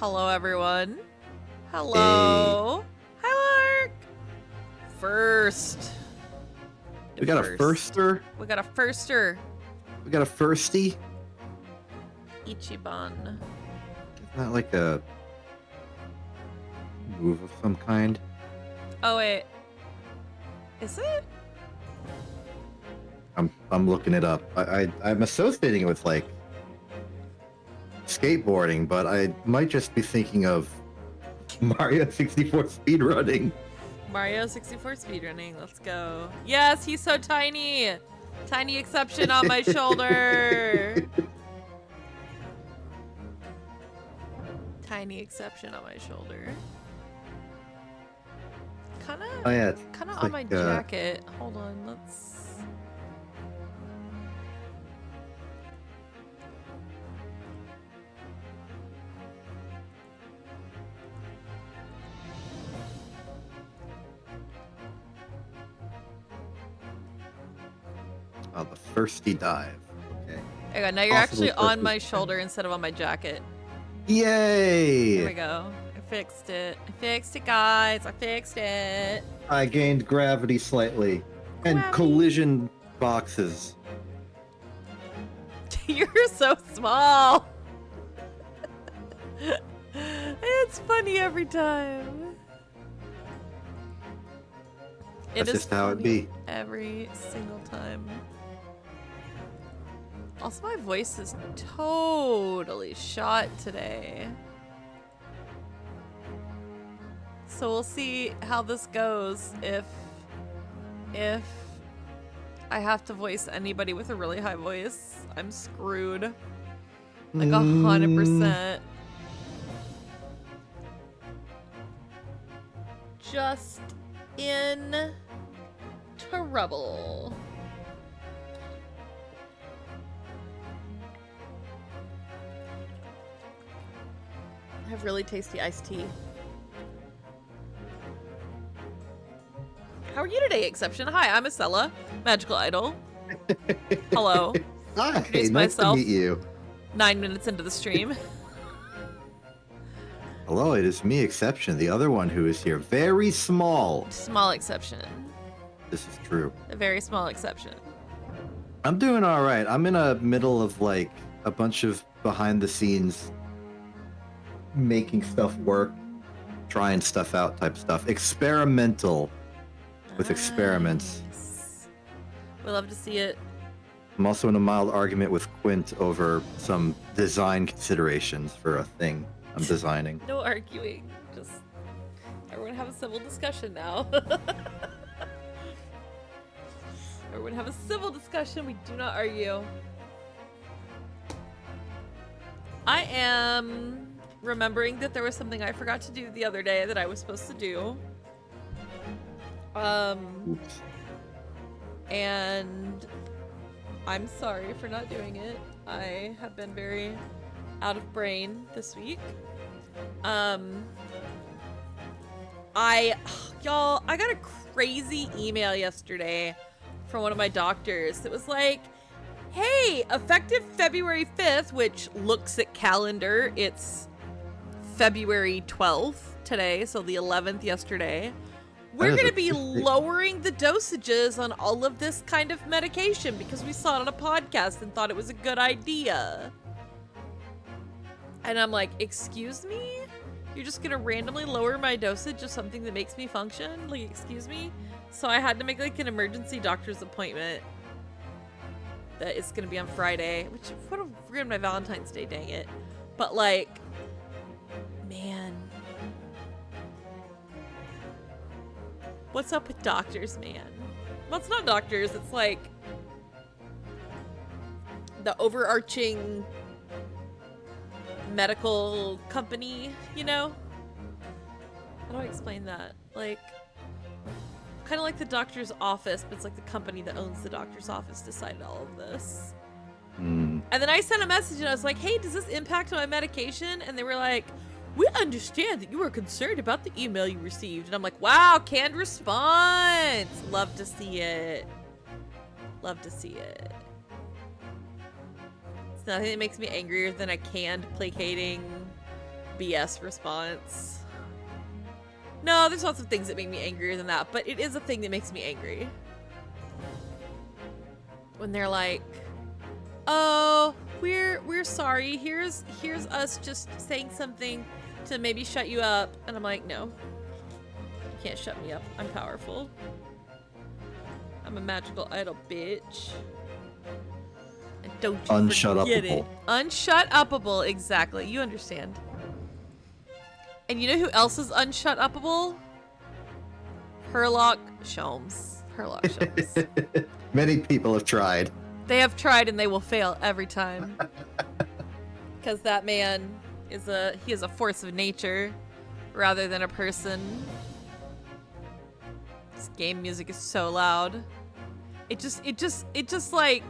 Hello, everyone. Hello. Hi, Lark. First. We got a firster. We got a firster. We got a firsty. Ichiban. Is that like a move of some kind? Oh, wait. Is it? I'm looking it up. I'm associating it with like skateboarding, but I might just be thinking of Mario 64 speedrunning. Mario 64 speedrunning. Let's go. Yes, he's so tiny. Tiny exception on my shoulder. Tiny exception on my shoulder. Kind of. Oh yeah. Kind of It's on like, my jacket. Hold on. Let's. Oh, the firsty dive. Okay. Okay, now you're Possible actually on firsty my dive. shoulder instead of on my jacket. Yay! There we go. I fixed it. I fixed it, guys. I fixed it. I gained gravity slightly. And collision boxes. You're so small. It's funny every time. That's just how it be. Every single time. Also, my voice is totally shot today. So we'll see how this goes if I have to voice anybody with a really high voice. I'm screwed. Like 100%. Just in trouble. I have really tasty iced tea. How are you today, Exception? Hi, I'm Ascella, Magical Idol. Hello. Hi, Introduce nice myself. to meet you. 9 minutes into the stream. Hello, it is me, Exception, the other one who is here. Very small. Small exception. This is true. A very small exception. I'm doing all right. I'm in a middle of like a bunch of behind the scenes making stuff work, trying stuff out type stuff. Experimental with experiments. Nice. We love to see it. I'm also in a mild argument with Quint over some design considerations for a thing I'm designing. No arguing. Just everyone have a civil discussion now. Everyone have a civil discussion. We do not argue. I am remembering that there was something I forgot to do the other day that I was supposed to do. Oops. And I'm sorry for not doing it. I have been very out of brain this week. Y'all, I got a crazy email yesterday from one of my doctors that was like, hey, effective February 5th, which looks at calendar, it's February 12th today, so the 11th yesterday. We're going to be lowering the dosages on all of this kind of medication because we saw it on a podcast and thought it was a good idea. And I'm like, excuse me? You're just going to randomly lower my dosage of something that makes me function? Like, excuse me? So I had to make like an emergency doctor's appointment that is going to be on Friday, which would have ruined my Valentine's Day, dang it. But like, man. What's up with doctors, man? Well, it's not doctors, it's like the overarching medical company, you know? How do I explain that? Like, kind of like the doctor's office, but it's like the company that owns the doctor's office decided all of this. And then I sent a message and I was like, hey, does this impact my medication? And they were like, we understand that you are concerned about the email you received. And I'm like, wow, canned response. Love to see it. Love to see it. It's nothing that makes me angrier than a canned, placating BS response. No, there's lots of things that make me angrier than that, but it is a thing that makes me angry. When they're like, "Oh, we're sorry. Here's us just saying something to maybe shut you up." And I'm like, "No. You can't shut me up. I'm powerful. I'm a magical idol, bitch." And don't you forget it. Unshut-upable, exactly. You understand. And you know who else is unshut-upable? Herlock Sholmes. Herlock Sholmes. Many people have tried. They have tried and they will fail every time. Because that man is a force of nature rather than a person. This game music is so loud. It just like,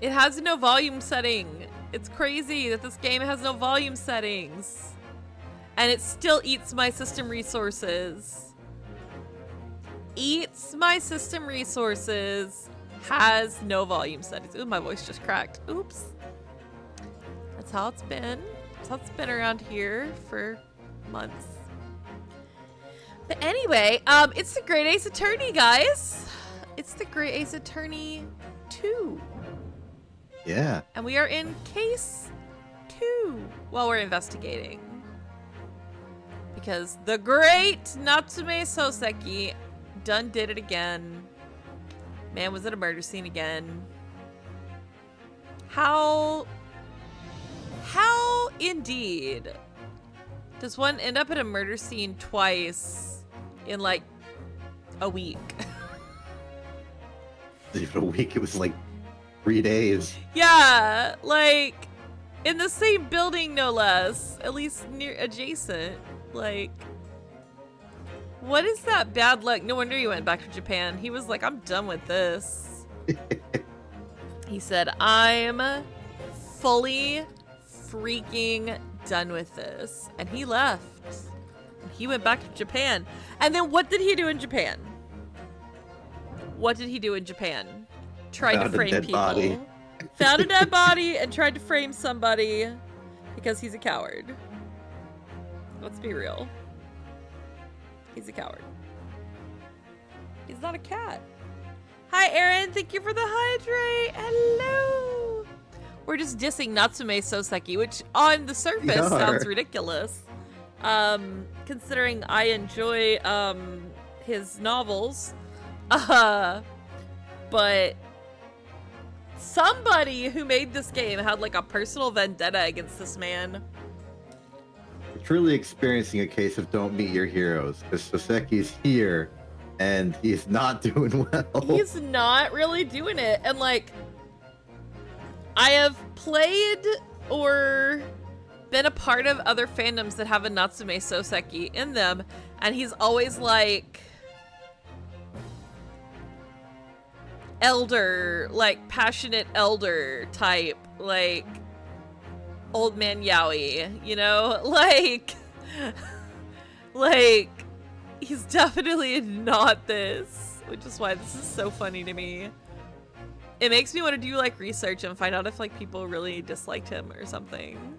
it has no volume setting. It's crazy that this game has no volume settings. And it still eats my system resources. Eats my system resources. Has no volume settings. Ooh, my voice just cracked. Oops. That's how it's been. That's how it's been around here for months. But anyway, it's the Great Ace Attorney, guys. It's the Great Ace Attorney 2. Yeah. And we are in case 2 while we're investigating. Because the great Natsume Soseki done did it again. Man was at a murder scene again. How indeed does one end up at a murder scene twice in like a week? Even a week, it was like 3 days. Yeah, like in the same building, no less. At least near adjacent. Like, what is that bad luck? No wonder he went back to Japan. He was like, I'm done with this. He said, I'm fully freaking done with this. And he left. He went back to Japan. And then what did he do in Japan? What did he do in Japan? Tried to frame people. Body. Found a dead body and tried to frame somebody because he's a coward. Let's be real. He's a coward. He's not a cat. Hi, Aaron. Thank you for the hydrate. Hello. We're just dissing Natsume Soseki, which on the surface sounds ridiculous. Considering I enjoy his novels. But somebody who made this game had like a personal vendetta against this man. We're truly experiencing a case of don't meet your heroes, because Soseki's here and he's not doing well. He's not really doing it. And like, I have played or been a part of other fandoms that have a Natsume Soseki in them, and he's always like elder, like passionate elder type, like old man yaoi, you know? Like he's definitely not this, which is why this is so funny to me. It makes me want to do like research and find out if like people really disliked him or something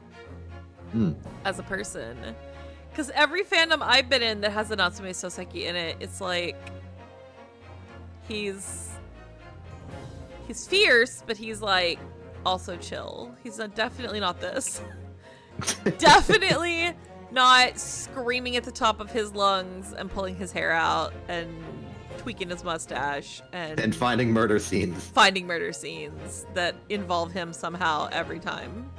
as a person. Because every fandom I've been in that has a Natsume Soseki in it, it's like he's fierce, but he's like also chill. He's definitely not this. Definitely not screaming at the top of his lungs and pulling his hair out and tweaking his mustache and finding murder scenes. Finding murder scenes that involve him somehow every time.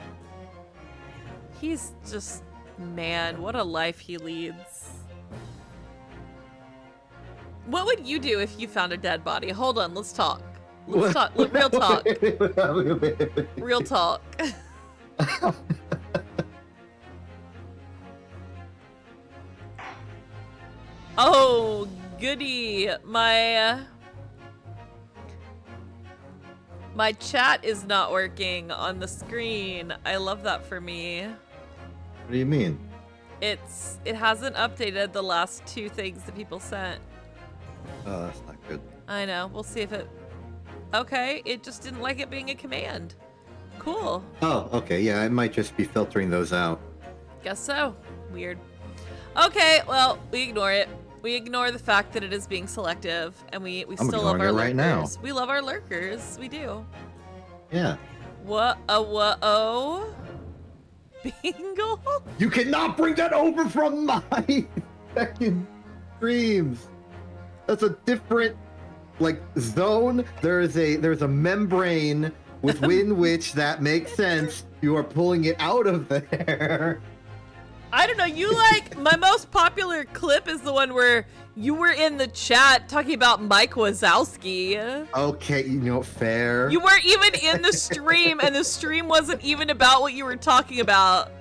He's just, man, what a life he leads. What would you do if you found a dead body? Hold on, let's talk. Let's talk. Look, real talk. Real talk. Oh, goody. My chat is not working on the screen. I love that for me. What do you mean? It hasn't updated the last 2 things that people sent. Oh, that's not good. I know. We'll see if it... Okay, it just didn't like it being a command. Cool. Oh, okay. Yeah, I might just be filtering those out. Guess so. Weird. Okay, well, we ignore it. We ignore the fact that it is being selective, and we still love our ignoring it lurkers. right now. We love our lurkers. We do. Yeah. What-oh? Bingo? You cannot bring that over from my second streams. That's a different, like, zone. There's a membrane within which that makes sense. You are pulling it out of there. I don't know. You like my most popular clip is the one where you were in the chat talking about Mike Wazowski. Okay, fair. You weren't even in the stream, and the stream wasn't even about what you were talking about.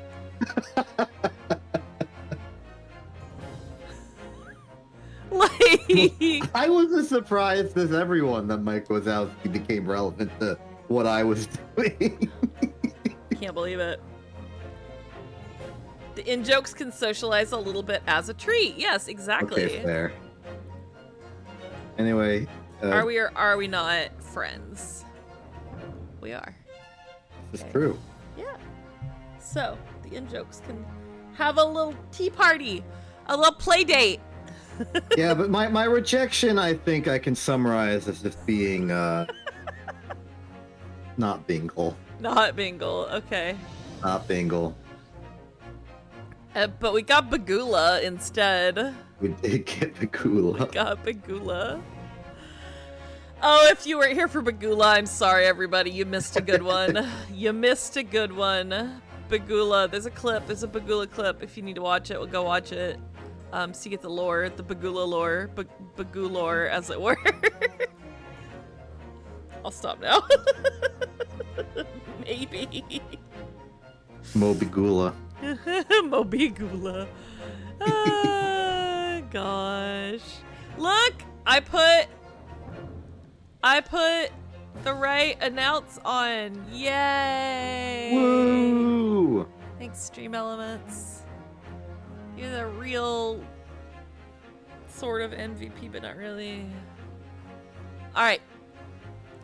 Like, I was as surprised as everyone that Mike Wazowski became relevant to what I was doing. can't believe it. The in-jokes can socialize a little bit as a treat. Yes, exactly. Okay, fair. Anyway. Are we or are we not friends? We are. It's true. Yeah. So, the in-jokes can have a little tea party. A little play date. Yeah, but my rejection, I think I can summarize as just being, not Bingle. Not Bingle, okay. Not Bingle. But we got Bagula instead. We did get Bagula. We got Bagula. Oh, if you weren't here for Bagula, I'm sorry, everybody. You missed a good one. You missed a good one. Bagula. There's a clip. There's a Bagula clip. If you need to watch it, we'll go watch it. So you get the lore, the Bagula lore. Bagoo lore, as it were. I'll stop now. Maybe. Mobigula. Mobigula. Oh, gosh. Look, I put the right announce on. Yay! Woo! Thanks, Stream Elements. You're the real sort of MVP, but not really. All right.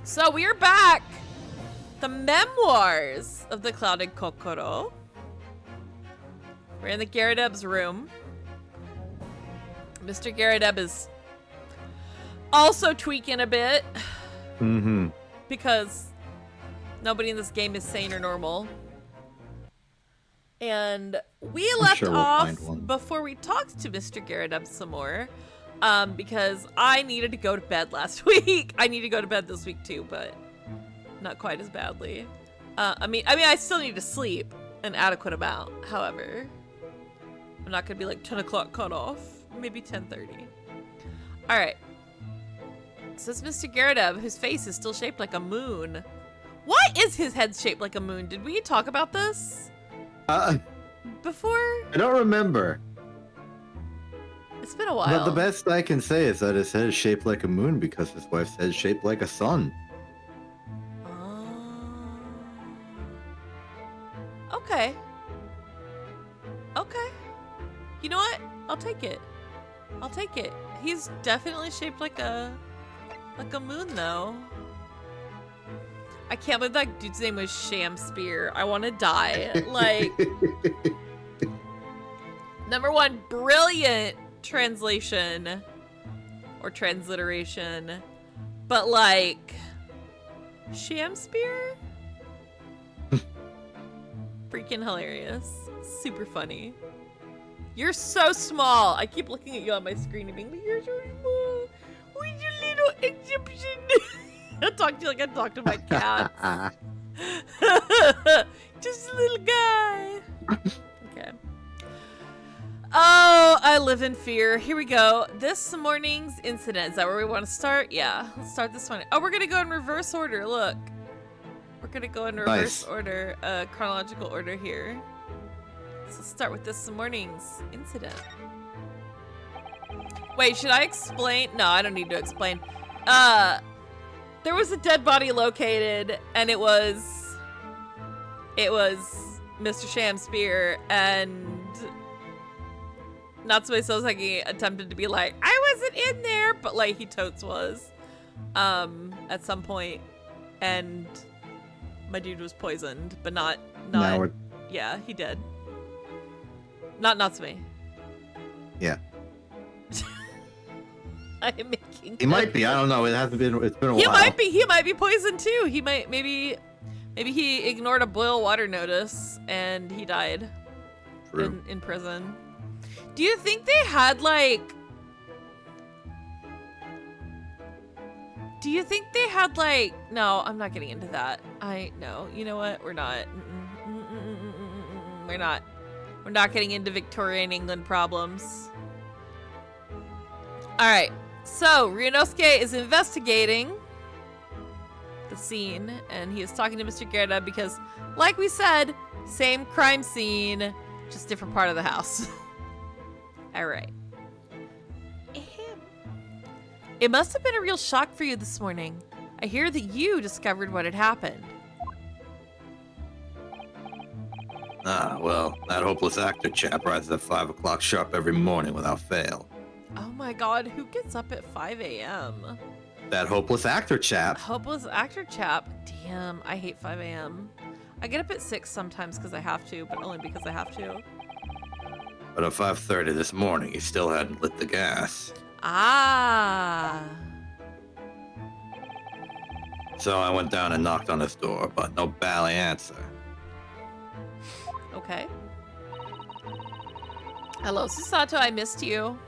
So we are back. The memoirs of the Clouded Kokoro. We're in the Gyarados room. Mr. Gyarados is also tweaking a bit. Mm-hmm. Because nobody in this game is sane or normal. And we left off before we talked to Mr. Gyarados some more. Because I needed to go to bed last week. I need to go to bed this week too, but not quite as badly. I mean, I still need to sleep an adequate amount. However, I'm not gonna be like 10 o'clock cut off. Maybe 10:30. All right. So it's Mr. Gyarados, whose face is still shaped like a moon. Why is his head shaped like a moon? Did we talk about this before? I don't remember. It's been a while. But the best I can say is that his head is shaped like a moon because his wife's head is shaped like a sun. Okay. Okay. You know what? I'll take it. I'll take it. He's definitely shaped like a moon, though. I can't believe that dude's name was Shamspear. I want to die. Like, number one, brilliant translation or transliteration, but like, Shamspear? Freaking hilarious. Super funny. You're so small. I keep looking at you on my screen and being like, you're so small. Who's your little Egyptian? I talk to you like I talk to my cat. Just a little guy. Okay. Oh, I live in fear. Here we go. This morning's incident. Is that where we want to start? Yeah, let's start this one. Oh, we're going to go in reverse order. Look. We're going to go in reverse order, chronological order here. So let's start with this morning's incident. Wait, should I explain? No, I don't need to explain. There was a dead body located, and it was Mr. Shamspear, and Natsume Soseki attempted to be like, I wasn't in there, but like he totes was, at some point, and my dude was poisoned, but not. Now we're... Yeah, he did. Not Natsume. Yeah. I am making. He might be. I don't know. It hasn't been. It's been a while. He might be poisoned too. He might maybe he ignored a boil water notice and he died. True. In prison. Do you think they had like? Do you think they had like? No, I'm not getting into that. No. You know what? We're not. We're not. We're not getting into Victorian England problems. All right. So Ryunosuke is investigating the scene, and he is talking to Mr. Gerda because, like we said, same crime scene, just different part of the house. All right. It must have been a real shock for you this morning. I hear that you discovered what had happened. Ah, well, that hopeless actor chap rises at 5 o'clock sharp every morning without fail. Oh my god, who gets up at 5 a.m.? That hopeless actor chap. Hopeless actor chap? Damn, I hate 5 a.m. I get up at 6 sometimes because I have to, but only because I have to. But at 5:30 this morning, he still hadn't lit the gas. Ah. So I went down and knocked on his door, but no bally answer. Okay. Hello, Susato, I missed you.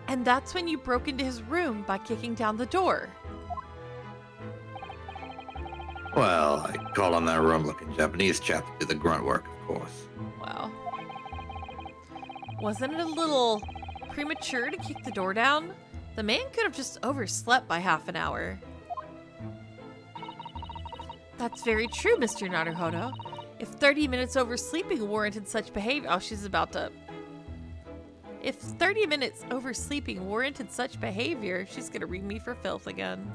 And that's when you broke into his room by kicking down the door. Well, I called on that rum-looking Japanese chap to do the grunt work, of course. Wow. Wasn't it a little premature to kick the door down? The man could have just overslept by half an hour. That's very true, Mr. Naruhodo. If 30 minutes oversleeping warranted such behavior... Oh, she's about to... If 30 minutes oversleeping warranted such behavior, she's gonna read me for filth again.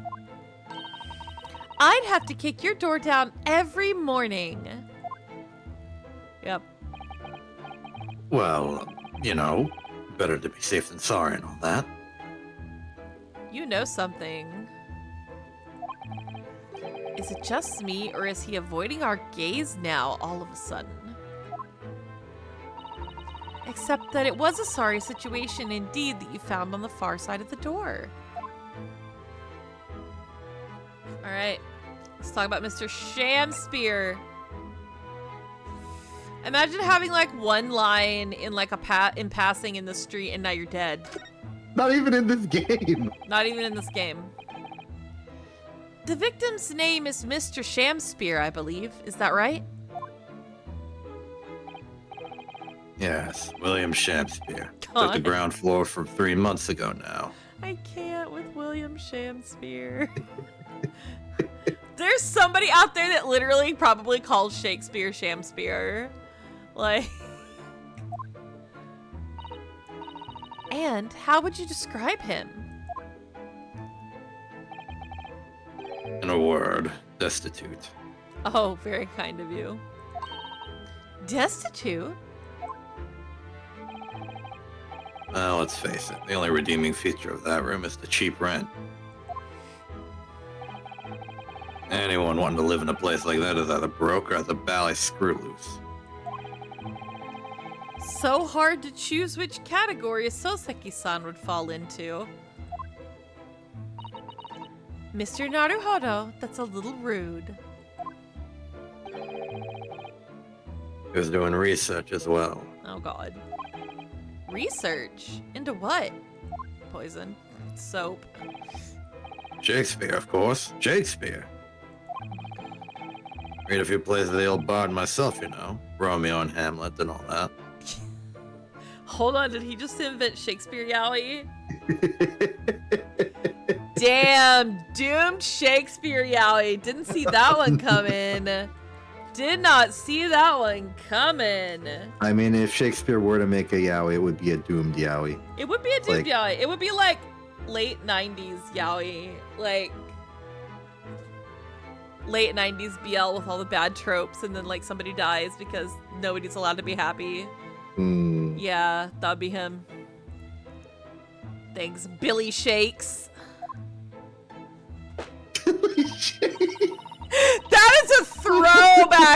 I'd have to kick your door down every morning. Yep. Well, you know, better to be safe than sorry and all that. You know something. Is it just me, or is he avoiding our gaze now all of a sudden? Except that it was a sorry situation indeed that you found on the far side of the door. Alright, let's talk about Mr. Shamspear. Imagine having like one line in like in passing in the street and now you're dead. Not even in this game. Not even in this game. The victim's name is Mr. Shamspear, I believe. Is that right? Yes, William Shakespeare. God. Took the ground floor from 3 months ago now. I can't with William Shamspear. There's somebody out there that literally probably calls Shakespeare Shamspear. Like... And how would you describe him? In a word, destitute. Oh, very kind of you. Destitute? Well, let's face it, the only redeeming feature of that room is the cheap rent. Anyone wanting to live in a place like that is either broke or has a bally screw loose. So hard to choose which category a Soseki-san would fall into. Mr. Naruhodo, that's a little rude. He was doing research as well. Oh god. Research? Into what? Poison. Soap. Shakespeare, of course. Shakespeare. Read a few plays of the old bard myself, you know. Romeo and Hamlet and all that. Hold on, did he just invent Shakespeare Yowie? Damn, doomed Shakespeare Yowie. Didn't see that one coming. Did not see that one coming. I mean, if Shakespeare were to make a yaoi, it would be a doomed yaoi. It would be a doomed yaoi. It would be like late 90s yaoi. Like late 90s BL with all the bad tropes and then like somebody dies because nobody's allowed to be happy. Yeah, that would be him. Thanks, Billy Shakes. Billy Shakes.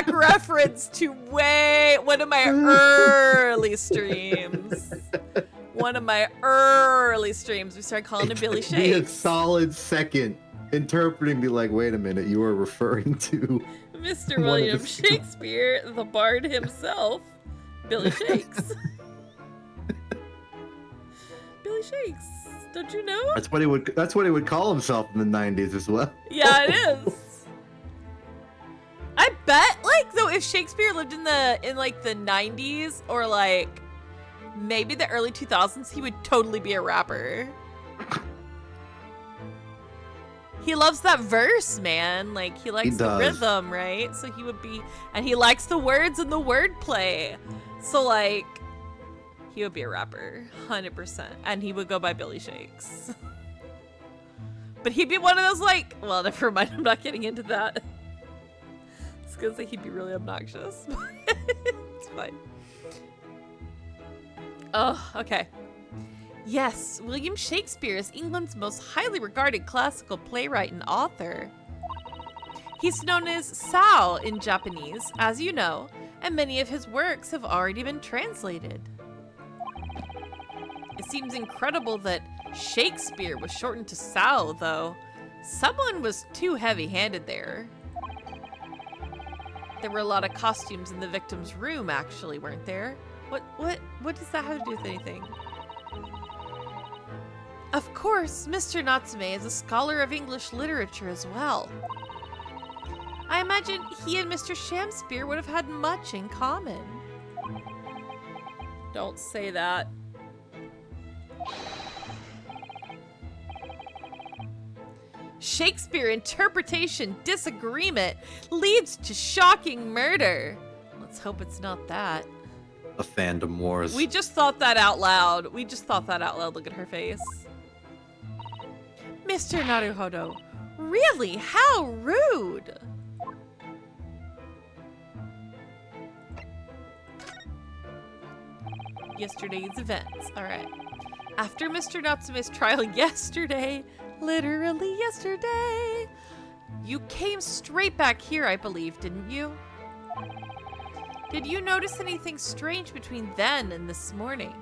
throwback reference to one of my early streams. One of my early streams, we started calling him Billy It took me a Shakes. solid second interpreting, be like, wait a minute, you were referring to Mr. one of William his- Shakespeare, the bard himself, Billy Shakes. Billy Shakes, don't you know? That's what he would call himself in the 90s as well. Yeah, it is. I bet, like, though, if Shakespeare lived in like the 90s or like maybe the early 2000s, he would totally be a rapper. He loves that verse, man. Like, he likes the rhythm, right? So he would be, and he likes the words and the wordplay. So, like, he would be a rapper, 100%. And he would go by Billy Shakes. But he'd be one of those, like, well, never mind, I'm not getting into that. I was gonna say he'd be really obnoxious. It's fine. Oh, okay. Yes, William Shakespeare is England's most highly regarded classical playwright and author. He's known as Sao in Japanese, as you know, and many of his works have already been translated. It seems incredible that Shakespeare was shortened to Sao, though. Someone was too heavy-handed there. There were a lot of costumes in the victim's room, actually, weren't there? What does that have to do with anything? Of course, Mr. Natsume is a scholar of English literature as well. I imagine he and Mr. Shakespeare would have had much in common. Don't say that. Shakespeare interpretation disagreement leads to shocking murder. Let's hope it's not that. The fandom wars. We just thought that out loud. Look at her face. Mr. Naruhodo, really? How rude! Yesterday's events. Alright. After Mr. Natsume's trial yesterday, literally yesterday, you came straight back here, I believe, didn't you? Did you notice anything strange between then and this morning?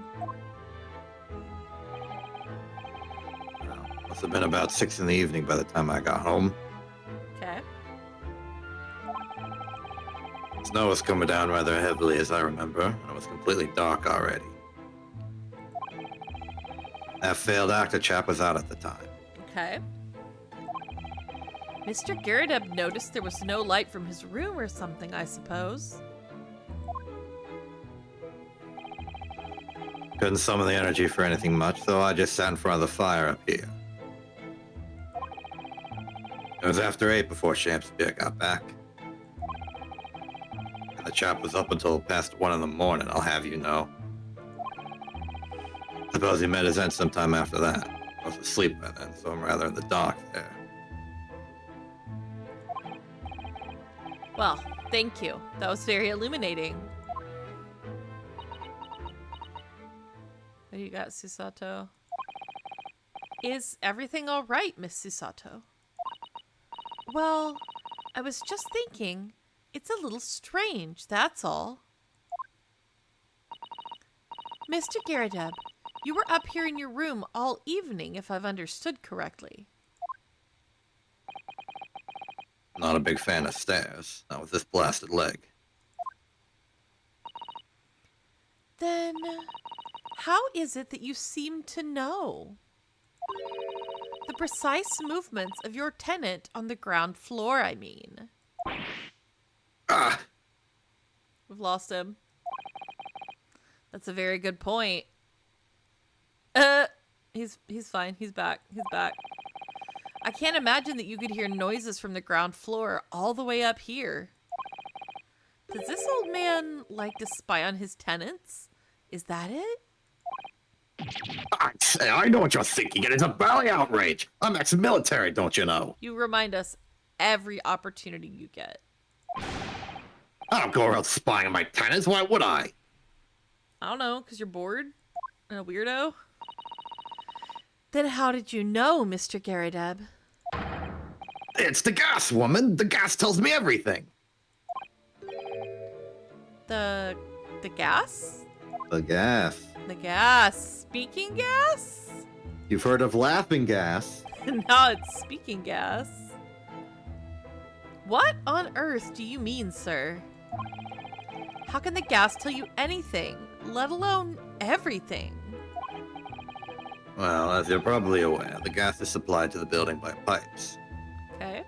Must have been about 6 in the evening by the time I got home. Okay. Snow was coming down rather heavily, as I remember, and it was completely dark already. That failed actor chap was out at the time. Okay. Mr. Garadeb noticed there was no light from his room or something, I suppose. Couldn't summon the energy for anything much, so I just sat in front of the fire up here. It was after 8 before Shakespeare got back. And the chap was up until past 1 in the morning, I'll have you know. Suppose he met his end sometime after that. I was asleep by then, so I'm rather in the dark there. Well, thank you. That was very illuminating. What do you got, Susato? Is everything all right, Miss Susato? Well, I was just thinking, it's a little strange, that's all. Mr. Garadeb, you were up here in your room all evening, if I've understood correctly. Not a big fan of stairs, not with this blasted leg. Then, how is it that you seem to know? The precise movements of your tenant on the ground floor, I mean. Ah! We've lost him. That's a very good point. He's fine. He's back. He's back. I can't imagine that you could hear noises from the ground floor all the way up here. Does this old man like to spy on his tenants? Is that it? I know what you're thinking. It is a valley outrage. I'm ex-military, don't you know? You remind us every opportunity you get. I don't go around spying on my tenants. Why would I? I don't know, because you're bored and a weirdo? Then how did you know, Mr. Garadeb? It's the gas, woman. The gas tells me everything. The gas? The gas. The gas. Speaking gas? You've heard of laughing gas. Now it's speaking gas. What on earth do you mean, sir? How can the gas tell you anything, let alone everything? Well, as you're probably aware, the gas is supplied to the building by pipes. Okay.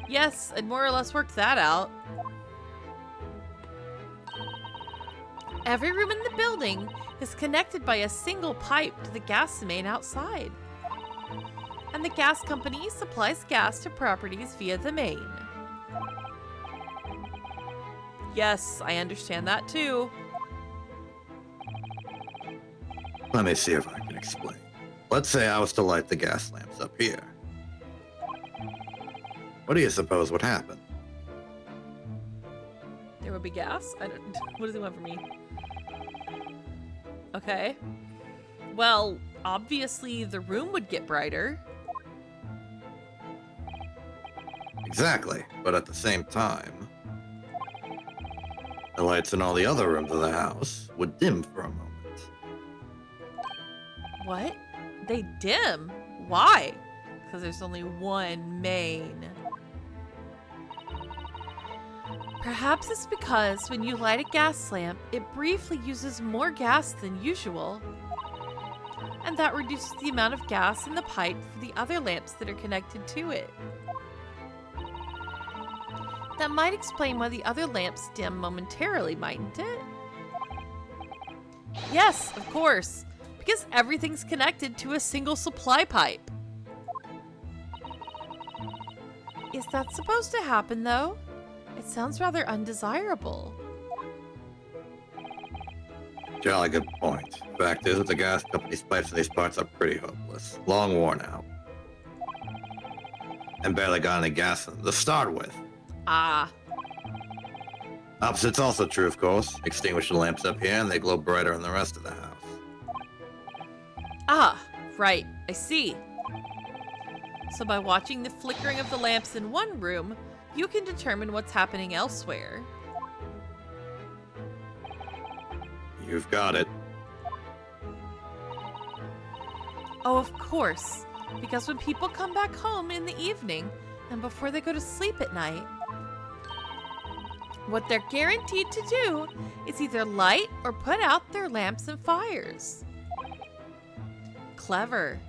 Yes, I'd more or less worked that out. Every room in the building is connected by a single pipe to the gas main outside. And the gas company supplies gas to properties via the main. Yes, I understand that too. Let me see if I can explain. Let's say I was to light the gas lamps up here. What do you suppose would happen? There would be gas? What does he want from me? Okay. Well, obviously the room would get brighter. Exactly, but at the same time, the lights in all the other rooms of the house would dim for a moment. What? They dim? Why? Because there's only one main. Perhaps it's because when you light a gas lamp, it briefly uses more gas than usual. And that reduces the amount of gas in the pipe for the other lamps that are connected to it. That might explain why the other lamps dim momentarily, mightn't it? Yes, of course. Because everything's connected to a single supply pipe. Is that supposed to happen, though? It sounds rather undesirable. Jolly good point. Fact is that the gas company's pipes in these parts are pretty hopeless. Long worn out. And barely got any gas in them to start with. Ah. Opposite's also true, of course. Extinguish the lamps up here and they glow brighter in the rest of the house. Ah, right. I see. So by watching the flickering of the lamps in one room, you can determine what's happening elsewhere. You've got it. Oh, of course. Because when people come back home in the evening and before they go to sleep at night, what they're guaranteed to do is either light or put out their lamps and fires. Clever.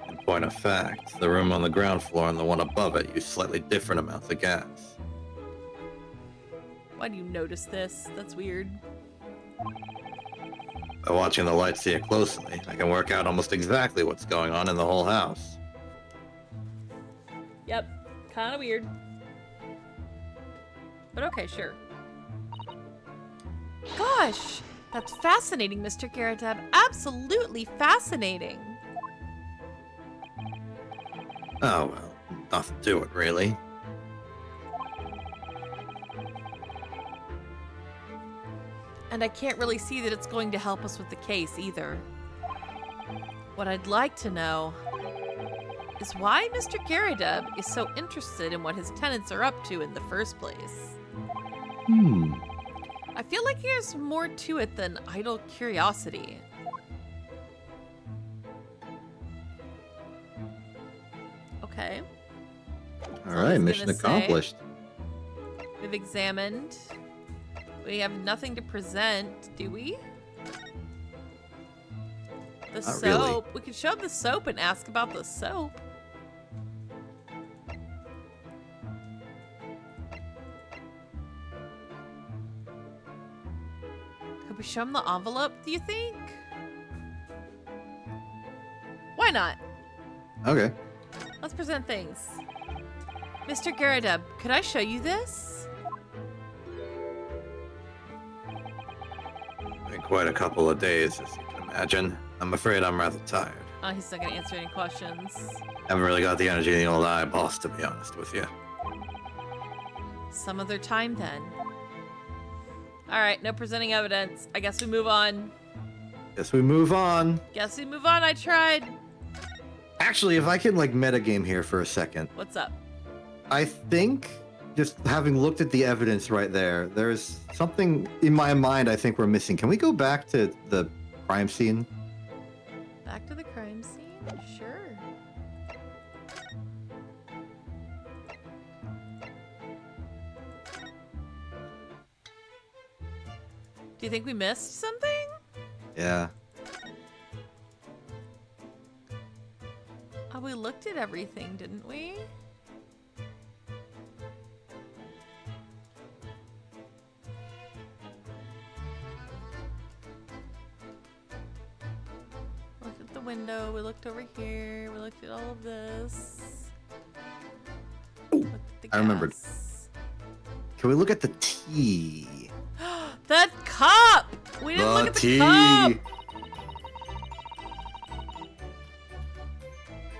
In point of fact, the room on the ground floor and the one above it use slightly different amounts of gas. Why do you notice this? That's weird. By watching the lights here closely, I can work out almost exactly what's going on in the whole house. Yep, kind of weird. But okay, sure. Gosh, that's fascinating, Mr. Garadeb. Absolutely fascinating. Oh, well, nothing to it, really. And I can't really see that it's going to help us with the case either. What I'd like to know is why Mr. Garadeb is so interested in what his tenants are up to in the first place. I feel like there's more to it than idle curiosity. Okay. All right, mission accomplished. We've examined. We have nothing to present, do we? The soap. Really. We could show the soap and ask about the soap. Could we show him the envelope, do you think? Why not? Okay. Let's present things. Mr. Garadeb, could I show you this? Been quite a couple of days, as you can imagine. I'm afraid I'm rather tired. Oh, he's not going to answer any questions. Haven't really got the energy of the old eyeballs, to be honest with you. Some other time, then. Alright, no presenting evidence. I guess we move on. Guess we move on. Guess we move on, I tried. Actually, if I can, like, metagame here for a second. What's up? I think just having looked at the evidence right there, there's something in my mind I think we're missing. Can we go back to the crime scene? Back to the crime scene? Sure. Do you think we missed something? Yeah. Oh, we looked at everything, didn't we? Looked at the window, we looked over here, we looked at all of this. Looked at the I remembered. gas. Can we look at the tea? That cup! We didn't look at the tea. cup!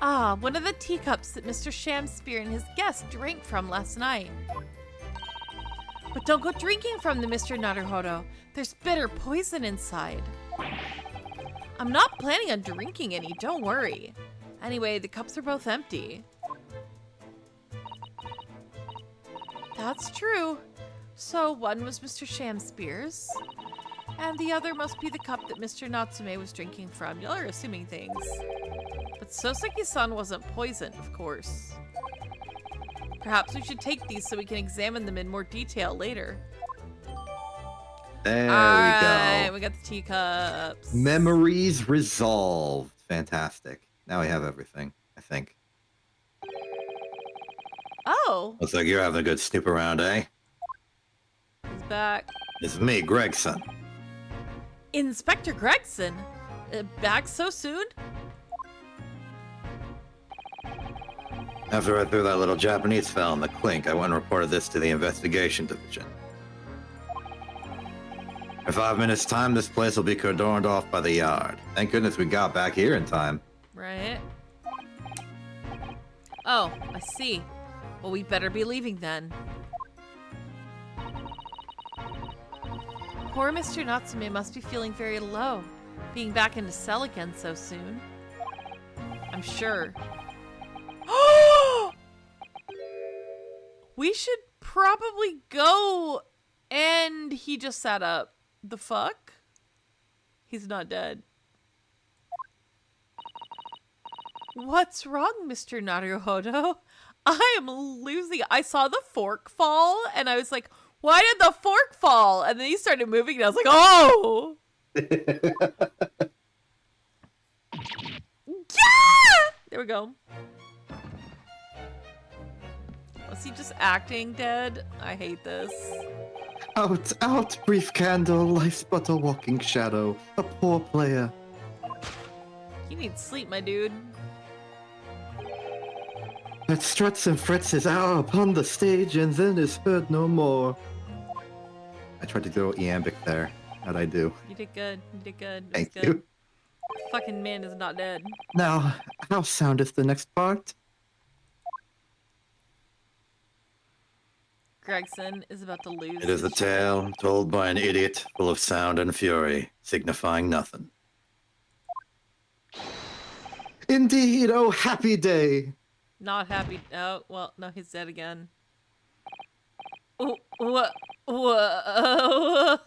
Ah, one of the teacups that Mr. Shamspear and his guests drank from last night. But don't go drinking from them, Mr. Naruhodo. There's bitter poison inside. I'm not planning on drinking any, don't worry. Anyway, the cups are both empty. That's true. So one was Mr. Shamspear's, and the other must be the cup that Mr. Natsume was drinking from. Y'all are assuming things. But Soseki-san wasn't poisoned, of course. Perhaps we should take these so we can examine them in more detail later. There Alright, we we got the teacups. go. Memories resolved. Fantastic. Now we have everything, I think. Oh, Looks like you're having a good snoop around, eh? he's back. It's me, Gregson. Inspector Gregson? Back so soon? After I threw that little Japanese fella in the clink, I went and reported this to the investigation division. In 5 minutes' time, this place will be cordoned off by the yard. Thank goodness we got back here in time. Right. Oh, I see. Well, we better be leaving then. Poor Mr. Natsume must be feeling very low, being back in the cell again so soon. I'm sure. We should probably go. And he just sat up. The fuck? He's not dead. What's wrong, Mr. Naruhodo? I am losing. I saw the fork fall, and I was like, why did the fork fall? And then he started moving, and I was like, oh! Yeah! There we go. Was he just acting dead? I hate this. Out, out, brief candle, life's but a walking shadow, a poor player. You need sleep, my dude. That struts and frets his hour upon the stage and then is heard no more. I tried to go iambic there. How'd I do? You did good. You did good. It was Thank good. you. Fucking man is not dead. Now, how soundeth the next part? Gregson is about to lose. It is a his shit. tale told by an idiot, full of sound and fury, signifying nothing. Indeed, oh happy day! Not happy. Oh, well, no, he's dead again. Oh, what? Whoa.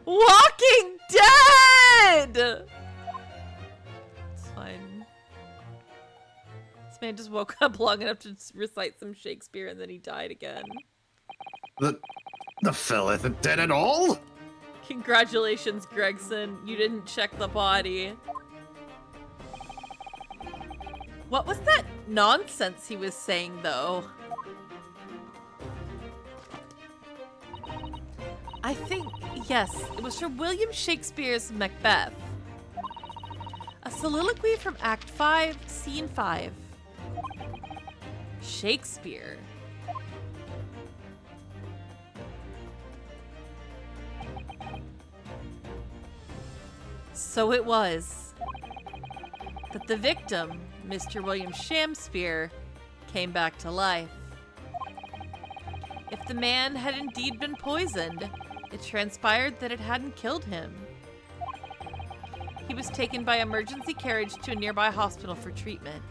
Walking Dead! It's fine. This man just woke up long enough to recite some Shakespeare and then he died again. The fella isn't dead at all? Congratulations, Gregson. You didn't check the body. What was that nonsense he was saying, though? I think, yes, it was from William Shakespeare's Macbeth. A soliloquy from Act 5, Scene 5. Shakespeare. So it was that the victim, Mr. William Shamspear, came back to life. If the man had indeed been poisoned, it transpired that it hadn't killed him. He was taken by emergency carriage to a nearby hospital for treatment.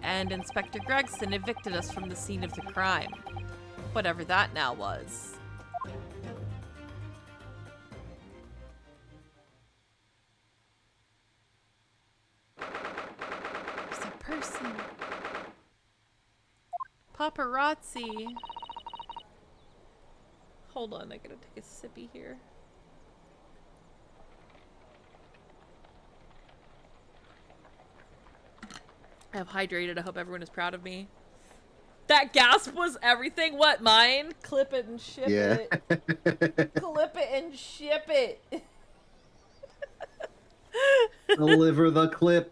and Inspector Gregson evicted us from the scene of the crime. Whatever that now was. There's a person. Paparazzi. Hold on, I gotta take a sippy here. I have hydrated. I hope everyone is proud of me. That gasp was everything. What, mine? Clip it and ship it. Clip it and ship it. Deliver the clip.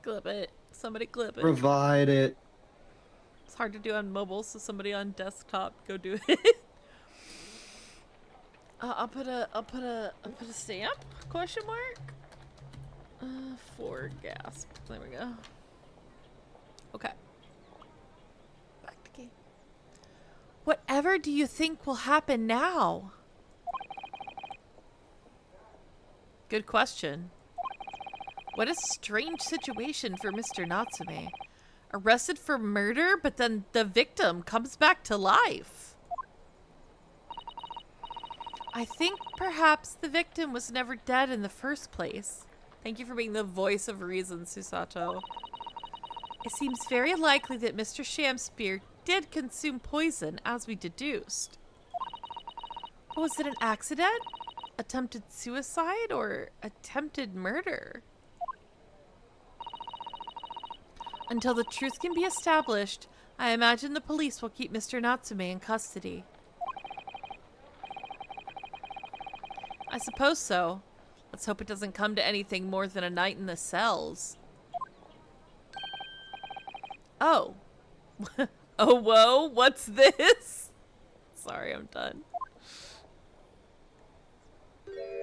Clip it. Somebody clip it. Provide it. It's hard to do on mobile, so somebody on desktop go do it. I'll put a stamp? Question mark? For gasp. There we go. Okay. Back to game. Whatever do you think will happen now? Good question. What a strange situation for Mr. Natsume. Arrested for murder, but then the victim comes back to life. I think perhaps the victim was never dead in the first place. Thank you for being the voice of reason, Susato. It seems very likely that Mr. Shamspear did consume poison, as we deduced. But was it an accident? Attempted suicide? Or attempted murder? Until the truth can be established, I imagine the police will keep Mr. Natsume in custody. I suppose so. Let's hope it doesn't come to anything more than a night in the cells. Oh. Oh, whoa, what's this? Sorry, I'm done.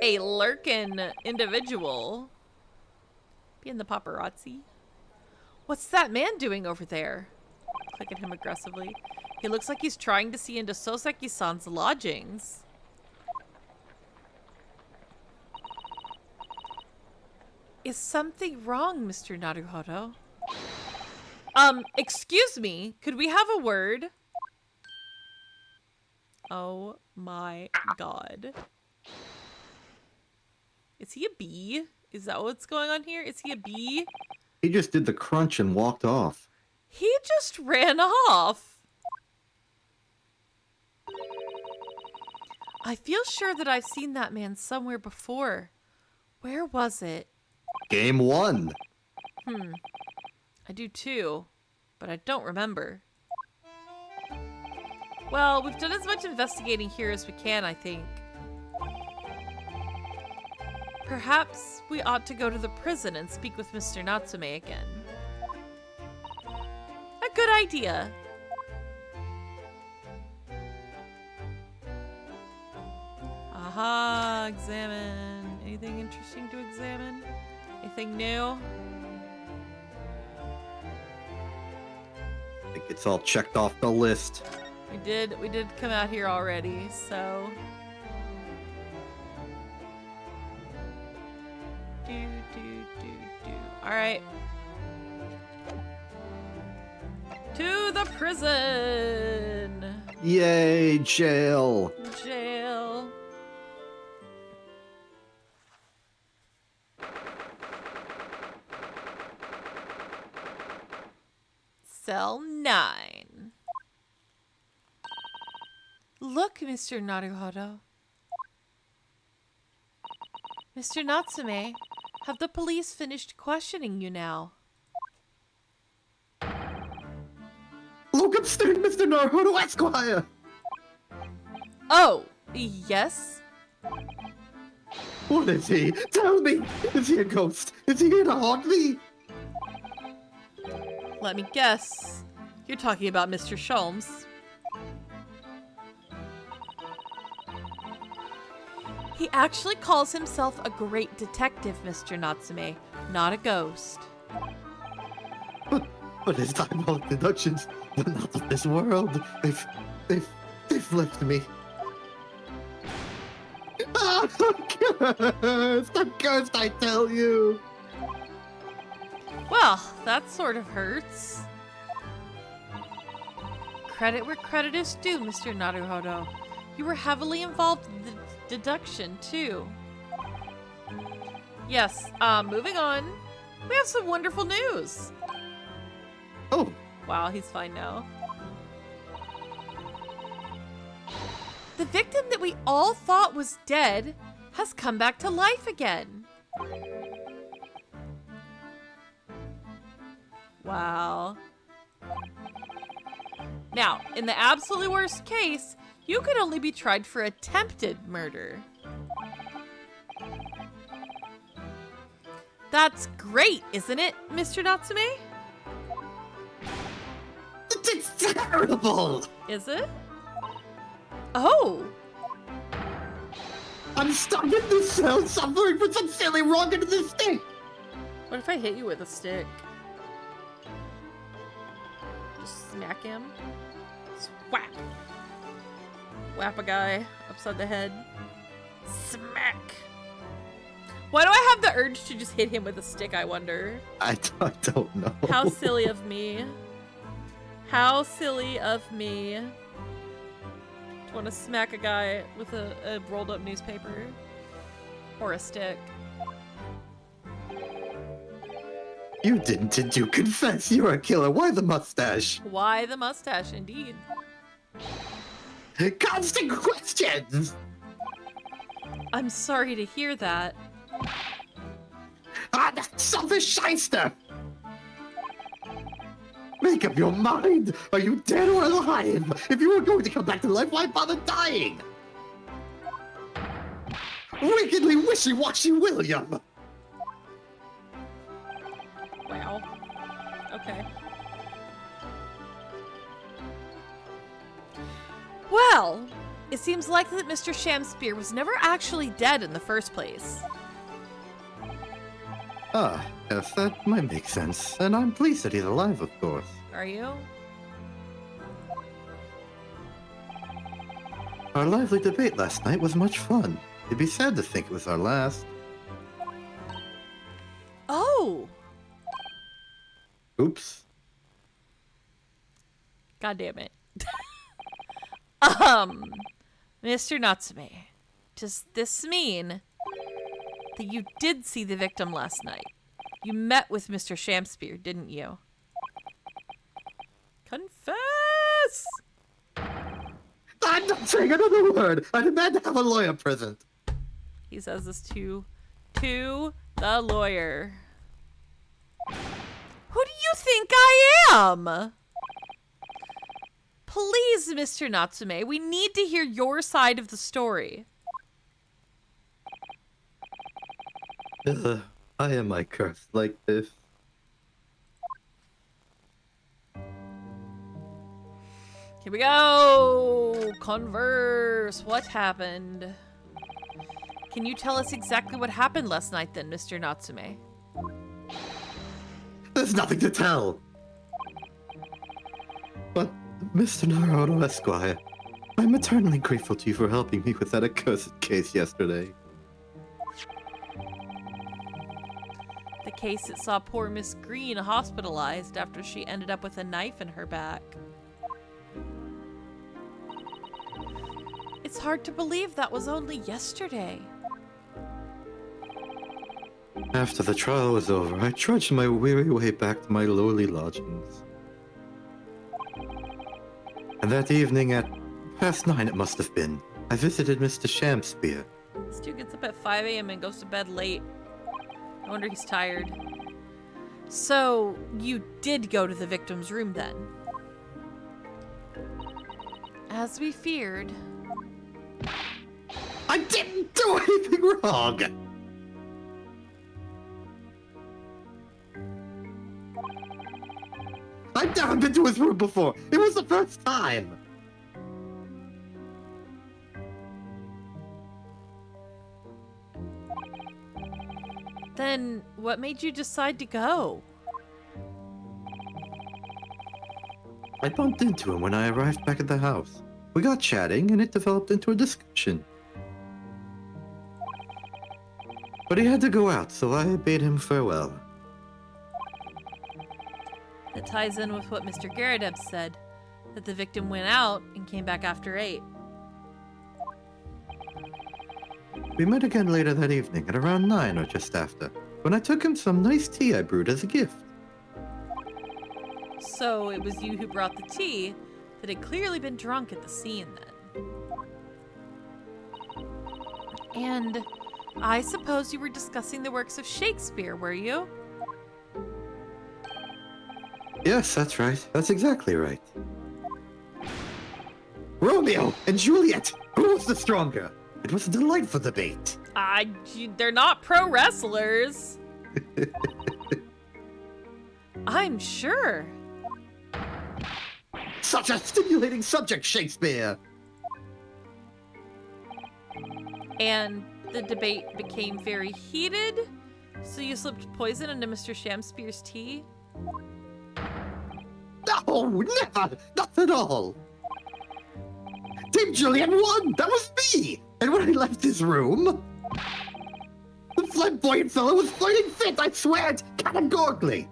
A lurking individual. Being the paparazzi. What's that man doing over there? Click at him aggressively. He looks like he's trying to see into Soseki-san's lodgings. Is something wrong, Mr. Naruhodo? Excuse me, could we have a word? Oh my god. Is he a bee? Is that what's going on here? Is he a bee? He just did the crunch and walked off. He just ran off. I feel sure that I've seen that man somewhere before. Where was it? Game 1. I do too, but I don't remember. Well, we've done as much investigating here as we can, I think. Perhaps we ought to go to the prison and speak with Mr. Natsume again. A good idea. Aha, examine. Anything interesting to examine? Anything new? I think it's all checked off the list. We did come out here already, so. Alright. To the prison! Yay, jail! Jail. Cell 9. Look, Mr. Naruhodo. Mr. Natsume, have the police finished questioning you now? Look upstairs, Mr. Naruhodo, Esquire! Oh, yes? What is he? Tell me! Is he a ghost? Is he here to haunt me? Let me guess. You're talking about Mr. Sholmes. He actually calls himself a great detective, Mr. Natsume, not a ghost. But his diabolic deductions were not of this world. They've left me. Ah, I'm cursed! I'm cursed, I tell you! Well, that sort of hurts. Credit where credit is due, Mr. Naruhodo. You were heavily involved in the deduction, too. Yes, moving on. We have some wonderful news. Oh. Wow, he's fine now. The victim that we all thought was dead has come back to life again. Wow. Now, in the absolutely worst case, you could only be tried for attempted murder. That's great, isn't it, Mr. Natsume? It's terrible! Is it? Oh! I'm stuck in this cell suffering from some silly wrong into the stick! What if I hit you with a stick? Just smack him. Swap! Whap a guy upside the head. Smack! Why do I have the urge to just hit him with a stick, I wonder? I don't know. How silly of me. How silly of me. To want to smack a guy with a rolled up newspaper. Or a stick. You did you confess you're a killer? Why the mustache? Why the mustache, indeed. Constant questions! I'm sorry to hear that. Ah, that selfish shyster! Make up your mind! Are you dead or alive? If you were going to come back to life, why bother dying? Wickedly wishy-washy William! Wow. Okay. Well, it seems likely that Mr. Shamspear was never actually dead in the first place. Ah, yes, that might make sense. And I'm pleased that he's alive, of course. Are you? Our lively debate last night was much fun. It'd be sad to think it was our last. Oh! Oops. God damn it. Mr. Natsume, does this mean that you did see the victim last night? You met with Mr. Shamspear, didn't you? Confess! I'm not saying another word! I demand to have a lawyer present! He says this to the lawyer. Who do you think I am? Please, Mr. Natsume, we need to hear your side of the story. I am I cursed like this? Here we go! Converse! What happened? Can you tell us exactly what happened last night then, Mr. Natsume? There's nothing to tell! But, Mr. Naruto Esquire, I'm eternally grateful to you for helping me with that accursed case yesterday. The case that saw poor Miss Green hospitalized after she ended up with a knife in her back. It's hard to believe that was only yesterday. After the trial was over, I trudged my weary way back to my lowly lodgings. And that evening at past 9 it must have been, I visited Mr. Shamspear. This dude gets up at 5 a.m. and goes to bed late. I wonder he's tired. So, you did go to the victim's room then? As we feared. I didn't do anything wrong! I've never been to his room before! It was the first time! Then, what made you decide to go? I bumped into him when I arrived back at the house. We got chatting and it developed into a discussion. But he had to go out, so I bade him farewell. That ties in with what Mr. Garadeb said, that the victim went out and came back after 8. We met again later that evening at around 9 or just after, when I took him some nice tea I brewed as a gift. So it was you who brought the tea that had clearly been drunk at the scene then. And I suppose you were discussing the works of Shakespeare, were you? Yes, that's right. That's exactly right. Romeo and Juliet! Who was the stronger? It was a delightful debate. They're not pro wrestlers. I'm sure. Such a stimulating subject, Shakespeare! And the debate became very heated, so you slipped poison into Mr. Shamspeare's tea? No, never! Not at all! Team Juliet won! That was me! And when I left his room, the flamboyant fellow was fighting fit, I swear it, categorically!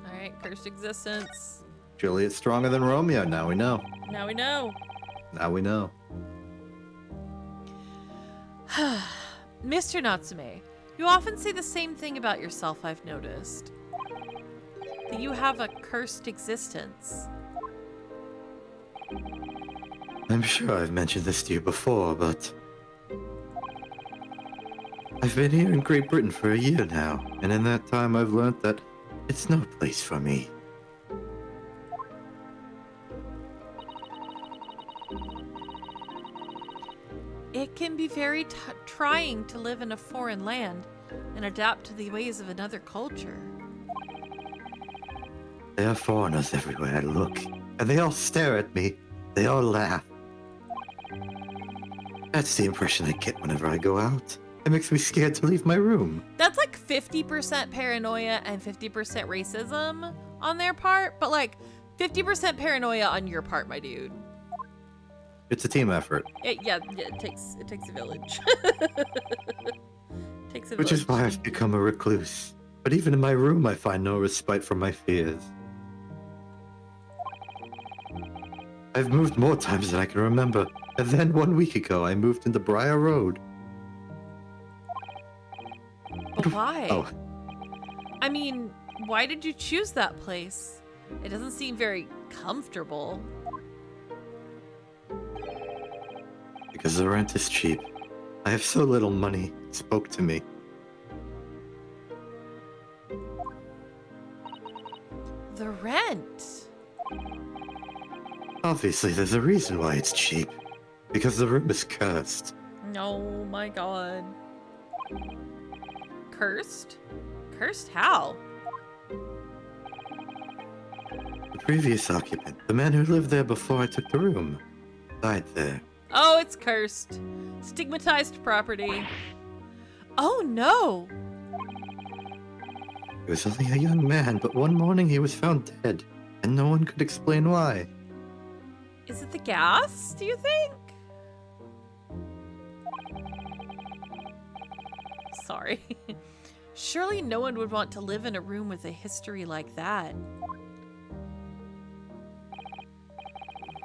Alright, cursed existence. Juliet's stronger than Romeo, now we know. Now we know. Now we know. Mr. Natsume, you often say the same thing about yourself, I've noticed. That you have a cursed existence. I'm sure I've mentioned this to you before, but I've been here in Great Britain for a year now, and in that time I've learned that it's no place for me. It can be very trying to live in a foreign land and adapt to the ways of another culture. There are foreigners everywhere I look, and they all stare at me. They all laugh. That's the impression I get whenever I go out. It makes me scared to leave my room. That's like 50% paranoia and 50% racism on their part, but like 50% paranoia on your part, my dude. It's a team effort. It takes a village. Takes a Which village. is why I've become a recluse. But even in my room, I find no respite from my fears. I've moved more times than I can remember, and then 1 week ago, I moved into Briar Road. But why? Oh, I mean, why did you choose that place? It doesn't seem very comfortable. because the rent is cheap. I have so little money, it spoke to me. The rent. Obviously, there's a reason why it's cheap. Because the room is cursed. Oh my god. Cursed? Cursed how? The previous occupant, the man who lived there before I took the room, died there. Oh, it's cursed. Stigmatized property. Oh no! He was only a young man, but one morning he was found dead, and no one could explain why. Is it the gas, do you think? Sorry. Surely no one would want to live in a room with a history like that.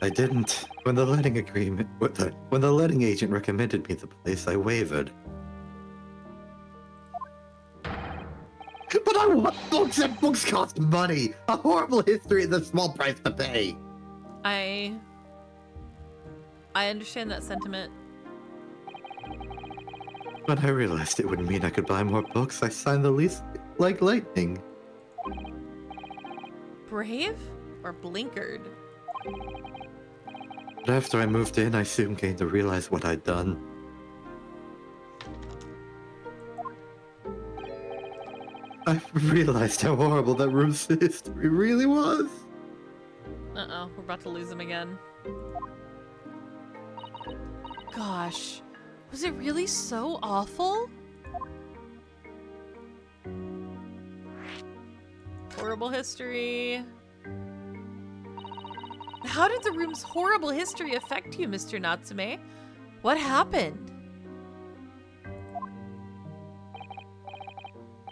I didn't. When the letting agent recommended me the place, I wavered. But I want books, and books cost money. A horrible history is a small price to pay. I understand that sentiment. When I realized it would mean I could buy more books, I signed the lease like lightning. Brave or blinkered? But after I moved in, I soon came to realize what I'd done. I realized how horrible that room's history really was. Uh-oh, we're about to lose him again. Gosh, was it really so awful? Horrible history. How did the room's horrible history affect you, Mr. Natsume? What happened?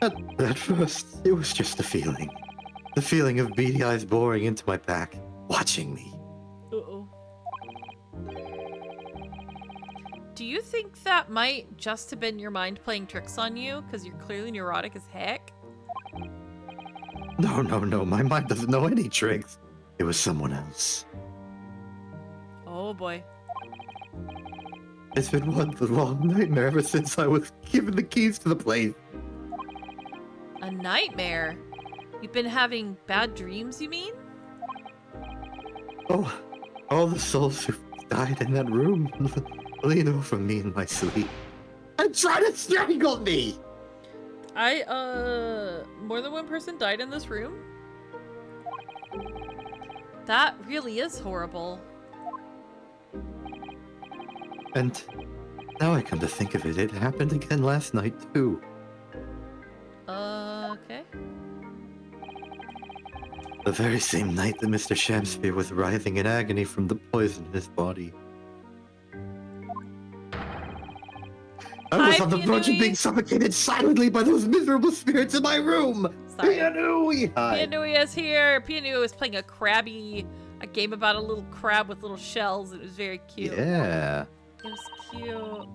At first, it was just a feeling. The feeling of beady eyes boring into my back, watching me. Uh-oh. Do you think that might just have been your mind playing tricks on you? Because you're clearly neurotic as heck? No, my mind doesn't know any tricks. It was someone else. Oh boy. It's been one long nightmare ever since I was given the keys to the place. A nightmare? You've been having bad dreams, you mean? Oh, all the souls who died in that room lean over me in my sleep and try to strangle me! More than one person died in this room? That really is horrible. And now I come to think of it, it happened again last night too. Okay. The very same night that Mr. Shakespeare was writhing in agony from the poison in his body. I was on the verge of being suffocated silently by those miserable spirits in my room! Sorry. Pianui! Hi. Pianui is here! Pianui was playing a game about a little crab with little shells. It was very cute. Yeah. It was cute.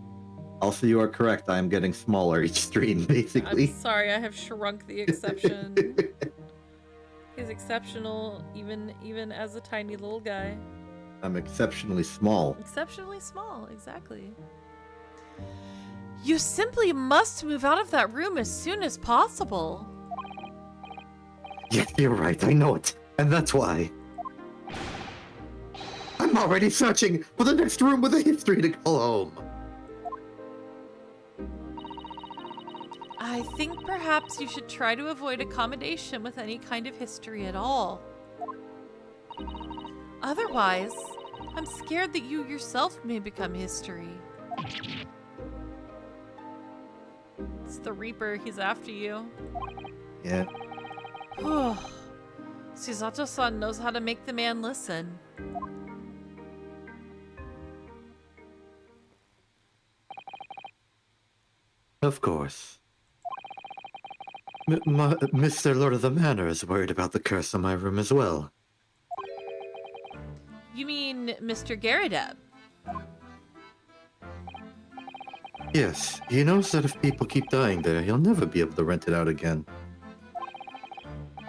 Also, you are correct. I am getting smaller each stream, basically. I'm sorry, I have shrunk the exception. He's exceptional, even as a tiny little guy. I'm exceptionally small. Exceptionally small, exactly. You simply must move out of that room as soon as possible. Yes, you're right. I know it. And that's why. I'm already searching for the next room with a history to call home. I think perhaps you should try to avoid accommodation with any kind of history at all. Otherwise, I'm scared that you yourself may become history. It's the Reaper, he's after you. Yeah. Susato-san knows how to make the man listen. Of course. Mr. Lord of the Manor is worried about the curse on my room as well. You mean Mr. Garadeb? Yes, he knows that if people keep dying there, he'll never be able to rent it out again.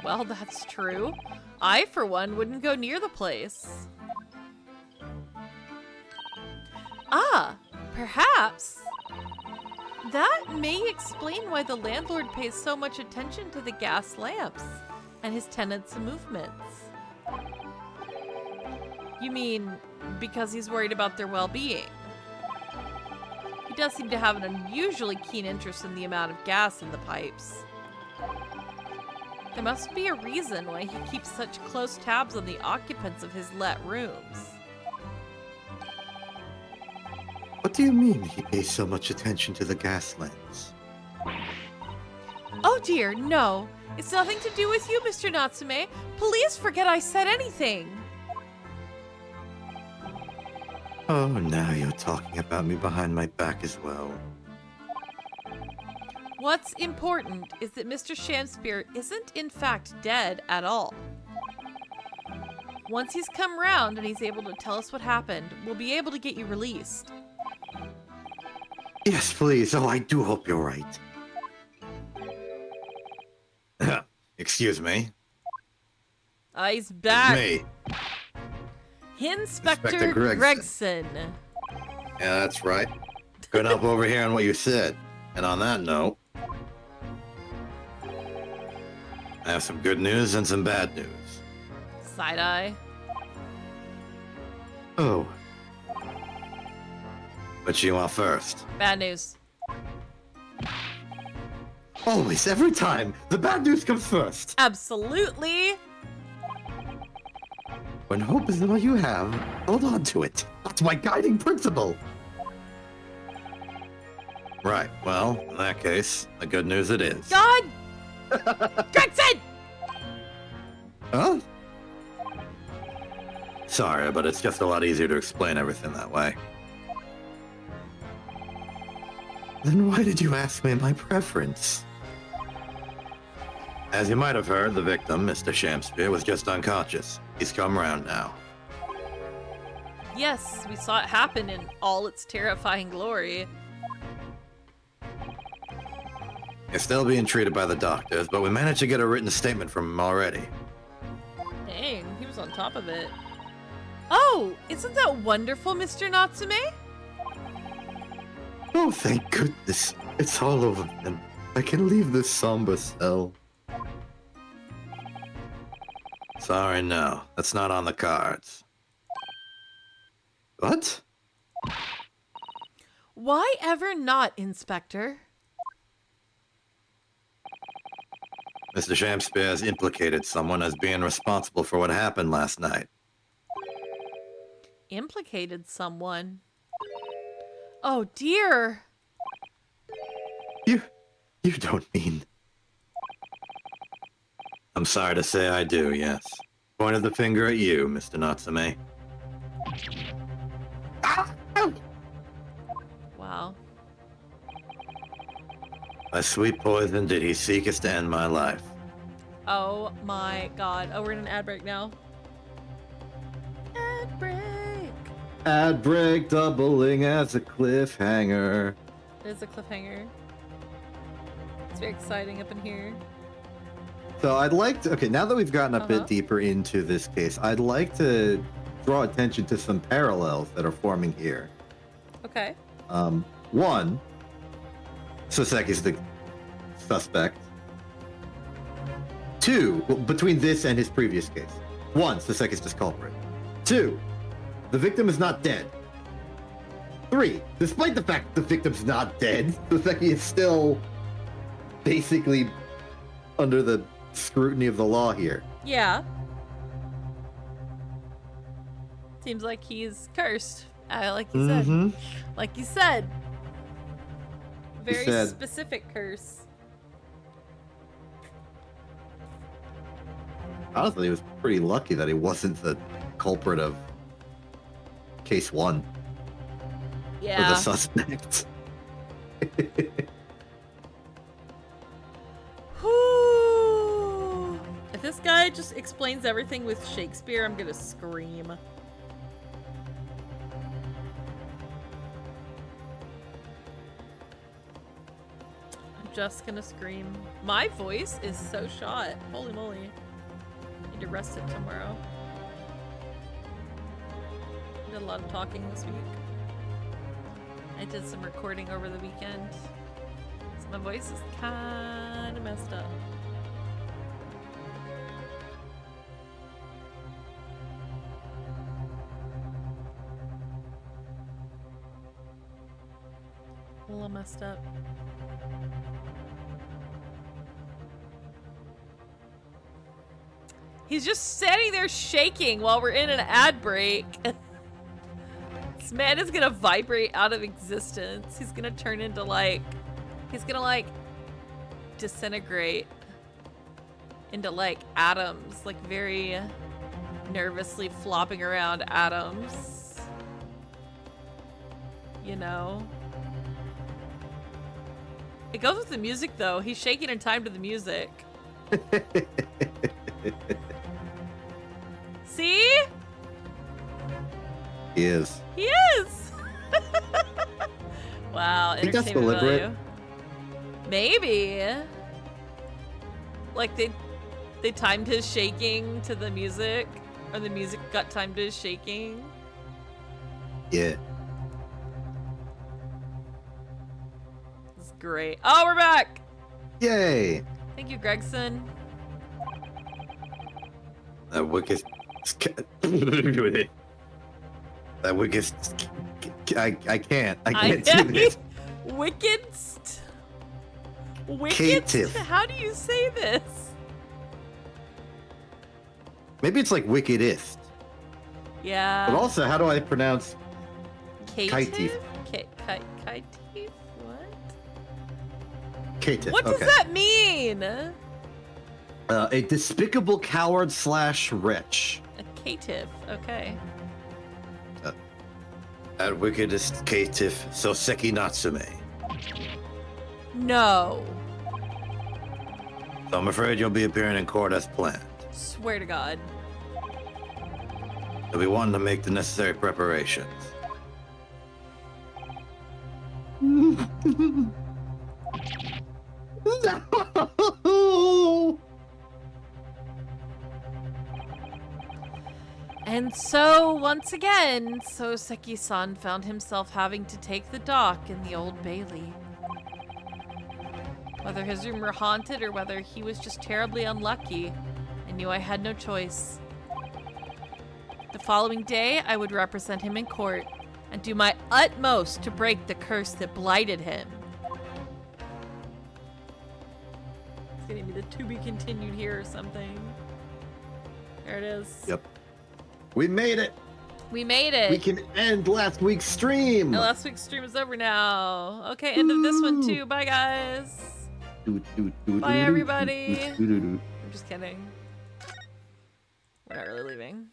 Well, that's true. I, for one, wouldn't go near the place. Ah, perhaps. That may explain why the landlord pays so much attention to the gas lamps and his tenants' movements. You mean because he's worried about their well-being? He does seem to have an unusually keen interest in the amount of gas in the pipes. There must be a reason why he keeps such close tabs on the occupants of his let rooms. What do you mean he pays so much attention to the gas lamps? Oh dear, no. It's nothing to do with you, Mr. Natsume. Please forget I said anything. Oh, now you're talking about me behind my back as well. What's important is that Mr. Shakespeare isn't in fact dead at all. Once he's come round and he's able to tell us what happened, we'll be able to get you released. Yes, please. Oh, I do hope you're right. Excuse me. He's back. It's me. Inspector Gregson. Yeah, that's right. Couldn't help overhearing what you said. And on that note, I have some good news and some bad news. Side-eye. Oh. What you want first? Bad news. Always, every time, the bad news comes first. Absolutely. When hope is all you have, hold on to it. That's my guiding principle. Right, well, in that case, the good news it is. God! Gregson! Huh? Sorry, but it's just a lot easier to explain everything that way. Then why did you ask me my preference? As you might have heard, the victim, Mr. Shamspeare, was just unconscious. He's come round now. Yes, we saw it happen in all its terrifying glory. He's still being treated by the doctors, but we managed to get a written statement from him already. Dang, he was on top of it. Oh, isn't that wonderful, Mr. Natsume? Oh, thank goodness. It's all over then. I can leave this somber cell. Sorry, no. That's not on the cards. What? Why ever not, Inspector? Mr. Shamspeare has implicated someone as being responsible for what happened last night. Implicated someone? Oh dear. You don't mean... I'm sorry to say I do, yes. Pointed the finger at you, Mr. Natsume. Wow. By sweet poison did he seek us to end my life. Oh my god. Oh, we're in an ad break now. Ad break. Ad break doubling as a cliffhanger. It is a cliffhanger. It's very exciting up in here. So I'd like to, okay, now that we've gotten a bit deeper into this case, I'd like to draw attention to some parallels that are forming here. Okay. One, Saseki's the suspect. Two, well, between this and his previous case. One, Saseki's just culprit. Two, the victim is not dead. Three, despite the fact that the victim's not dead, Saseki is still basically under the scrutiny of the law here. Yeah. Seems like he's cursed. Like you said. Like you said. Very specific curse. Honestly, he was pretty lucky that he wasn't the culprit of case one. Yeah. Or the suspect. Whew. If this guy just explains everything with Shakespeare, I'm gonna scream. I'm just gonna scream. My voice is so shot. Holy moly. Need to rest it tomorrow. Did a lot of talking this week. I did some recording over the weekend. So my voice is kind of messed up. A little messed up. He's just standing there shaking while we're in an ad break. This man is gonna vibrate out of existence. He's gonna turn into like... He's gonna like disintegrate into like atoms. Like very nervously flopping around atoms. You know? It goes with the music though. He's shaking in time to the music. See? He is. He is! Wow, I think that's entertainment deliberate. value. Maybe. Like they timed his shaking to the music, or the music got timed to his shaking. Yeah. This is great. Oh, we're back! Yay! Thank you, Gregson. That wicked... That wicked... I can't do this. Wickedst? Cative. How do you say this? Maybe it's like wickedest. Yeah. But also, how do I pronounce Cative? Cative? What? cative? What does that mean? A despicable coward / wretch. A cative, okay. At wickedest cative, Soseki Natsume. No. So I'm afraid you'll be appearing in court as planned. Swear to God. You'll be wanting to make the necessary preparations. No! And so, once again, Soseki-san found himself having to take the dock in the Old Bailey. Whether his room were haunted or whether he was just terribly unlucky, I knew I had no choice. The following day, I would represent him in court and do my utmost to break the curse that blighted him. It's gonna be the to be continued here or something. There it is. Yep. We made it. We made it. We can end last week's stream. And last week's stream is over now. Okay, end of this one too. Bye, guys. Bye, everybody. I'm just kidding. We're not really leaving.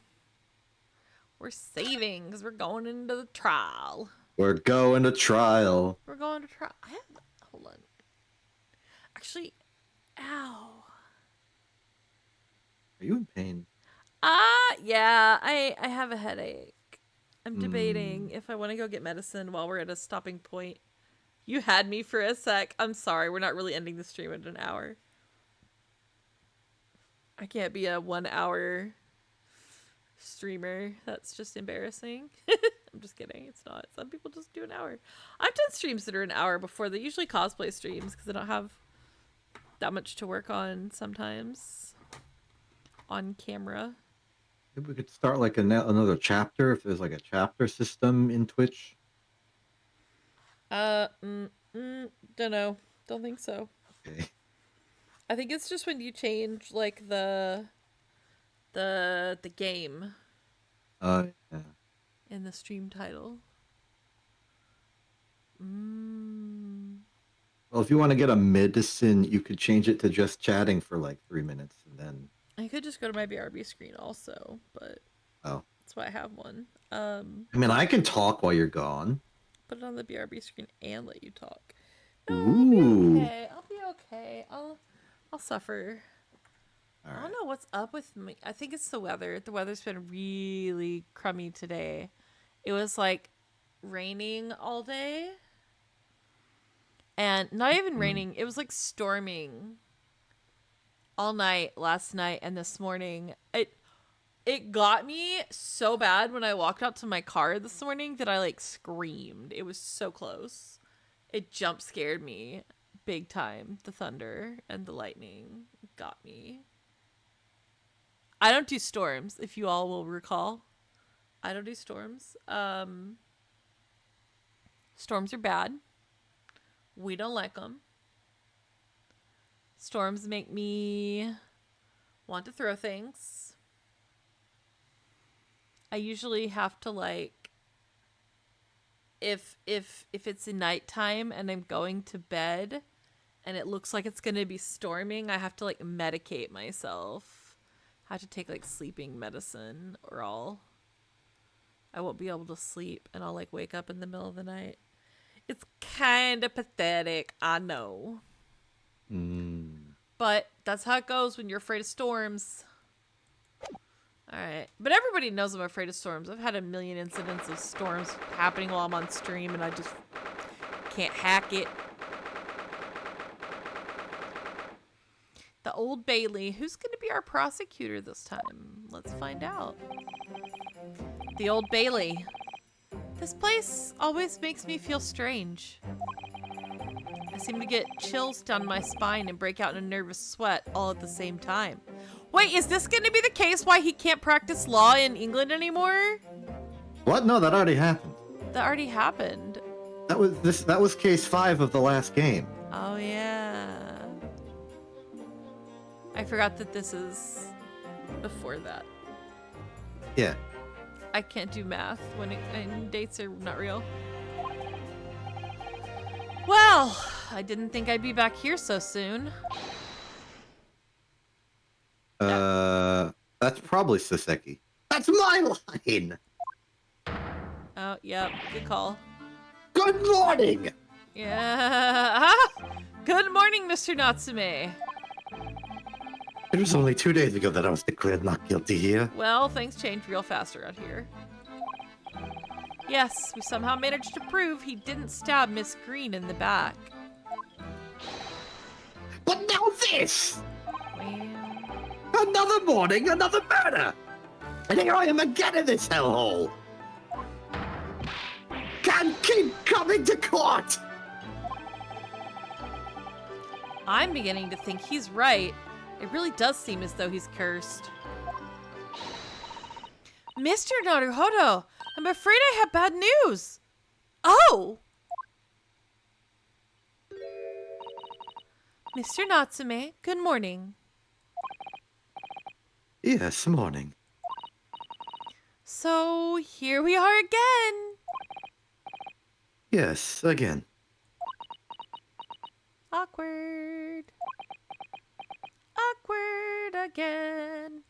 We're saving because we're going into the trial. We're going to trial. We're going to trial. Hold on. Actually, ow. Are you in pain? Yeah, I have a headache. I'm debating if I want to go get medicine while we're at a stopping point. You had me for a sec. I'm sorry. We're not really ending the stream at an hour. I can't be a 1 hour streamer. That's just embarrassing. I'm just kidding. It's not. Some people just do an hour. I've done streams that are an hour before. They're usually cosplay streams because I don't have that much to work on sometimes on camera. Maybe we could start like another chapter if there's like a chapter system in Twitch. Don't know. Don't think so. Okay. I think it's just when you change like the game Yeah. in the stream title. Well, if you want to get a medicine, you could change it to just chatting for like 3 minutes and then. I could just go to my BRB screen also, but that's why I have one. I mean, I can talk while you're gone. Put it on the BRB screen and let you talk. No, Ooh. I'll be okay. I'll suffer. All I right. don't know what's up with me. I think it's the weather. The weather's been really crummy today. It was like raining all day. And not even raining. It was like storming all night last night and this morning. It got me so bad when I walked out to my car this morning that I like screamed. It was so close. It jump scared me big time. The thunder and the lightning got me. I don't do storms, if you all will recall. I don't do storms. Storms are bad. We don't like them. Storms make me want to throw things. I usually have to like, if it's nighttime and I'm going to bed and it looks like it's going to be storming, I have to like medicate myself. I have to take like sleeping medicine or I won't be able to sleep and I'll like wake up in the middle of the night. It's kind of pathetic, I know. But that's how it goes when you're afraid of storms. Alright. But everybody knows I'm afraid of storms. I've had a million incidents of storms happening while I'm on stream and I just can't hack it. The Old Bailey. Who's going to be our prosecutor this time? Let's find out. The Old Bailey. This place always makes me feel strange. I seem to get chills down my spine and break out in a nervous sweat all at the same time. Wait, is this going to be the case why he can't practice law in England anymore? What? No, that already happened. That already happened. That was case 5 of the last game. Oh, yeah. I forgot that this is before that. Yeah. I can't do math when dates are not real. Well, I didn't think I'd be back here so soon. That's probably Soseki. That's my line! Oh, yep. Good call. Good morning! Yeah. Good morning, Mr. Natsume. It was only 2 days ago that I was declared not guilty here. Well, things change real fast around here. Yes, we somehow managed to prove he didn't stab Miss Green in the back. But now this! Well, Another morning, another murder! And here I am again in this hellhole! Can't keep coming to court! I'm beginning to think he's right. It really does seem as though he's cursed. Mr. Naruhodo, I'm afraid I have bad news. Oh! Mr. Natsume, good morning. Yes, morning. So, here we are again. Yes, again. Awkward. Awkward again.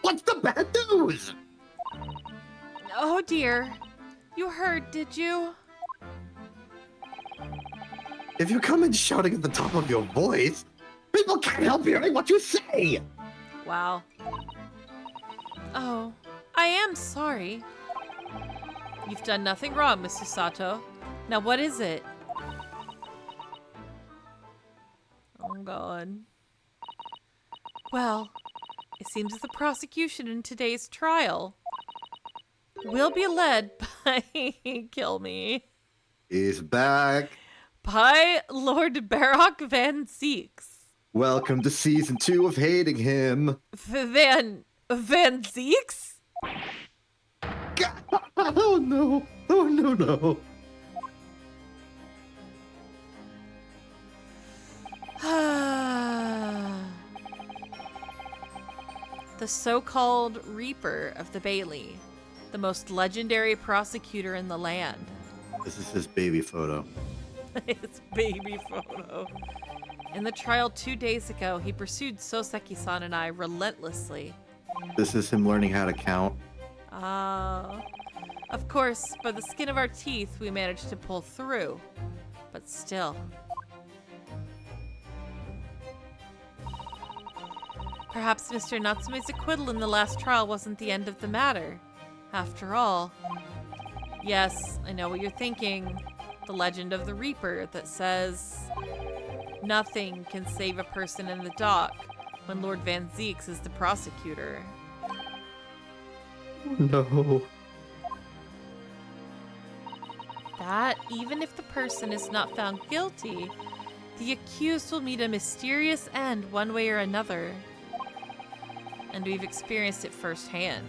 What's the bad news? Oh dear. You heard, did you? If you come in shouting at the top of your voice, people can't help hearing what you say! Wow. Oh, I am sorry. You've done nothing wrong, Mr. Sato. Now what is it? Oh god. Well, it seems that the prosecution in today's trial will be led by kill me. He's back. By Lord Baroque Van Zeeks. Welcome to season 2 of hating him. Van Zeeks? Oh no. Oh no, no. The so-called Reaper of the Bailey, the most legendary prosecutor in the land. This is his baby photo. His baby photo. In the trial 2 days ago, he pursued Soseki-san and I relentlessly. This is him learning how to count. Of course, by the skin of our teeth, we managed to pull through. But still. Perhaps Mr. Natsume's acquittal in the last trial wasn't the end of the matter. After all. Yes, I know what you're thinking. The legend of the Reaper that says nothing can save a person in the dock when Lord Van Zeeks is the prosecutor. No. That even if the person is not found guilty, the accused will meet a mysterious end one way or another. And we've experienced it firsthand.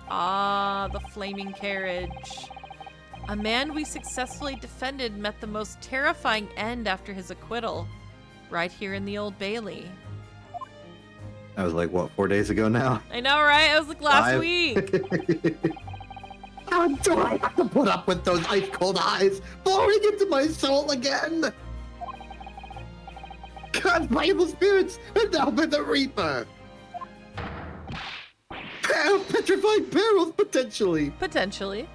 Ah, the flaming carriage. A man we successfully defended met the most terrifying end after his acquittal, right here in the Old Bailey. That was like, what, 4 days ago now? I know, right? It was like last 5. week. How do I have to put up with those ice-cold eyes boring into my soul again? God, my evil spirits have now been the Reaper. Petrified perils, potentially. Potentially.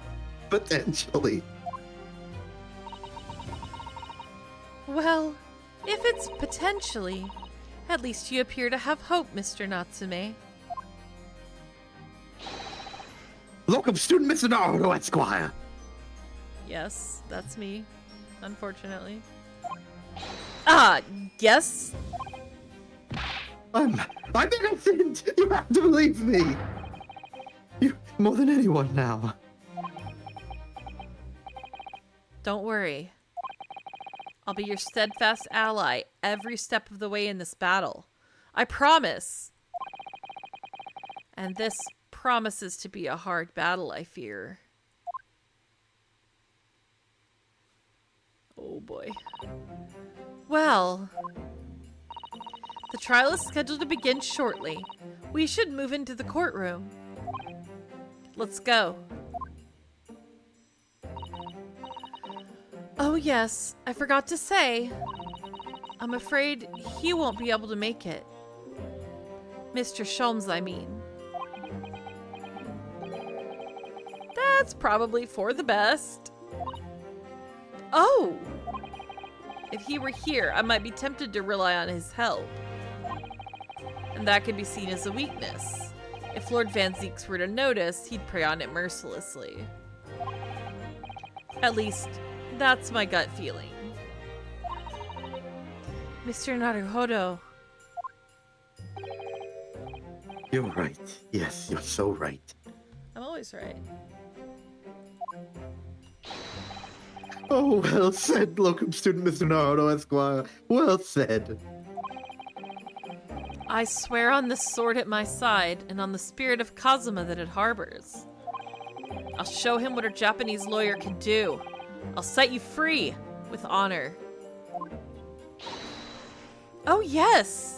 Potentially. Well, if it's potentially, at least you appear to have hope, Mr. Natsume. Locum student Mr. Naruto, Esquire. Yes, that's me, unfortunately. Ah, yes? I'm innocent. You have to believe me. You more than anyone now. Don't worry. I'll be your steadfast ally every step of the way in this battle. I promise. And this promises to be a hard battle, I fear. Oh boy. Well, the trial is scheduled to begin shortly. We should move into the courtroom. Let's go. Oh yes, I forgot to say. I'm afraid he won't be able to make it. Mr. Sholmes, I mean. That's probably for the best. Oh! If he were here, I might be tempted to rely on his help. And that could be seen as a weakness. If Lord Van Zieks were to notice, he'd prey on it mercilessly. At least, that's my gut feeling. Mr. Naruhodo. You're right. Yes, you're so right. I'm always right. Oh, well said, locum student Mr. Naruto Esquire. Well said. I swear on this sword at my side and on the spirit of Kazuma that it harbors. I'll show him what a Japanese lawyer can do. I'll set you free with honor. Oh, yes!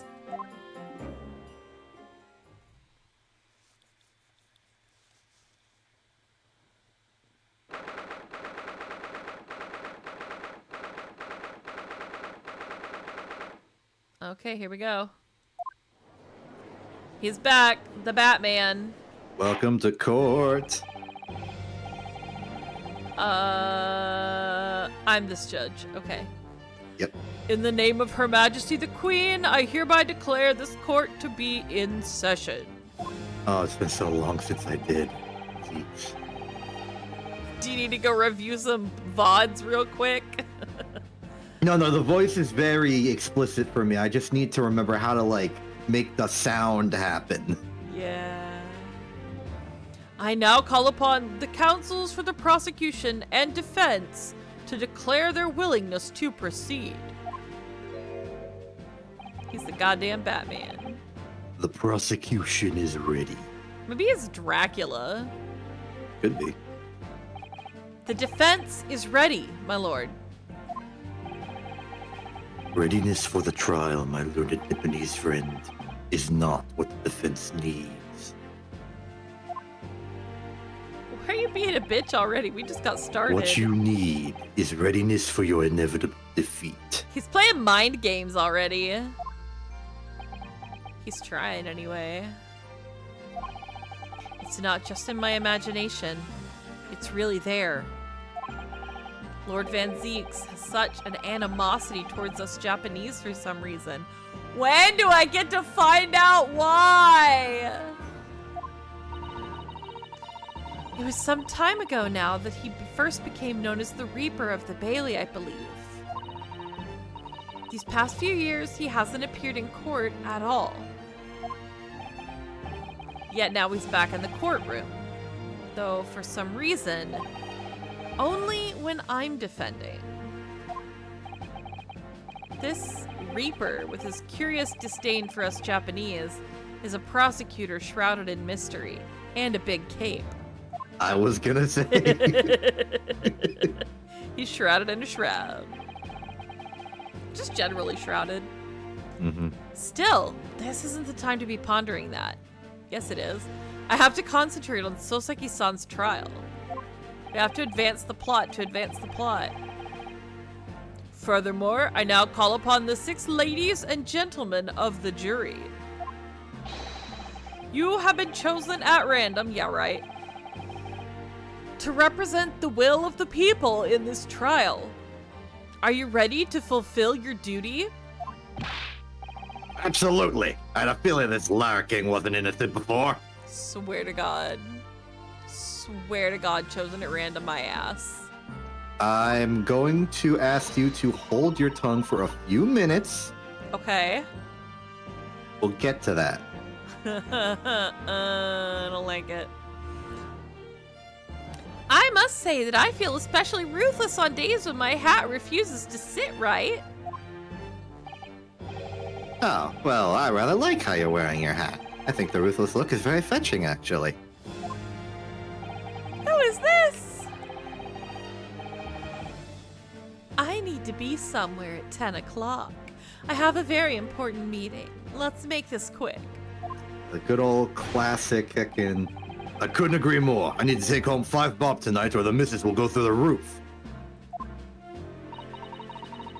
Okay, here we go. He's back, the Batman. Welcome to court. I'm this judge. Okay. Yep. In the name of Her Majesty the Queen, I hereby declare this court to be in session. Oh, it's been so long since I did. Jeez. Do you need to go review some VODs real quick? No, the voice is very explicit for me. I just need to remember how to, like, make the sound happen. Yeah. I now call upon the counsels for the prosecution and defense to declare their willingness to proceed. He's the goddamn Batman. The prosecution is ready. Maybe it's Dracula. Could be. The defense is ready, my lord. Readiness for the trial, my learned Nipponese friend, is not what the defense needs. Why are you being a bitch already? We just got started. What you need is readiness for your inevitable defeat. He's playing mind games already. He's trying anyway. It's not just in my imagination. It's really there. Lord Van Zieks has such an animosity towards us Japanese for some reason. When do I get to find out why? It was some time ago now that he first became known as the Reaper of the Bailey, I believe. These past few years, he hasn't appeared in court at all. Yet now he's back in the courtroom. Though, for some reason, only when I'm defending. This Reaper, with his curious disdain for us Japanese, is a prosecutor shrouded in mystery and a big cape. I was gonna say. He's shrouded in a shroud. Just generally shrouded. Mm-hmm. Still, this isn't the time to be pondering that. Yes, it is. I have to concentrate on Soseki-san's trial. We have to advance the plot to advance the plot. Furthermore, I now call upon the 6 ladies and gentlemen of the jury. You have been chosen at random, yeah right, to represent the will of the people in this trial. Are you ready to fulfill your duty? Absolutely. I had a feeling this larking wasn't innocent before. Swear to God. Swear to God, chosen at random, my ass. I'm going to ask you to hold your tongue for a few minutes. Okay. We'll get to that. I don't like it. I must say that I feel especially ruthless on days when my hat refuses to sit right. Oh, well, I rather like how you're wearing your hat. I think the ruthless look is very fetching, actually. Who is this? I need to be somewhere at 10 o'clock. I have a very important meeting. Let's make this quick. The good old classic heckin'. I couldn't agree more. I need to take home 5 bob tonight or the missus will go through the roof.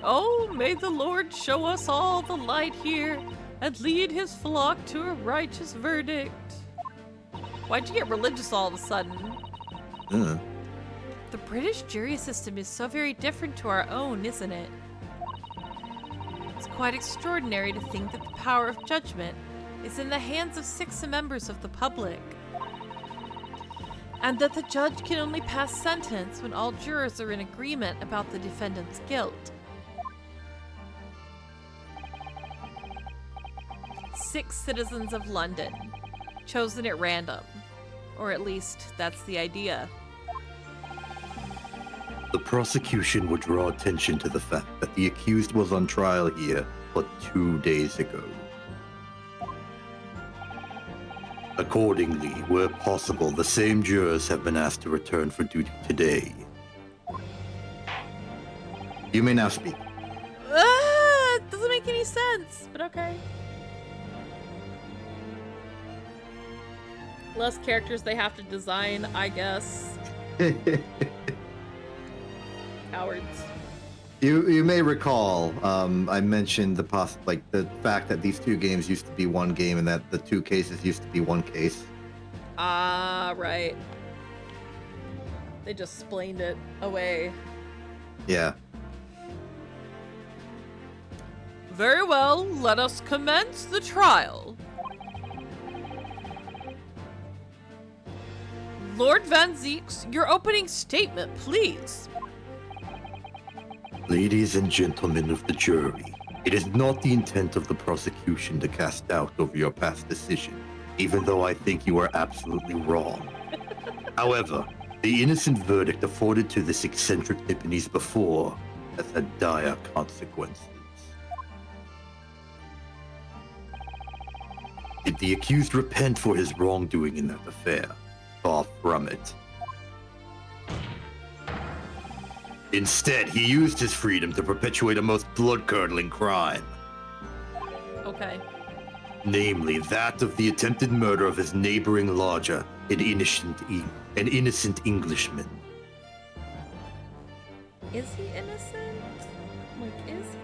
Oh, may the Lord show us all the light here and lead his flock to a righteous verdict. Why'd you get religious all of a sudden? The British jury system is so very different to our own, isn't it? It's quite extraordinary to think that the power of judgment is in the hands of 6 members of the public. And that the judge can only pass sentence when all jurors are in agreement about the defendant's guilt. 6 citizens of London, chosen at random. Or at least, that's the idea. The prosecution would draw attention to the fact that the accused was on trial here but 2 days ago. Accordingly, where possible, the same jurors have been asked to return for duty today. You may now speak. Doesn't make any sense, but okay. Less characters they have to design, I guess. Cowards. You may recall, I mentioned the fact that these 2 games used to be one game and that the 2 cases used to be one case. Ah, right. They just splained it away. Yeah. Very well, let us commence the trial. Lord Van Zeeks, your opening statement, please. Ladies and gentlemen of the jury, it is not the intent of the prosecution to cast doubt over your past decision, even though I think you are absolutely wrong. However, the innocent verdict afforded to this eccentric Nipponese before has had dire consequences. Did the accused repent for his wrongdoing in that affair? Far from it. Instead, he used his freedom to perpetuate a most blood-curdling crime. Okay. Namely, that of the attempted murder of his neighboring lodger, an innocent Englishman. Is he innocent? Like, is he?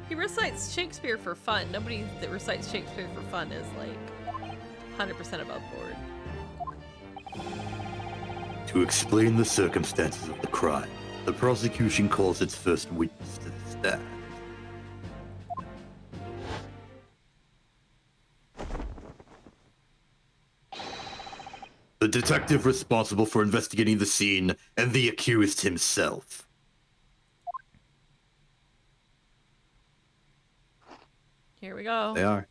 He recites Shakespeare for fun. Nobody that recites Shakespeare for fun is, like, 100% above board. To explain the circumstances of the crime, the prosecution calls its first witness to the stand. The detective responsible for investigating the scene and the accused himself. Here we go. They are.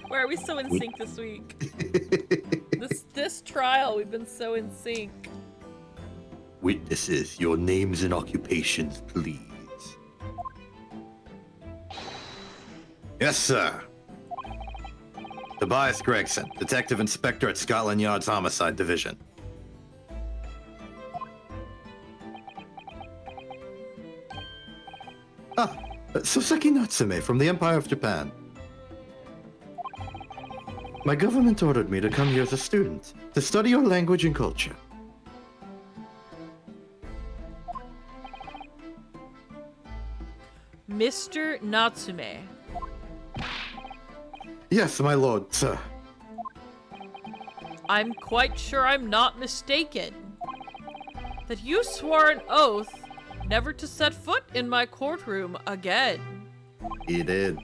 Why are we so in sync this week? This trial, we've been so in sync. Witnesses, your names and occupations, please. Yes, sir. Tobias Gregson, Detective Inspector at Scotland Yard's Homicide Division. Soseki Natsume from the Empire of Japan. My government ordered me to come here as a student, to study your language and culture. Mr. Natsume. Yes, my lord, sir. I'm quite sure I'm not mistaken. That you swore an oath never to set foot in my courtroom again. He did.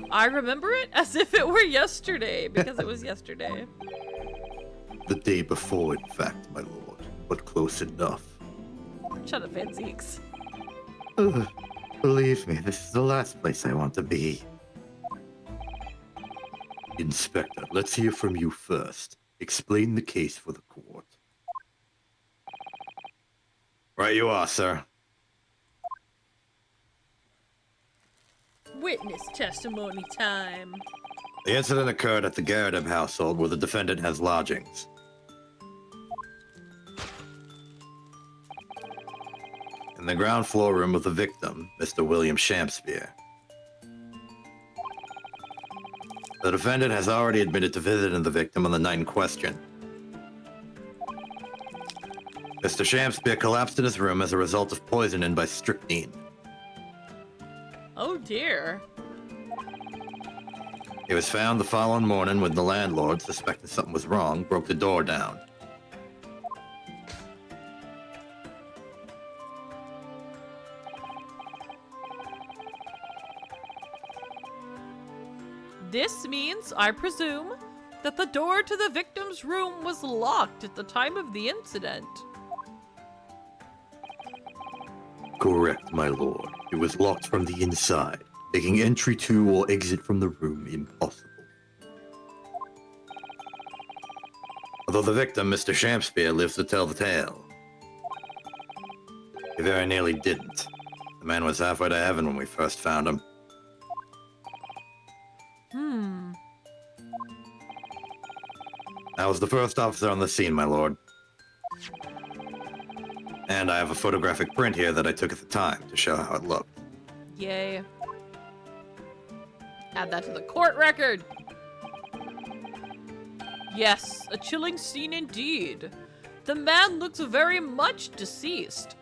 I remember it as if it were yesterday, because it was yesterday. The day before, in fact, my lord, but close enough. Shut up, Van Zeeks. Believe me, this is the last place I want to be. Inspector, let's hear from you first. Explain the case for the court. Right you are, sir. Witness testimony time. The incident occurred at the Garrideb household where the defendant has lodgings. In the ground floor room of the victim, Mr. William Shakespeare. The defendant has already admitted to visiting the victim on the night in question. Mr. Shakespeare collapsed in his room as a result of poisoning by strychnine. Oh dear. He was found the following morning when the landlord, suspecting something was wrong, broke the door down. This means, I presume, that the door to the victim's room was locked at the time of the incident. Correct, my lord. It was locked from the inside, making entry to or exit from the room impossible. Although the victim, Mr. Shampspeare, lives to tell the tale. He very nearly didn't. The man was halfway to heaven when we first found him. I was the first officer on the scene, my lord. And I have a photographic print here that I took at the time to show how it looked. Yay. Add that to the court record. Yes, a chilling scene indeed. The man looks very much deceased.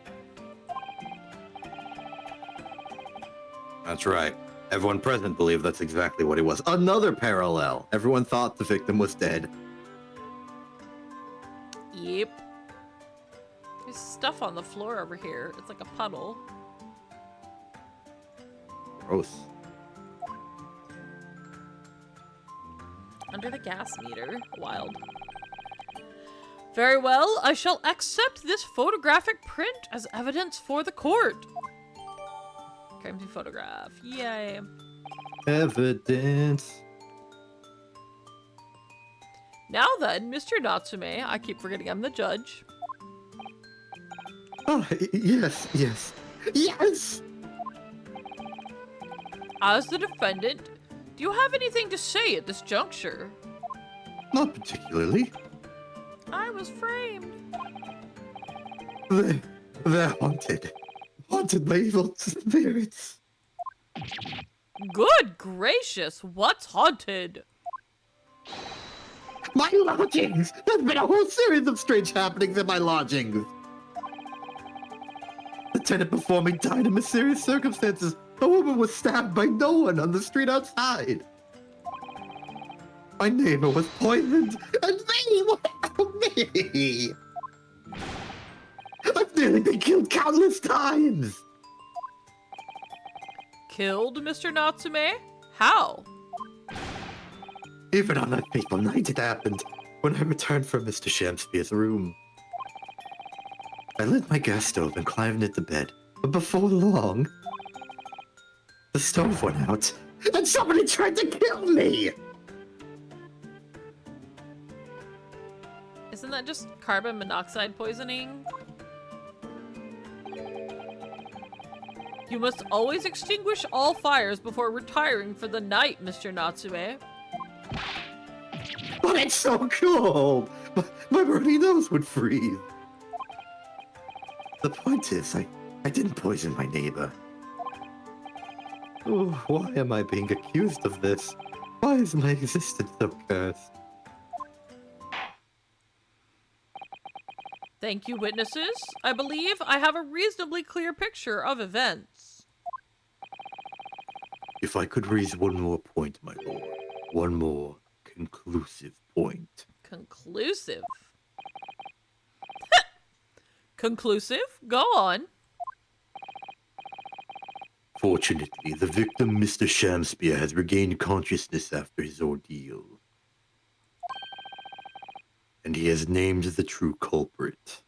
That's right. Everyone present believed that's exactly what he was. Another parallel. Everyone thought the victim was dead. Yep. There's stuff on the floor over here. It's like a puddle. Gross. Under the gas meter. Wild. Very well, I shall accept this photographic print as evidence for the court. Crime scene photograph. Yay. Evidence. Now then, Mr. Natsume, I keep forgetting I'm the judge. Oh, yes. Yes! As the defendant, do you have anything to say at this juncture? Not particularly. I was framed. They're haunted. Haunted by evil spirits. Good gracious, what's haunted? My lodgings! There's been a whole series of strange happenings in my lodgings. The tenant before me died in mysterious circumstances. A woman was stabbed by no one on the street outside. My neighbor was poisoned, and me! What about me? I've nearly been killed countless times! Killed, Mr. Natsume? How? Even on that fateful night it happened, when I returned from Mr. Shampspeare's room. I lit my gas stove and climbed into bed, but before long, the stove went out, and somebody tried to kill me! Isn't that just carbon monoxide poisoning? You must always extinguish all fires before retiring for the night, Mr. Natsume. But it's so cold! My runny nose would freeze. The point is, I didn't poison my neighbor. Oh, why am I being accused of this? Why is my existence so cursed? Thank you, witnesses. I believe I have a reasonably clear picture of events. If I could raise one more point, my lord. One more conclusive point. Conclusive? Conclusive? Go on. Fortunately, the victim, Mr. Shampspeare, has regained consciousness after his ordeal. And he has named the true culprit.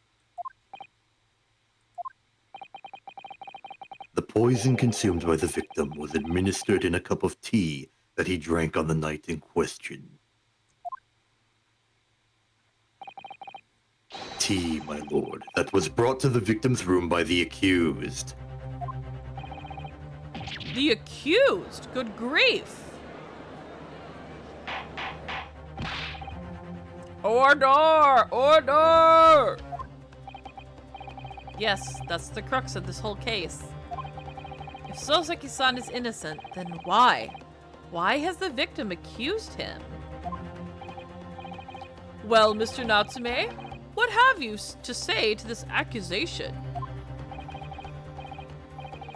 The poison consumed by the victim was administered in a cup of tea that he drank on the night in question. Tea, my lord, that was brought to the victim's room by the accused. The accused? Good grief. Order! Order! Yes, that's the crux of this whole case. If Soseki-san is innocent, then why? Why has the victim accused him? Well, Mr. Natsume, what have you to say to this accusation?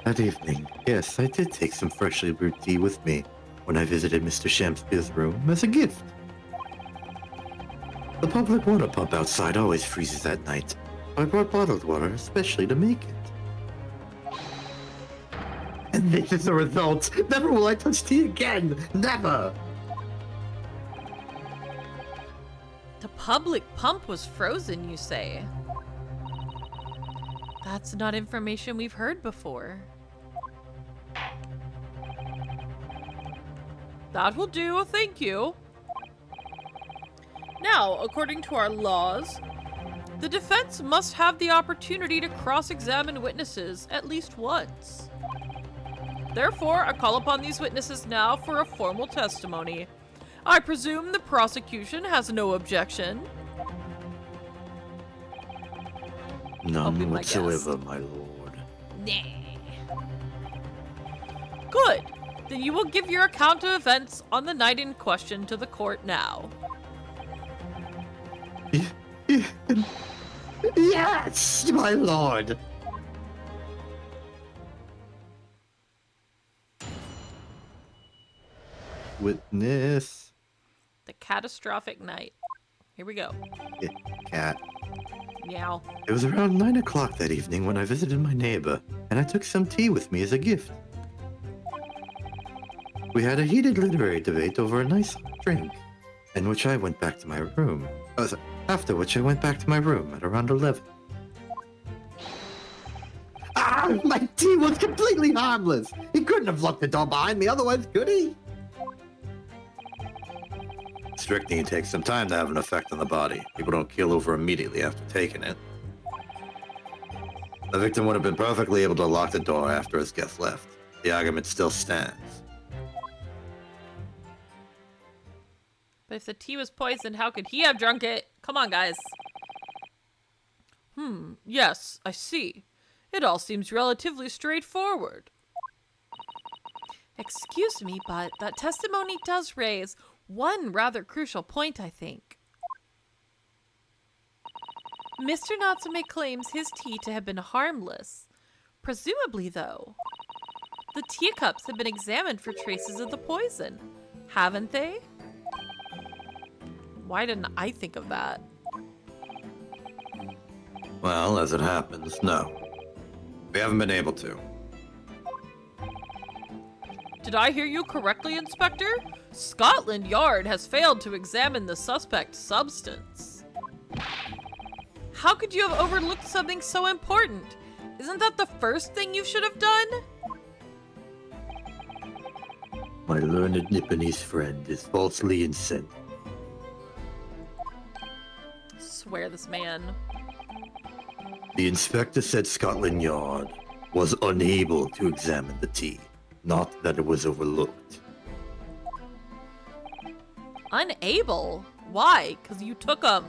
That evening, yes, I did take some freshly brewed tea with me when I visited Mr. Shampspeare's room as a gift. The public water pump outside always freezes at night, so I brought bottled water especially to make it. And this is the result! Never will I touch tea again! Never! The public pump was frozen, you say? That's not information we've heard before. That will do, thank you. Now, according to our laws, the defense must have the opportunity to cross-examine witnesses at least once. Therefore, I call upon these witnesses now for a formal testimony. I presume the prosecution has no objection. None whatsoever, my lord. Nah. Good. Then you will give your account of events on the night in question to the court now. Yes, my lord. Witness. The catastrophic night. Here we go. Cat. Meow. It was around 9 o'clock that evening when I visited my neighbor, and I took some tea with me as a gift. We had a heated literary debate over a nice drink, in which I went back to my room. After which I went back to my room at around 11. Ah! My tea was completely harmless! He couldn't have locked the door behind me otherwise, could he? Strychnine takes some time to have an effect on the body. People don't keel over immediately after taking it. The victim would have been perfectly able to lock the door after his guest left. The argument still stands. But if the tea was poisoned, how could he have drunk it? Come on, guys. Yes, I see. It all seems relatively straightforward. Excuse me, but that testimony does raise one rather crucial point, I think. Mr. Natsume claims his tea to have been harmless. Presumably, though, the teacups have been examined for traces of the poison, haven't they? Why didn't I think of that? Well, as it happens, no. We haven't been able to. Did I hear you correctly, Inspector? Scotland Yard has failed to examine the suspect's substance. How could you have overlooked something so important? Isn't that the first thing you should have done? My learned Nipponese friend is falsely incensed. Swear this man. The inspector said Scotland Yard was unable to examine the tea, not that it was overlooked. Unable? Why? Because you took them.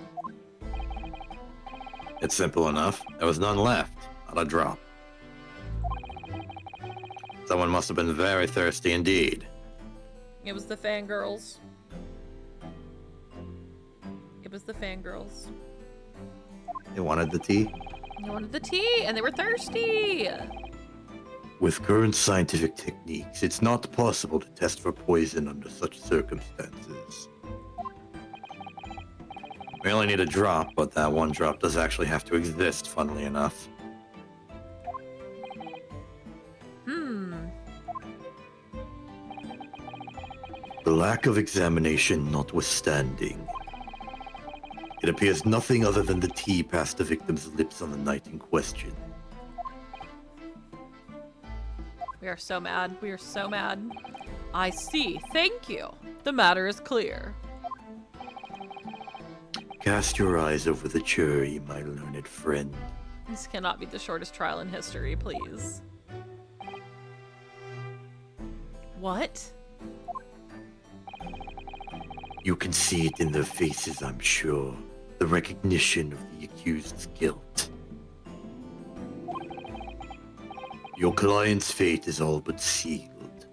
It's simple enough. There was none left. Not a drop. Someone must have been very thirsty indeed. It was the fangirls. It was the fangirls. They wanted the tea? They wanted the tea, and they were thirsty! With current scientific techniques, it's not possible to test for poison under such circumstances. We only need a drop, but that one drop does actually have to exist, funnily enough. The lack of examination notwithstanding, it appears nothing other than the tea passed the victim's lips on the night in question. We are so mad. We are so mad. I see. Thank you. The matter is clear. Cast your eyes over the jury, my learned friend. This cannot be the shortest trial in history, please. What? You can see it in their faces, I'm sure. The recognition of the accused's guilt. Your client's fate is all but sealed.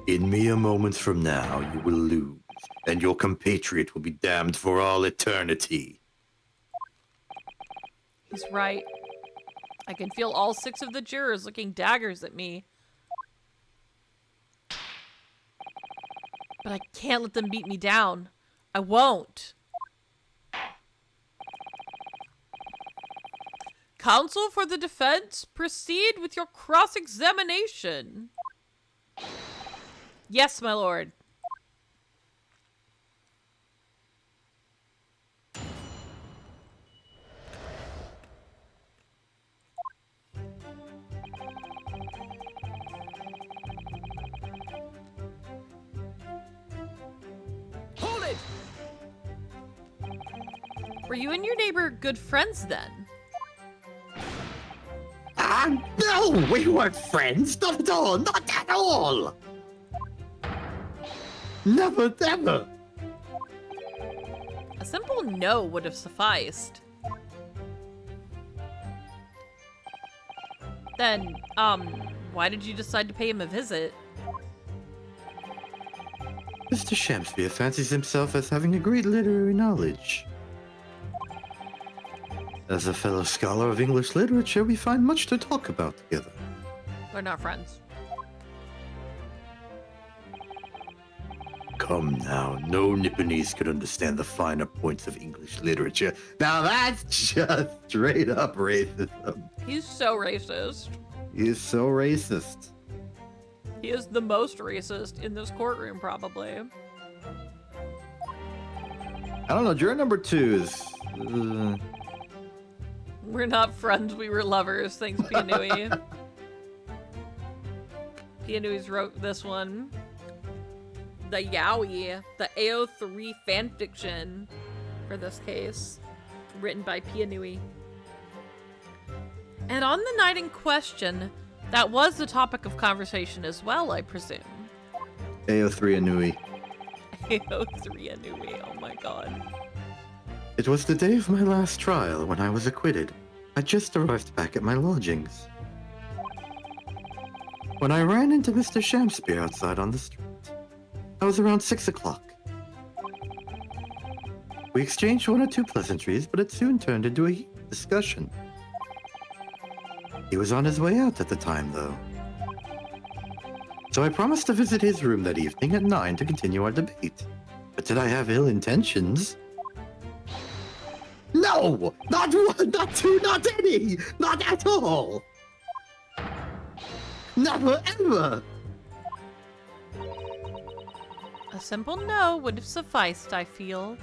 In mere moments from now, you will lose, and your compatriot will be damned for all eternity. He's right. I can feel all 6 of the jurors looking daggers at me. But I can't let them beat me down. I won't. Counsel for the defense, proceed with your cross-examination. Yes, my lord. Were you and your neighbor good friends then? No, we weren't friends. Not at all. Not at all. Never, never. A simple no would have sufficed. Then, why did you decide to pay him a visit? Mr. Shamspeare fancies himself as having a great literary knowledge. As a fellow scholar of English literature, we find much to talk about together. We're not friends. Come now, no Nipponese could understand the finer points of English literature. Now that's just straight up racism. He's so racist. He is so racist. He is the most racist in this courtroom, probably. I don't know, juror number 2 is... We're not friends, we were lovers. Thanks, Pianui. Pianui's wrote this one. The Yowie, the AO3 fanfiction for this case, written by Pianui. And on the night in question, that was the topic of conversation as well, I presume. AO3 Anui. AO3 Anui, oh my god. It was the day of my last trial when I was acquitted. I just arrived back at my lodgings. When I ran into Mr. Shamspeare outside on the street, I was around 6 o'clock. We exchanged 1 or 2 pleasantries, but it soon turned into a heated discussion. He was on his way out at the time, though. So I promised to visit his room that evening at 9 to continue our debate. But did I have ill intentions? No! Not 1, not 2, not any! Not at all! Never ever! A simple no would have sufficed, I feel.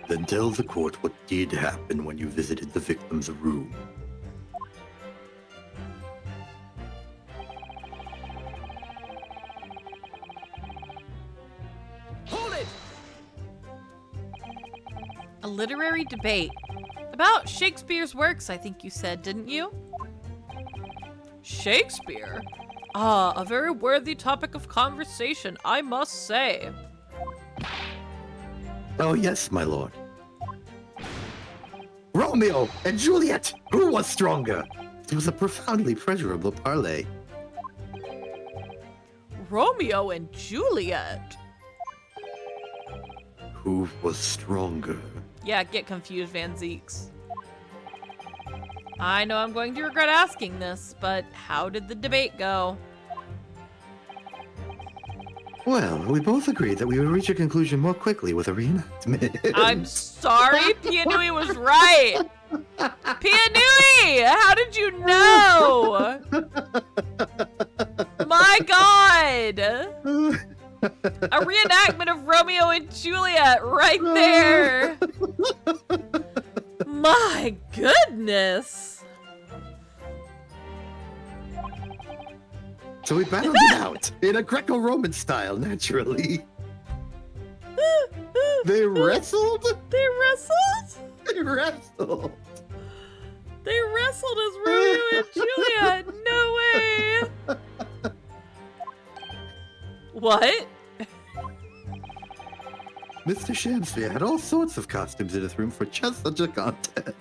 Then tell the court what did happen when you visited the victim's room. Hold it! A literary debate. About Shakespeare's works, I think you said, didn't you? Shakespeare? Ah, a very worthy topic of conversation, I must say. Oh yes, my lord. Romeo and Juliet! Who was stronger? It was a profoundly pleasurable parley. Romeo and Juliet? Who was stronger? Yeah, get confused, Van Zeeks. I know I'm going to regret asking this, but how did the debate go? Well, we both agreed that we would reach a conclusion more quickly with a reenactment. I'm sorry, Pianui was right! Pianui! How did you know? My god! A reenactment of Romeo and Juliet right there! My goodness! So we battled it out in a Greco-Roman style, naturally. They wrestled? They wrestled? They wrestled. They wrestled as Romeo and Juliet! No way! What? Mr. Shamspeare had all sorts of costumes in his room for just such a contest.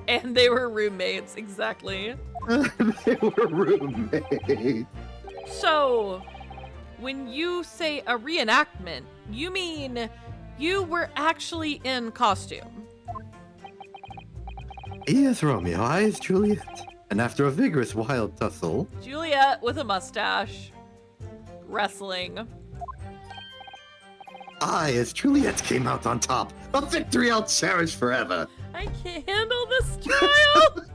And they were roommates, exactly. They were roommates. So, when you say a reenactment, you mean you were actually in costume? He is Romeo, I is Juliet. And after a vigorous wild tussle... Juliet with a mustache. Wrestling. I, as Juliet, came out on top. A victory I'll cherish forever. I can't handle this trial!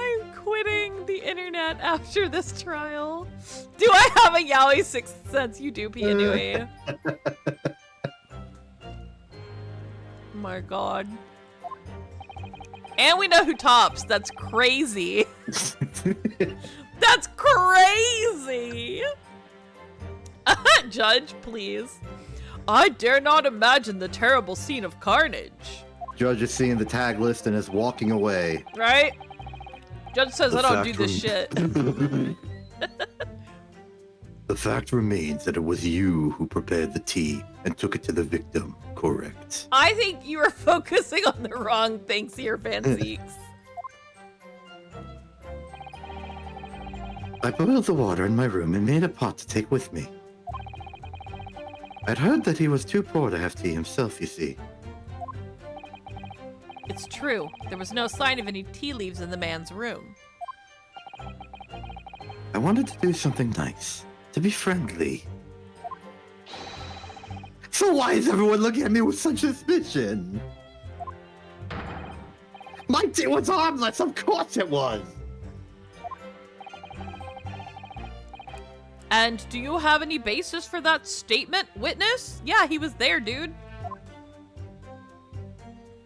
I'm quitting the internet after this trial. Do I have a yaoi sixth sense? You do, Pianui. My god. And we know who tops. That's crazy. That's crazy! Judge, please. I dare not imagine the terrible scene of carnage. Judge is seeing the tag list and is walking away. Right? Judge says I don't do this shit. The fact remains that it was you who prepared the tea and took it to the victim, correct? I think you are focusing on the wrong things here, Fanceeks. I boiled the water in my room and made a pot to take with me. I'd heard that he was too poor to have tea himself, you see. It's true. There was no sign of any tea leaves in the man's room. I wanted to do something nice, to be friendly. So why is everyone looking at me with such suspicion? My tea was harmless, of course it was! And do you have any basis for that statement, witness? Yeah, he was there, dude.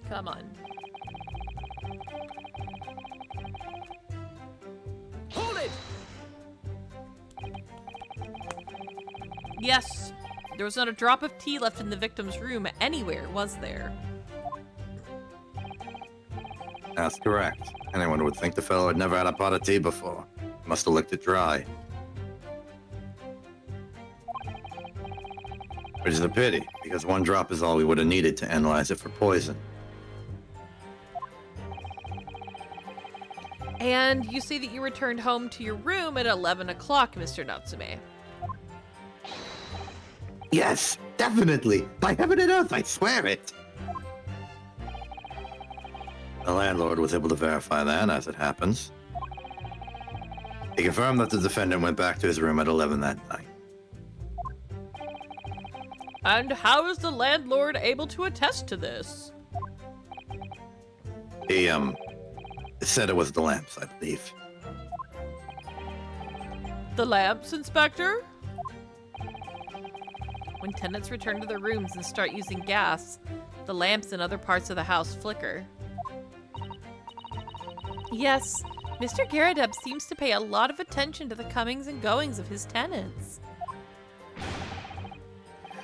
Come on. Hold it! Yes, there was not a drop of tea left in the victim's room anywhere, was there? That's correct. Anyone would think the fellow had never had a pot of tea before. Must have licked it dry. Which is a pity, because one drop is all we would have needed to analyze it for poison. And you say that you returned home to your room at 11 o'clock, Mr. Natsume. Yes, definitely. By heaven and earth, I swear it. The landlord was able to verify that, as it happens. He confirmed that the defendant went back to his room at 11 that night. And how is the landlord able to attest to this? He, said it was the lamps, I believe. The lamps, Inspector? When tenants return to their rooms and start using gas, the lamps in other parts of the house flicker. Yes, Mr. Garrideb seems to pay a lot of attention to the comings and goings of his tenants.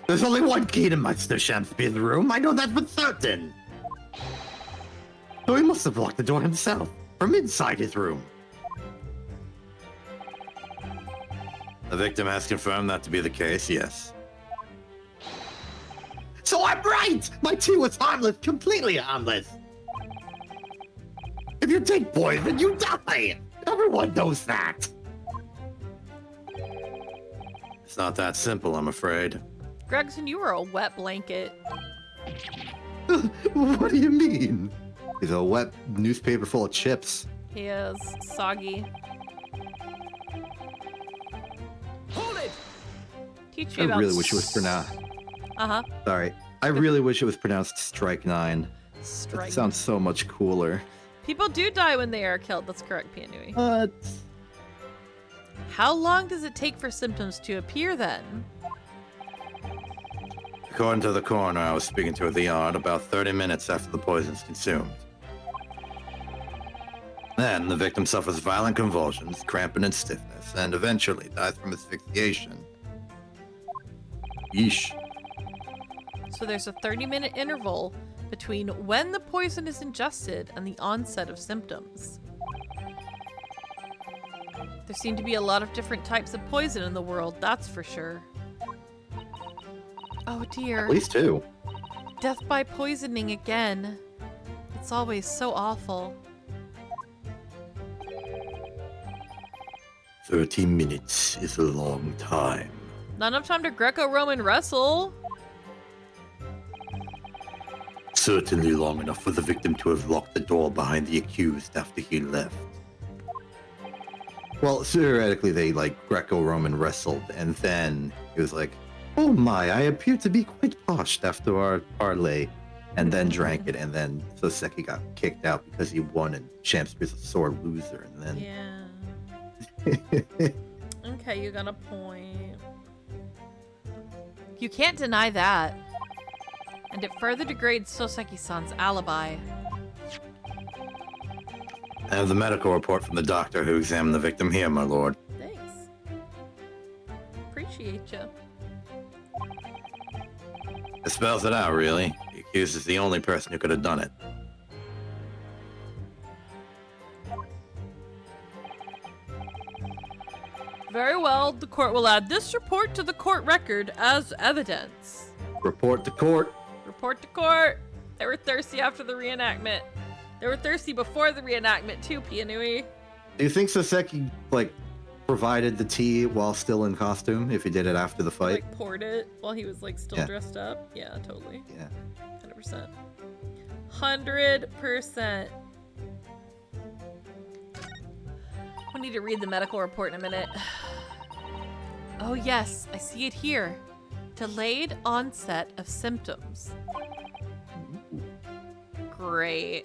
There's only one key to Meister Shamspeare's room. I know that for certain. So he must have locked the door himself, from inside his room. The victim has confirmed that to be the case, yes. So I'm right! My tea was harmless, completely harmless. If you take poison, you die! Everyone knows that! It's not that simple, I'm afraid. Gregson, you are a wet blanket. What do you mean? He's a wet newspaper full of chips. He is soggy. Hold it! Teach me about. I really wish it was pronounced. Sorry. I really wish it was pronounced Strike 9. Strike. That sounds so much cooler. People do die when they are killed. That's correct, Pianui. But How long does it take for symptoms to appear then? according to the coroner I was speaking to at the yard, about 30 minutes after the poison's consumed. Then the victim suffers violent convulsions, cramping and stiffness, and eventually dies from asphyxiation. Yeesh. So there's a 30-minute interval between when the poison is ingested and the onset of symptoms. There seem to be a lot of different types of poison in the world, that's for sure. Oh dear. At least 2. Death by poisoning again. It's always so awful. 30 minutes is a long time. Not enough time to Greco-Roman wrestle. Certainly long enough for the victim to have locked the door behind the accused after he left. Well, theoretically, they, Greco-Roman wrestled, and then he was like, oh my, I appear to be quite parched after our parlay, and then drank it, and then Soseki got kicked out because he won, and Shamspeare's a sore loser, and then... Yeah. Okay, you got a point. You can't deny that. And it further degrades Soseki-san's alibi. I have the medical report from the doctor who examined the victim here, my lord. Thanks. Appreciate you. It spells it out, really. The accused is the only person who could have done it. Very well, the court will add this report to the court record as evidence. Report to court. Report to court. They were thirsty after the reenactment. They were thirsty before the reenactment too, Pianui. Do you think Soseki, like, provided the tea while still in costume if he did it after the fight? Like poured it while he was like still dressed up? Yeah, totally. Yeah. 100%. 100%. We need to read the medical report in a minute. Oh yes, I see it here. Delayed onset of symptoms. Great.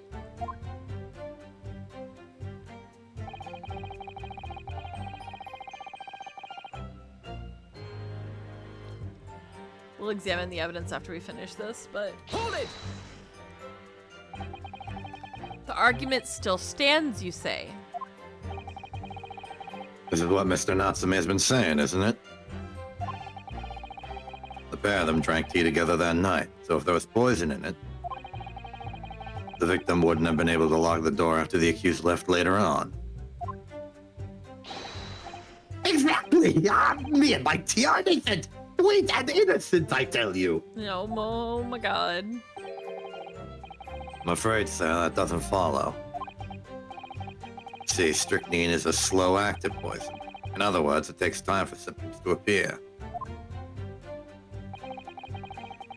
We'll examine the evidence after we finish this, but... Hold it! The argument still stands, you say? This is what Mr. Natsume has been saying, isn't it? The pair of them drank tea together that night, so if there was poison in it, the victim wouldn't have been able to lock the door after the accused left later on. Exactly! Me and my tea are innocent! Sweet and innocent, I tell you! No, oh my god. I'm afraid, sir, that doesn't follow. See, strychnine is a slow-active poison. In other words, it takes time for symptoms to appear.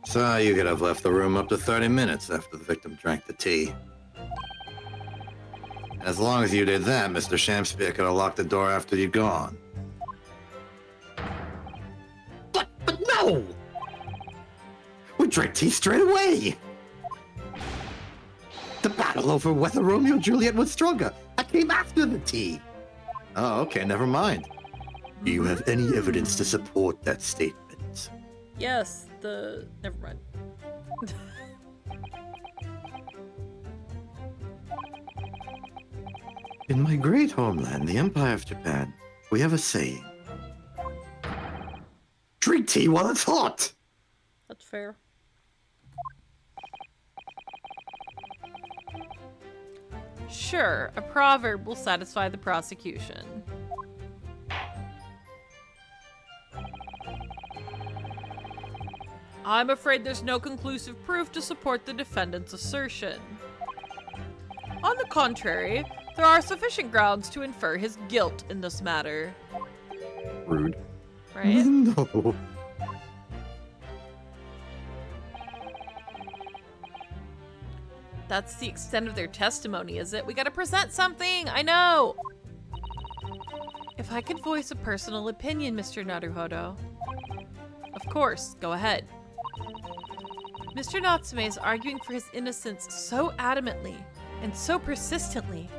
So you could have left the room up to 30 minutes after the victim drank the tea. And as long as you did that, Mr. Shamspeare could have locked the door after you'd gone. But no! We drank tea straight away! The battle over whether Romeo and Juliet was stronger. I came after the tea. Oh, okay, never mind. Do you have any evidence to support that statement? Yes, never mind. In my great homeland, the Empire of Japan, we have a saying. Drink tea while it's hot! That's fair. Sure, a proverb will satisfy the prosecution. I'm afraid there's no conclusive proof to support the defendant's assertion. On the contrary, there are sufficient grounds to infer his guilt in this matter. Rude. Right? No. That's the extent of their testimony, is it? We gotta present something! I know! If I could voice a personal opinion, Mr. Naruhodo. Of course, go ahead. Mr. Natsume is arguing for his innocence so adamantly and so persistently.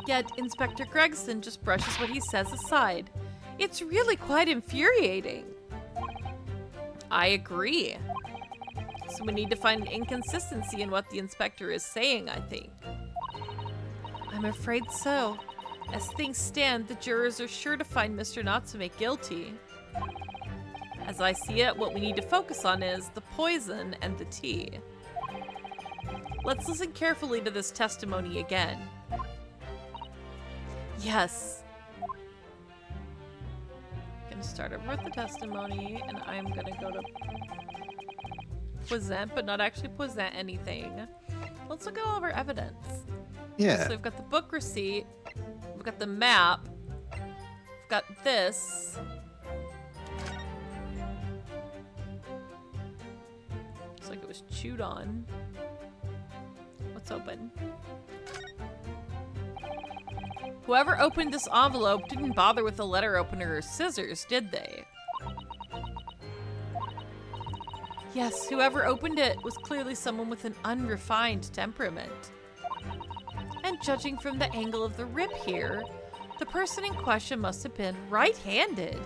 Yet Inspector Gregson just brushes what he says aside. It's really quite infuriating. I agree. So we need to find an inconsistency in what the inspector is saying, I think. I'm afraid so. As things stand, the jurors are sure to find Mr. Natsume guilty. As I see it, what we need to focus on is the poison and the tea. Let's listen carefully to this testimony again. Yes. I'm gonna start over with the testimony, and I'm gonna go to present, but not actually present anything. Let's look at all of our evidence. Yeah. So we've got the book receipt, we've got the map, we've got this. Looks like it was chewed on. What's open? Whoever opened this envelope didn't bother with a letter opener or scissors, did they? Yes, whoever opened it was clearly someone with an unrefined temperament. And judging from the angle of the rip here, the person in question must have been right-handed.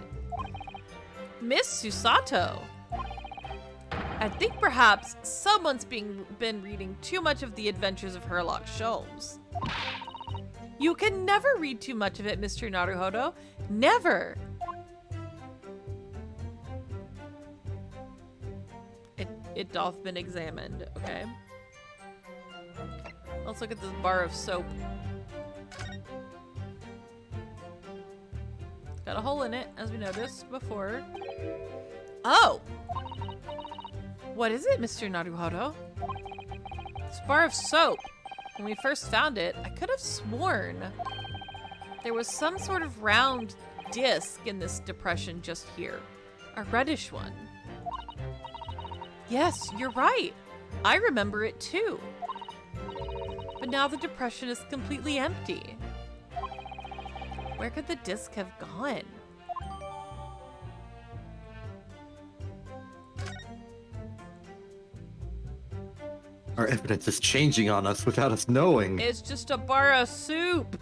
Miss Susato. I think perhaps someone's been reading too much of The Adventures of Sherlock Holmes. You can never read too much of it, Mr. Naruhodo. Never! it doth been examined. Okay. Let's look at this bar of soap. Got a hole in it, as we noticed before. Oh! What is it, Mr. Naruhodo? This bar of soap. When we first found it, I could have sworn there was some sort of round disc in this depression just here. A reddish one. Yes, you're right. I remember it too. But now the depression is completely empty. Where could the disc have gone? Our evidence is changing on us without us knowing. It's just a bar of soup.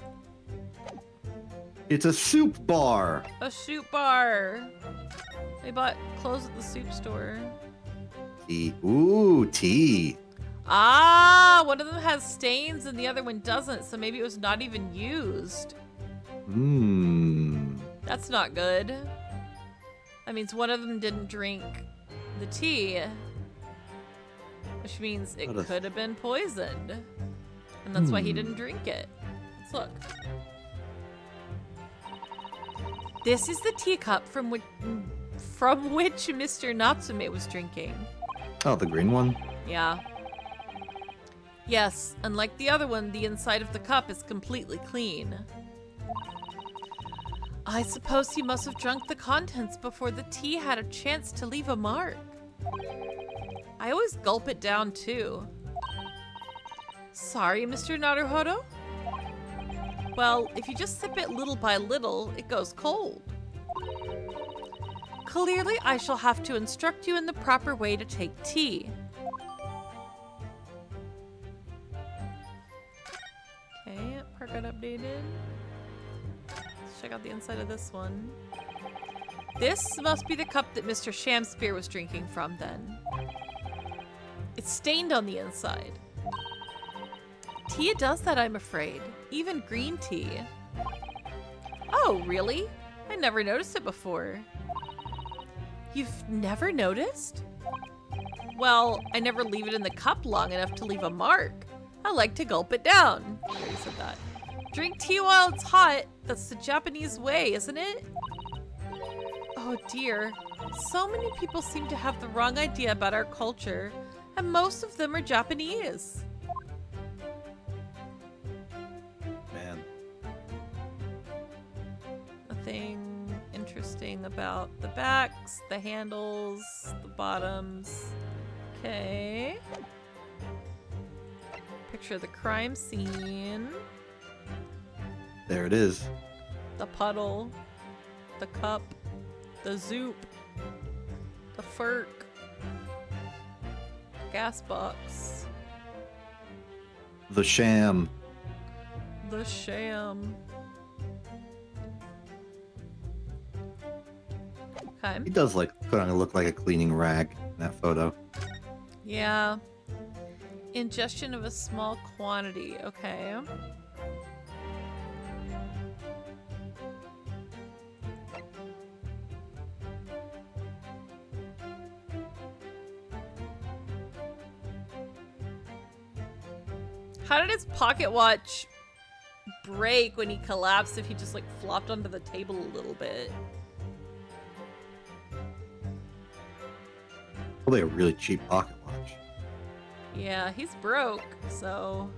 It's a soup bar. A soup bar. They bought clothes at the soup store. Tea. Ooh, tea. Ah, one of them has stains and the other one doesn't, so maybe it was not even used. That's not good. That means one of them didn't drink the tea, which means it could have been poisoned. And that's why he didn't drink it. Let's look. This is the teacup from which Mr. Natsume was drinking. Oh, the green one? Yeah. Yes, unlike the other one, the inside of the cup is completely clean. I suppose he must have drunk the contents before the tea had a chance to leave a mark. I always gulp it down too. Sorry, Mr. Naruhodo? Well, if you just sip it little by little, it goes cold. Clearly, I shall have to instruct you in the proper way to take tea. Okay, part got updated. Let's check out the inside of this one. This must be the cup that Mr. Shamspear was drinking from then. It's stained on the inside. Tea does that, I'm afraid. Even green tea. Oh, really? I never noticed it before. You've never noticed? Well, I never leave it in the cup long enough to leave a mark. I like to gulp it down. I already said that. Drink tea while it's hot. That's the Japanese way, isn't it? Oh dear. So many people seem to have the wrong idea about our culture, and most of them are Japanese. Man. Nothing interesting about the backs, the handles, the bottoms. Okay. Picture of the crime scene. There it is. The puddle. The cup. The zoop. The furk. Gas box. The sham. The sham. Okay. He does like kind of look like a cleaning rag in that photo. Yeah. Ingestion of a small quantity. Okay. How did his pocket watch break when he collapsed if he just like flopped onto the table a little bit? Probably a really cheap pocket watch. Yeah, he's broke, so...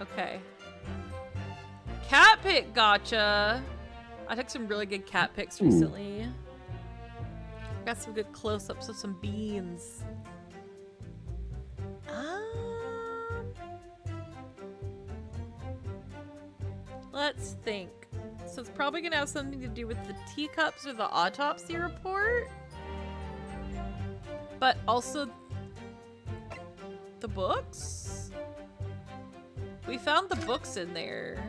Okay. Cat pic gotcha! I took some really good cat pics recently. Got some good close-ups of some beans. Let's think. So it's probably gonna have something to do with the teacups or the autopsy report. But also the books? We found the books in there.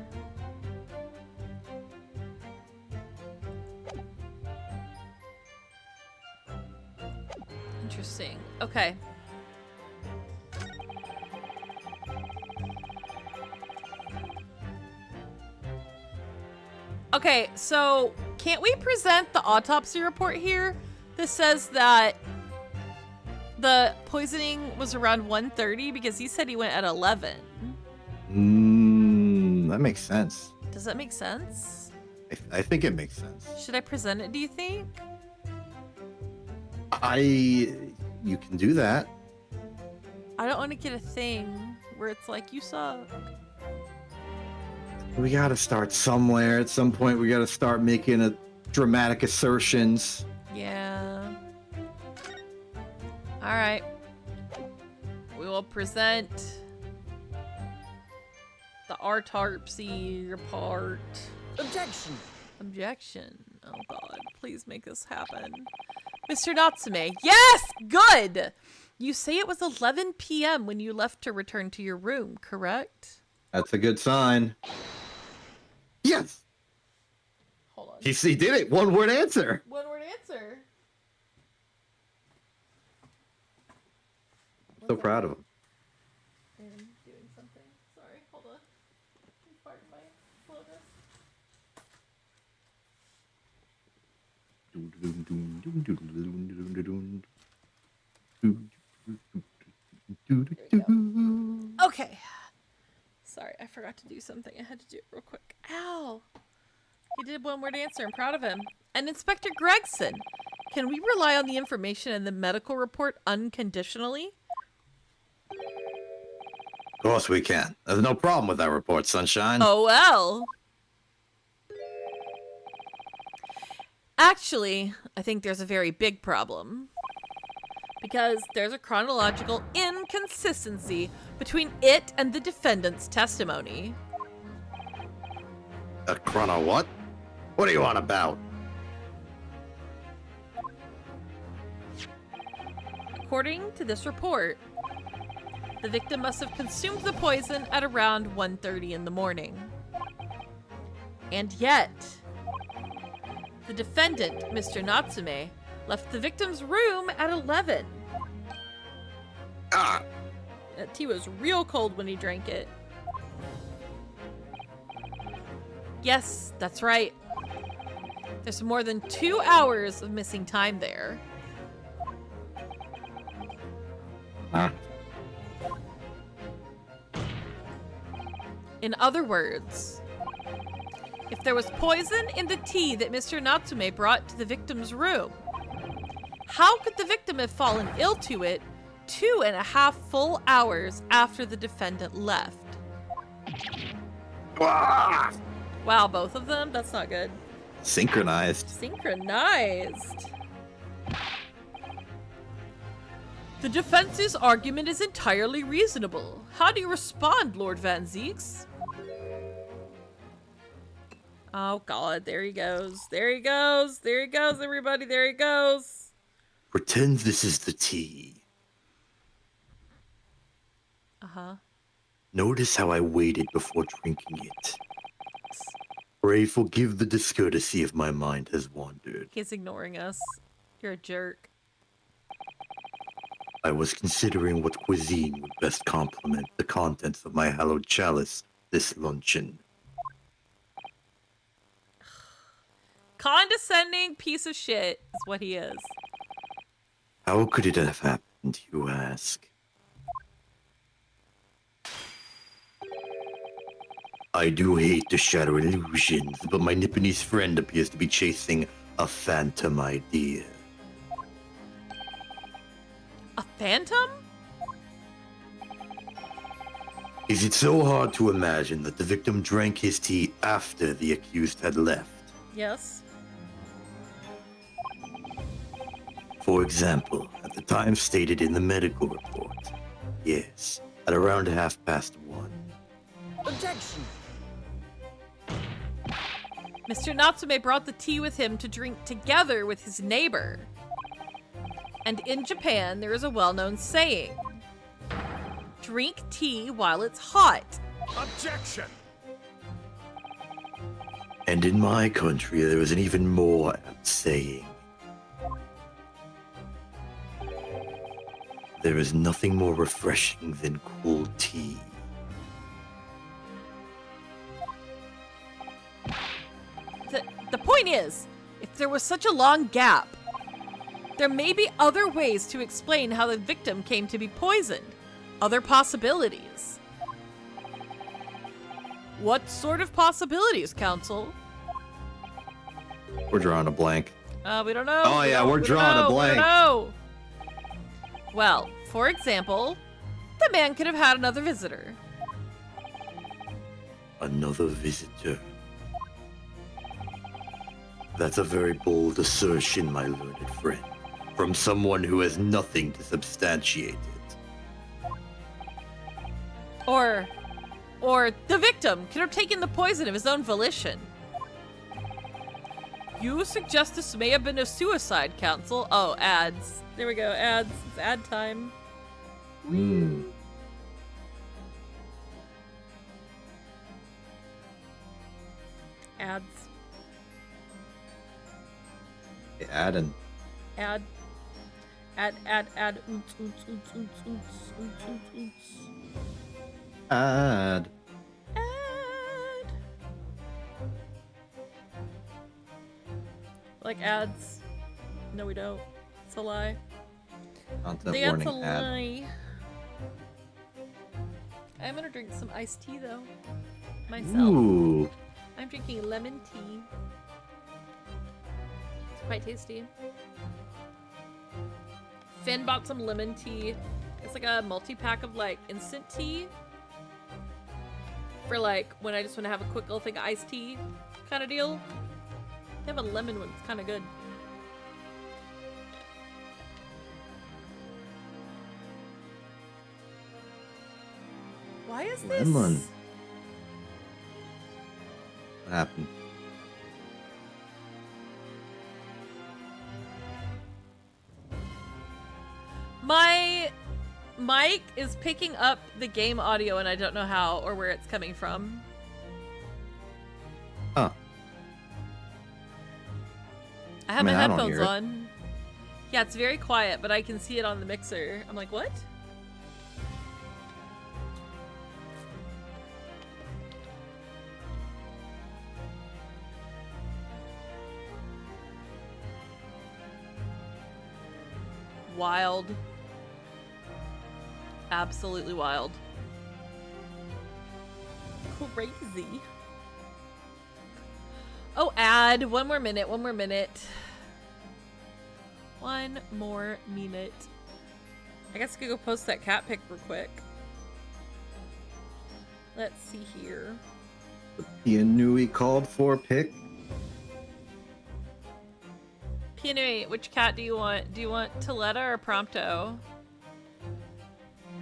Interesting. Okay. Okay, so can't we present the autopsy report here? This says that The poisoning was around 1:30 because he said he went at 11. That makes sense. Does that make sense? I think it makes sense. Should I present it, do you think? You can do that. I don't want to get a thing where it's like, you suck. We gotta start somewhere. At some point, we gotta start making dramatic assertions. Yeah. All right. We will present the autopsy report. Objection. Objection. Oh God, please make this happen. Mr. Natsume. Yes, good. You say it was 11 p.m. when you left to return to your room, correct? That's a good sign. Yes. Hold on. He did it. One word answer. One word answer. So proud of him. I'm doing something. Sorry, hold on. Pardon my slowness. Okay. Sorry, I forgot to do something. I had to do it real quick. Ow! He did one word answer. I'm proud of him. And Inspector Gregson, can we rely on the information in the medical report unconditionally? Of course we can. There's no problem with that report, Sunshine. Oh well. Actually, I think there's a very big problem. Because there's a chronological inconsistency between it and the defendant's testimony. A chrono what? What are you on about? According to this report, the victim must have consumed the poison at around 1:30 in the morning. And yet, the defendant, Mr. Natsume, left the victim's room at 11. Ah! That tea was real cold when he drank it. Yes, that's right. There's more than 2 hours of missing time there. Ah. In other words, if there was poison in the tea that Mr. Natsume brought to the victim's room, how could the victim have fallen ill to it 2.5 full hours after the defendant left? Ah! Wow, both of them? That's not good. Synchronized. Synchronized. The defense's argument is entirely reasonable. How do you respond, Lord Van Zeeks? Oh God, there he goes. There he goes. There he goes, everybody. There he goes. Pretend this is the tea. Uh-huh. Notice how I waited before drinking it. Pray forgive the discourtesy if my mind has wandered. He's ignoring us. You're a jerk. I was considering what cuisine would best complement the contents of my hallowed chalice this luncheon. Condescending piece of shit is what he is. How could it have happened, you ask? I do hate to shatter illusions, but my Nipponese friend appears to be chasing a phantom idea. A phantom? Is it so hard to imagine that the victim drank his tea after the accused had left? Yes. For example, at the time stated in the medical report. Yes, at around 1:30. Objection. Mr. Natsume brought the tea with him to drink together with his neighbor. And in Japan, there is a well-known saying, drink tea while it's hot. Objection. And in my country, there is an even more apt saying. There is nothing more refreshing than cool tea. The point is, if there was such a long gap, There may be other ways to explain how the victim came to be poisoned. Other possibilities. What sort of possibilities, Counsel? We're drawing a blank. We don't know. Oh, yeah, we're drawing a blank. We don't know. Well, for example, the man could have had another visitor. Another visitor. That's a very bold assertion, my learned friend. From someone who has nothing to substantiate it. Or the victim could have taken the poison of his own volition. You suggest this may have been a suicide, Counsel. Oh, ads. There we go, ads. It's ad time. Hmm. Ads. Adding. Ad. Oots, oots, oots, oots, oots, oots, oots, oots. Add. Ad. Like ads. No, we don't. It's a lie. Content That's warning a ad. lie. I'm gonna drink some iced tea though. Myself. Ooh. I'm drinking lemon tea. It's quite tasty. Finn bought some lemon tea. It's like a multi-pack of like instant tea. For like when I just want to have a quick little thing of iced tea kind of deal. They have a lemon one, it's kind of good. Why is this? Lemon. What happened? My mic is picking up the game audio and I don't know how or where it's coming from. Huh. I have I my don't headphones hear it. on. Yeah, it's very quiet, but I can see it on the mixer. I'm like, what? Wild. Absolutely wild. Crazy. Oh, ad. One more minute. One more minute. One more minute. I guess I could go post that cat pic real quick. Let's see here. The Pianui called for pick. Pianui, which cat do you want? Do you want Toletta or Prompto?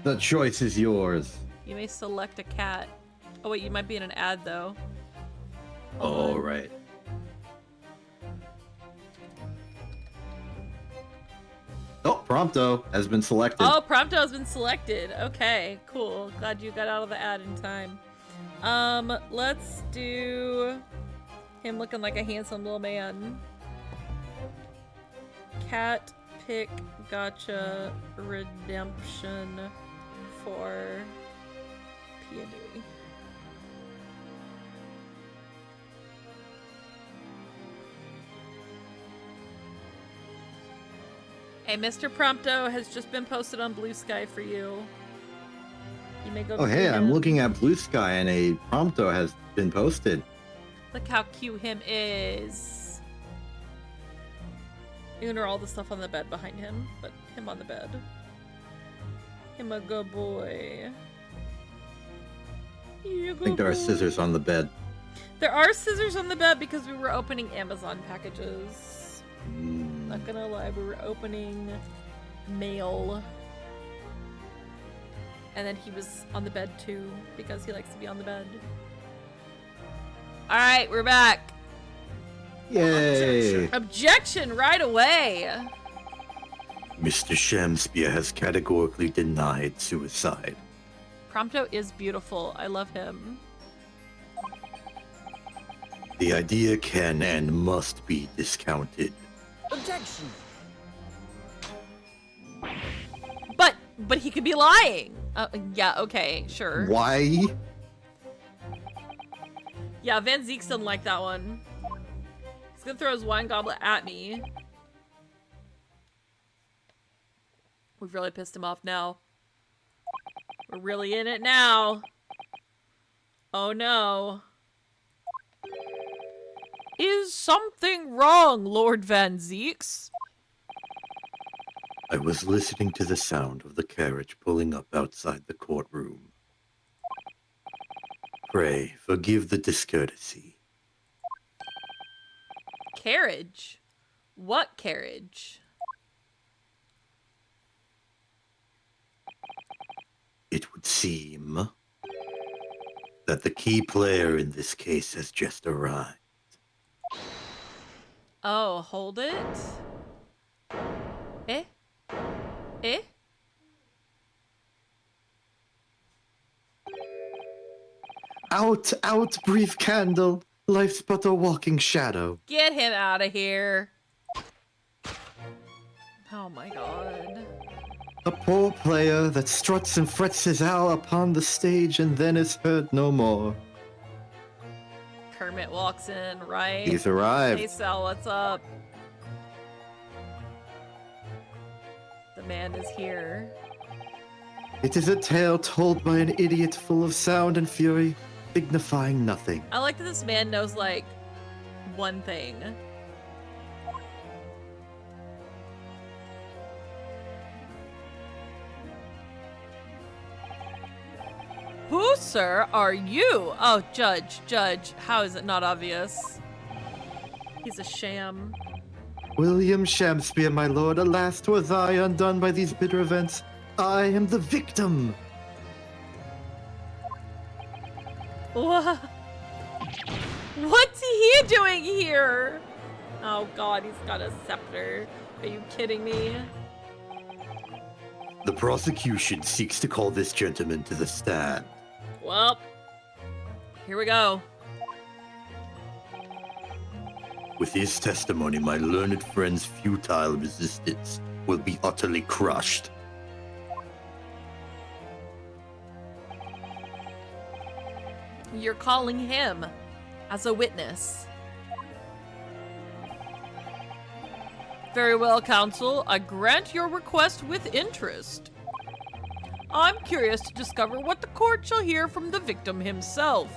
The choice is yours. You may select a cat. Oh wait, you might be in an ad though. All right. Oh, Prompto has been selected. Oh, Prompto has been selected. Okay, cool. Glad you got out of the ad in time. Let's do him looking like a handsome little man. Cat pick gotcha redemption for Pianui. Hey, Mr. Prompto has just been posted on Blue Sky for you. You may go. Oh, hey, view I'm him. looking at Blue Sky and a Prompto has been posted. Look how cute him is. Ignore all the stuff on the bed behind him, but him on the bed. Him a good boy. You I think there are scissors on the bed. There are scissors on the bed because we were opening Amazon packages. Not gonna lie, we were opening mail. And then he was on the bed too because he likes to be on the bed. Alright, we're back. Yay! Objection right away. Mr. Shamspeare has categorically denied suicide. Prompto is beautiful. I love him. The idea can and must be discounted. Objection! But he could be lying. Yeah, okay, sure. Why? Yeah, Van Zeeks didn't like that one. He's gonna throw his wine goblet at me. We've really pissed him off now. We're really in it now. Oh no. Is something wrong, Lord Van Zeeks? I was listening to the sound of the carriage pulling up outside the courtroom. Pray, forgive the discourtesy. Carriage? What carriage? It would seem that the key player in this case has just arrived. Oh, hold it. Eh? Eh? Out, out, brief candle. Life's but a walking shadow. Get him out of here. Oh my god. A poor player that struts and frets his hour upon the stage and then is heard no more. Kermit walks in, right? He's arrived. Hey Sal, what's up? The man is here. It is a tale told by an idiot full of sound and fury, signifying nothing. I like that this man knows, like, one thing. Who, sir, are you? Oh, Judge, how is it not obvious? He's a sham. William Shakespeare, my lord, alas was I undone by these bitter events. I am the victim. What? What's he doing here? Oh god, he's got a scepter. Are you kidding me? The prosecution seeks to call this gentleman to the stand. Well, here we go. With his testimony, my learned friend's futile resistance will be utterly crushed. You're calling him as a witness. Very well, counsel. I grant your request with interest. I'm curious to discover what the court shall hear from the victim himself.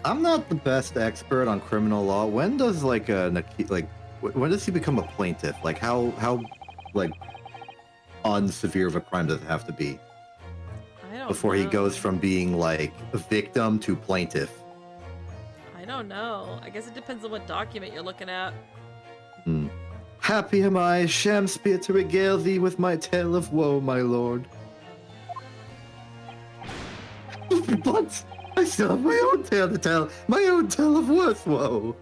I'm not the best expert on criminal law. When does when does he become a plaintiff? Like how like unsevere of a crime does it have to be I don't before know. he goes from being like a victim to plaintiff? I don't know. I guess it depends on what document you're looking at. Happy am I, Shakespeare, to regale thee with my tale of woe, my lord. But I still have my own tale to tell, my own tale of worse woe.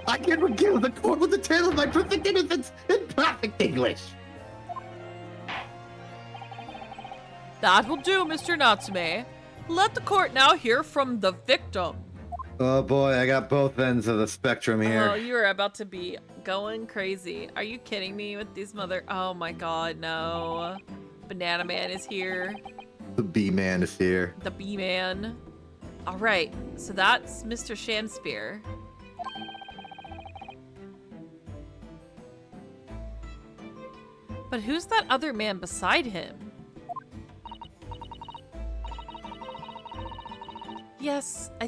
I can regale the court with the tale of my perfect innocence in perfect English. That will do, Mr. Natsume. Let the court now hear from the victim. Oh boy, I got both ends of the spectrum here. Oh, you are about to be going crazy. Are you kidding me with these mother... Oh my god, no. Banana Man is here. The B-man is here. The B-Man. Alright, so that's Mr. Shakespeare. But who's that other man beside him? Yes, I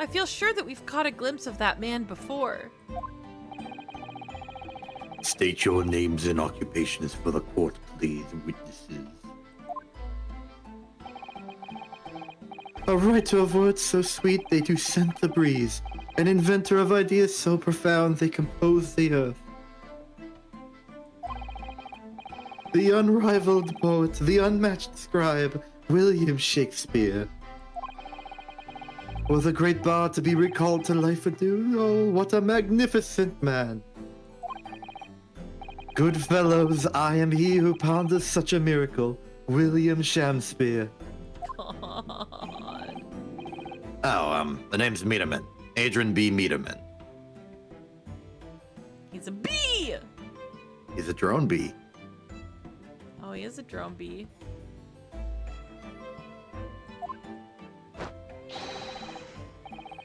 feel sure that we've caught a glimpse of that man before. State your names and occupations for the court, please, witnesses. A writer of words so sweet they do scent the breeze, an inventor of ideas so profound they compose the earth. The unrivaled poet, the unmatched scribe, William Shakespeare. Was a great bard to be recalled to life anew? Oh, what a magnificent man! Good fellows, I am he who ponders such a miracle, William Shakespeare. God. Oh, the name's Meterman. Adrian B. Meterman. He's a bee! He's a drone bee. Oh, he is a drone bee.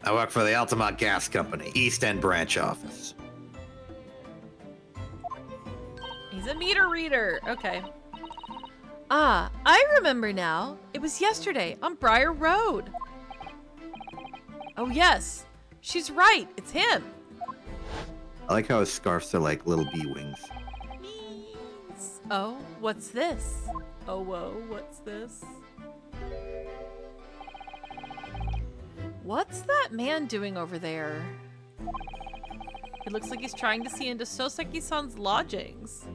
I work for the Altamont Gas Company, East End branch office. He's a meter reader. Okay. Ah, I remember now. It was yesterday on Briar Road. Oh, yes. She's right. It's him. I like how his scarves are like little bee wings. Bees. Oh, what's this? Oh, whoa, what's this? What's that man doing over there? It looks like he's trying to see into Soseki-san's lodgings.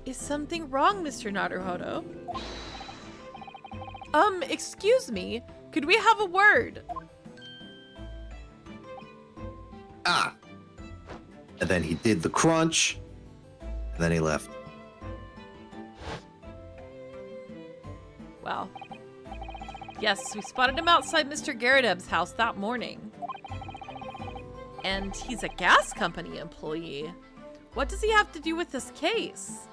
Is something wrong, Mr. Naruhodo? Excuse me. Could we have a word? Ah! And then he did the crunch, and then he left. Wow. Yes, we spotted him outside Mr. Garadeb's house that morning. And he's a gas company employee. What does he have to do with this case?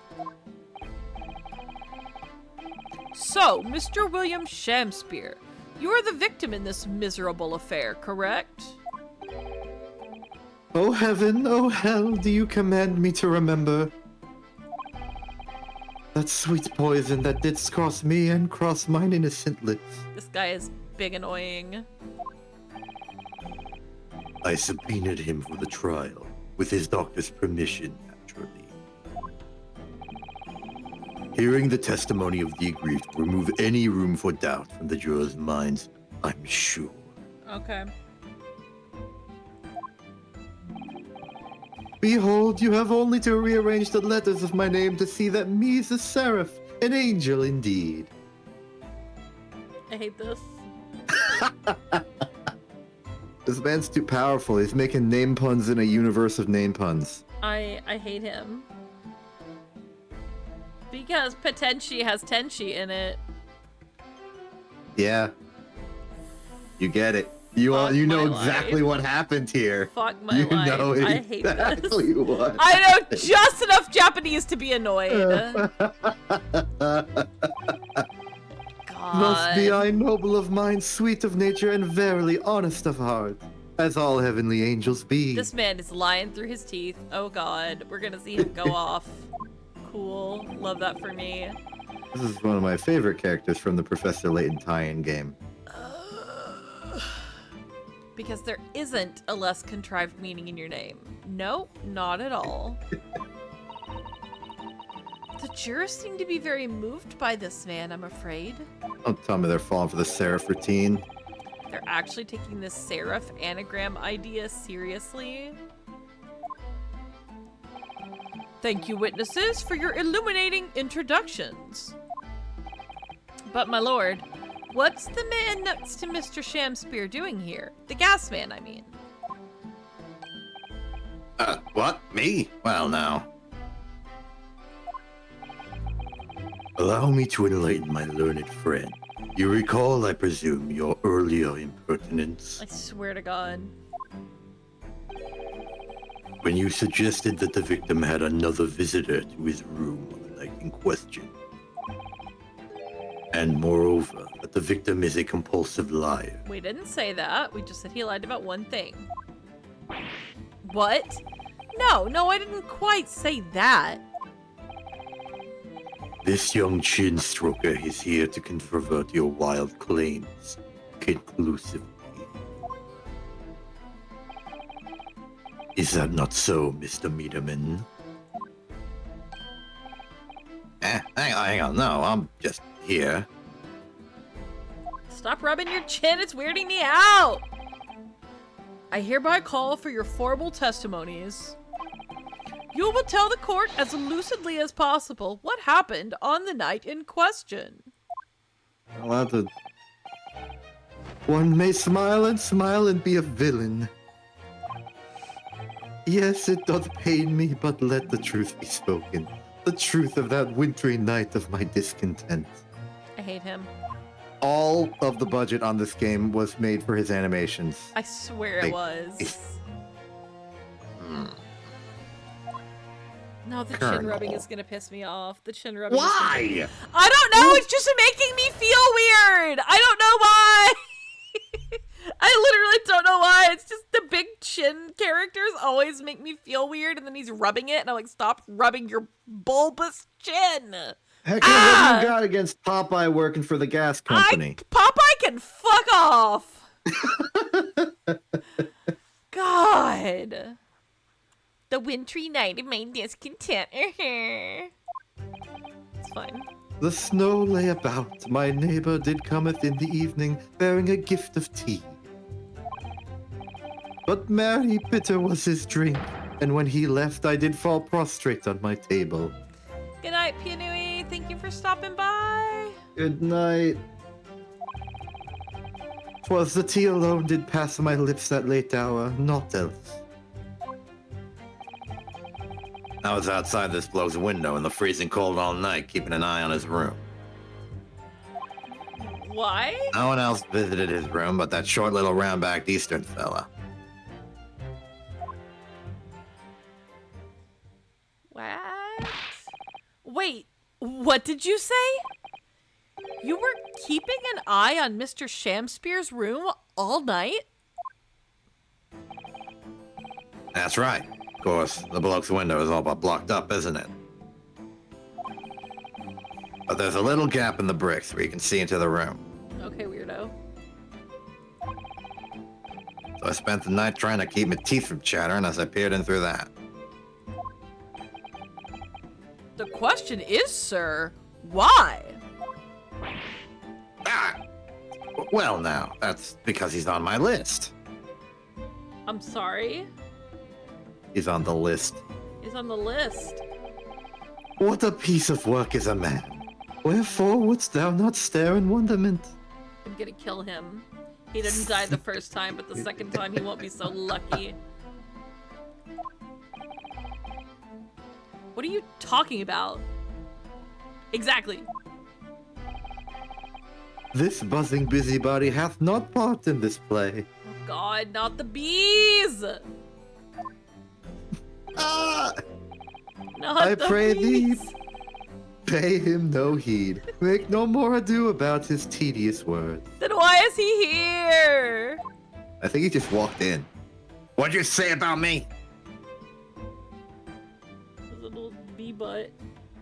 So, Mr. William Shamspear, you are the victim in this miserable affair, correct? Oh heaven, oh hell, do you command me to remember that sweet poison that did cross me and cross mine innocent lips? This guy is big annoying. I subpoenaed him for the trial, with his doctor's permission, naturally. Hearing the testimony of the aggrieved will remove any room for doubt from the jurors' minds, I'm sure. Okay. Behold, you have only to rearrange the letters of my name to see that me is a seraph, an angel indeed. I hate this. This man's too powerful. He's making name puns in a universe of name puns. I hate him. Because Potenchi has Tenchi in it. Yeah. You get it. You know exactly what happened here. Fuck my life. Know I hate exactly this. What I know just enough Japanese to be annoyed. God. Thus be I noble of mind, sweet of nature, and verily honest of heart, as all heavenly angels be. This man is lying through his teeth. Oh god, we're gonna see him go off. Cool. Love that for me. This is one of my favorite characters from the Professor Layton tie-in game. Because there isn't a less contrived meaning in your name. Nope, not at all. The jurors seem to be very moved by this man, I'm afraid. Don't tell me they're falling for the seraph routine. They're actually taking this seraph anagram idea seriously. Thank you, witnesses, for your illuminating introductions. But, my lord, what's the man next to Mr. Shamspear doing here? The gas man, I mean. What? Me? Well, now. Allow me to enlighten my learned friend. You recall, I presume, your earlier impertinence? I swear to God. When you suggested that the victim had another visitor to his room on the night in question. And moreover, that the victim is a compulsive liar. We didn't say that. We just said he lied about one thing. What? No, I didn't quite say that. This young chin stroker is here to controvert your wild claims conclusively. Is that not so, Mr. Meaderman? Hang on, no, I'm just here. Stop rubbing your chin, it's weirding me out! I hereby call for your formal testimonies. You will tell the court as lucidly as possible what happened on the night in question. One may smile and be a villain. Yes, it doth pain me, but let the truth be spoken. The truth of that wintry night of my discontent. I hate him. All of the budget on this game was made for his animations. I swear it was. No, the chin rubbing is gonna piss me off. The chin rubbing. Why? I don't know. It's just making me feel weird. I don't know why. I literally don't know why. It's just the big chin characters always make me feel weird, and then he's rubbing it, and I'm like, stop rubbing your bulbous chin. Heck, what have you got against Popeye working for the gas company? Popeye can fuck off. God. The wintry night of my discontent. It's fine. The snow lay about. My neighbor did cometh in the evening, bearing a gift of tea. But merry bitter was his drink, and when he left, I did fall prostrate on my table. Good night, Pianui. Thank you for stopping by. Good night. 'Twas the tea alone did pass my lips that late hour, naught else. I was outside this bloke's window in the freezing cold all night, keeping an eye on his room. Why? No one else visited his room but that short little round-backed Eastern fella. What? Wait, what did you say? You were keeping an eye on Mr. Shamspear's room all night? That's right. Of course, the bloke's window is all but blocked up, isn't it? But there's a little gap in the bricks where you can see into the room. Okay, weirdo. So I spent the night trying to keep my teeth from chattering as I peered in through that. The question is, sir, why? Ah! Well, now, that's because he's on my list. I'm sorry. He's on the list. He's on the list. What a piece of work is a man. Wherefore wouldst thou not stare in wonderment? I'm gonna kill him. He didn't die the first time, but the second time he won't be so lucky. What are you talking about? Exactly. This buzzing busybody hath not part in this play. Oh God, not the bees! Ah! Not I the pray bees. thee, pay him no heed. Make no more ado about his tedious words. Then why is he here? I think he just walked in. What'd you say about me? His little bee butt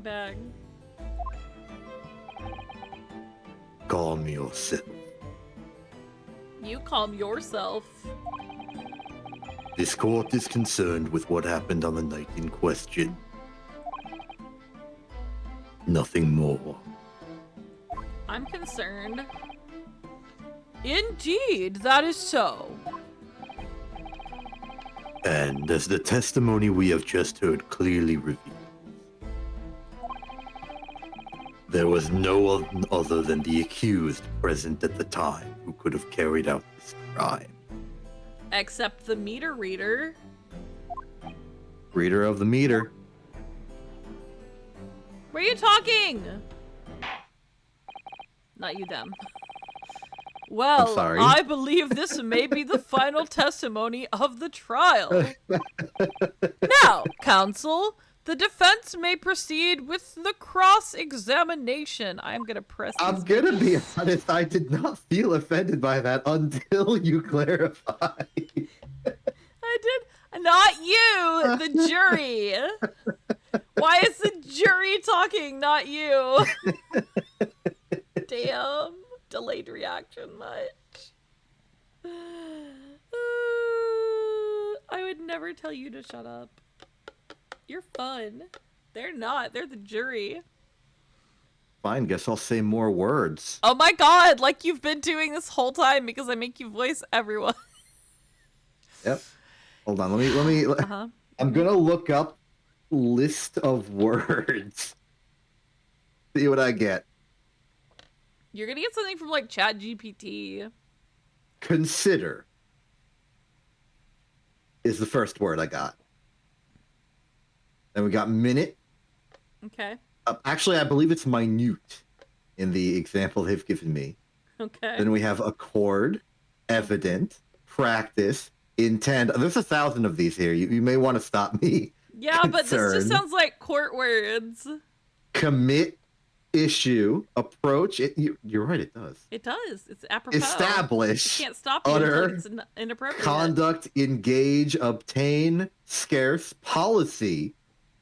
bag. Calm yourself. You calm yourself. This court is concerned with what happened on the night in question. Nothing more. I'm concerned. Indeed, that is so. And as the testimony we have just heard clearly reveals, there was no other than the accused present at the time who could have carried out this crime. Except the meter reader. Reader of the meter. Where are you talking? Not you, them. Well, I'm sorry. I believe this may be the final testimony of the trial. Now, counsel, the defense may proceed with the cross-examination. I'm gonna press I'm these gonna be buttons. honest, I did not feel offended by that until you clarify. I did. Not you, the jury. Why is the jury talking, not you? Damn. Delayed reaction much. I would never tell you to shut up. You're fun. They're not. They're the jury. Fine, guess I'll say more words. Oh my god, like you've been doing this whole time because I make you voice everyone. Yep. Hold on, let me Uh-huh. I'm gonna look up list of words. See what I get. You're gonna get something from like ChatGPT. Consider is the first word I got. Then we got minute. Okay. Actually, I believe it's minute in the example they've given me. Okay. Then we have accord, evident, practice, intend. There's 1,000 of these here. You may want to stop me. Yeah, but this just Concern. sounds like court words. Commit, issue, approach. You're right, it does. It does. It's apropos. Establish, You can't stop you until utter, it's inappropriate. conduct, engage, obtain, scarce, policy,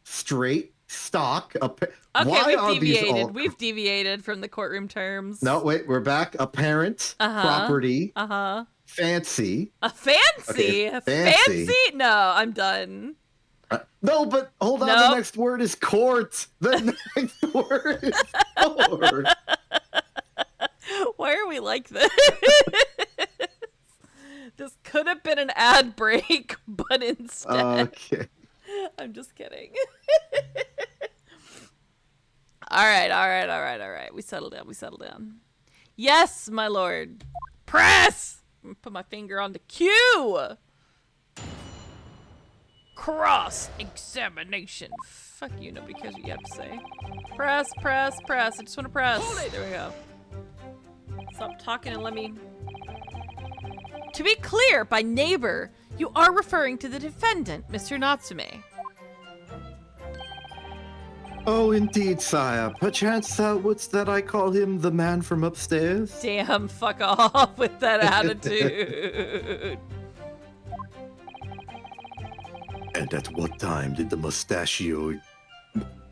straight, stock. Okay, Why are we've these deviated. all... We've deviated from the courtroom terms. No, wait, we're back. Apparent, property, fancy. A fancy? Okay, fancy. No, I'm done. No, but hold on. Nope. The next word is court. The next word is court. Why are we like this? This could have been an ad break, but instead... Okay. I'm just kidding. All right. We settle down. Yes, my lord. Press! I'm gonna put my finger on the Q. Cross-examination. Fuck you, nobody cares what you have to say. Press. I just want to press. There we go. Stop talking and let me... To be clear, by neighbor, you are referring to the defendant, Mr. Natsume. Oh, indeed, sire. Perchance thou wouldst that I call him the man from upstairs? Damn, fuck off with that attitude. And at what time did the mustachioed...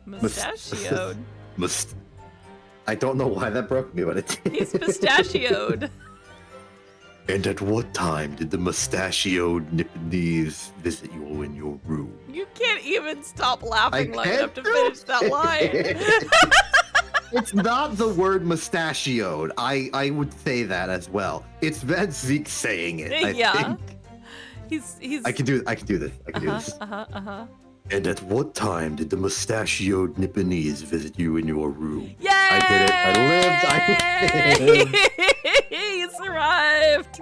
Mustachioed? I don't know why that broke me, but it did. He's pistachioed. And at what time did the mustachioed Nipponese visit you in your room? You can't even stop laughing long can't enough to finish that line. It's not the word mustachioed. I would say that as well. It's Van Zeke saying it. I think. He's. I can do this. And at what time did the mustachioed Nipponese visit you in your room? Yay! I did it. I lived. He survived.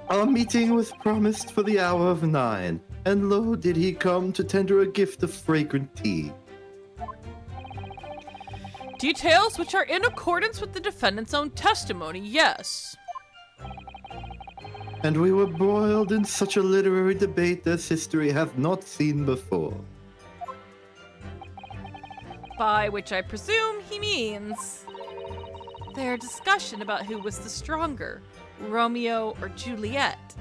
Our meeting was promised for the hour of 9, and lo, did he come to tender a gift of fragrant tea. Details which are in accordance with the defendant's own testimony, yes. And we were broiled in such a literary debate as history hath not seen before. By which I presume he means their discussion about who was the stronger, Romeo or Juliet.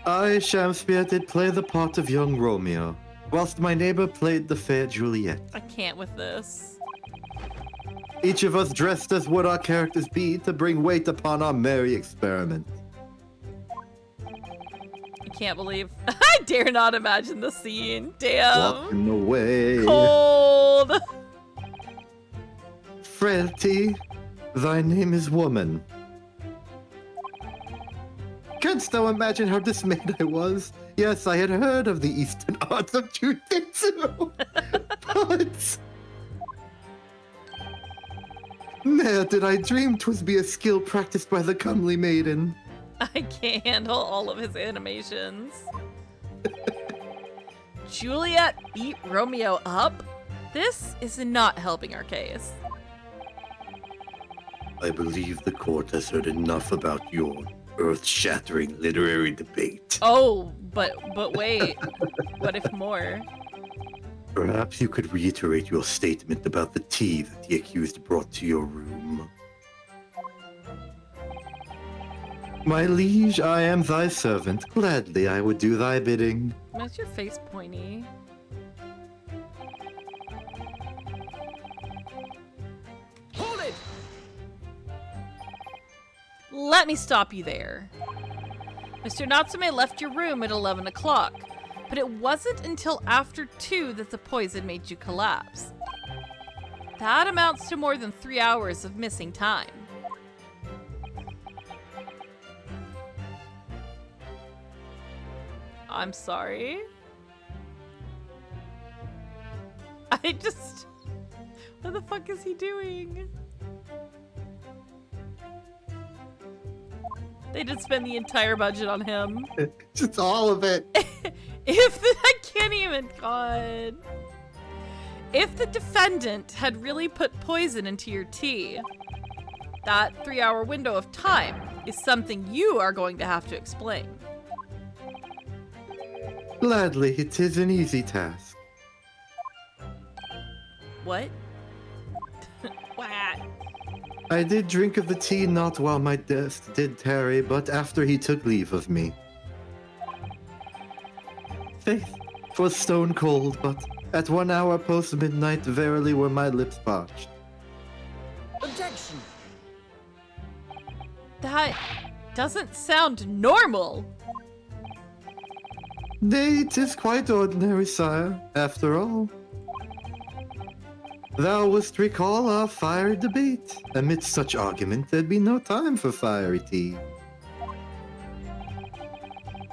I, Shakespeare, did play the part of young Romeo, whilst my neighbor played the fair Juliet. I can't with this. Each of us dressed as would our characters be to bring weight upon our merry experiment. I can't believe. I dare not imagine the scene. Damn. Walking away. Cold. Frailty, thy name is woman. Canst thou imagine how dismayed I was? Yes, I had heard of the Eastern arts of jujitsu, but ne'er did I dream 'twas be a skill practiced by the comely maiden. I can't handle all of his animations. Juliet beat Romeo up? This is not helping our case. I believe the court has heard enough about your earth-shattering literary debate. Oh, but wait. What if more? Perhaps you could reiterate your statement about the tea that the accused brought to your room. My liege, I am thy servant. Gladly I would do thy bidding. Why's your face pointy? Hold it! Let me stop you there. Mr. Natsume left your room at 11 o'clock, but it wasn't until after 2 that the poison made you collapse. That amounts to more than 3 hours of missing time. I'm sorry. What the fuck is he doing? They did spend the entire budget on him. Just all of it. I can't even, God. If the defendant had really put poison into your tea, that 3-hour window of time is something you are going to have to explain. Gladly, it is an easy task. What? What? I did drink of the tea not while my guest did tarry, but after he took leave of me. Faith, 'twas stone cold, but at 1 hour post midnight verily were my lips parched. Objection. That doesn't sound normal. Nay, 'tis quite ordinary, sire, after all. Thou wouldst recall our fiery debate. Amidst such argument, there'd be no time for fiery tea.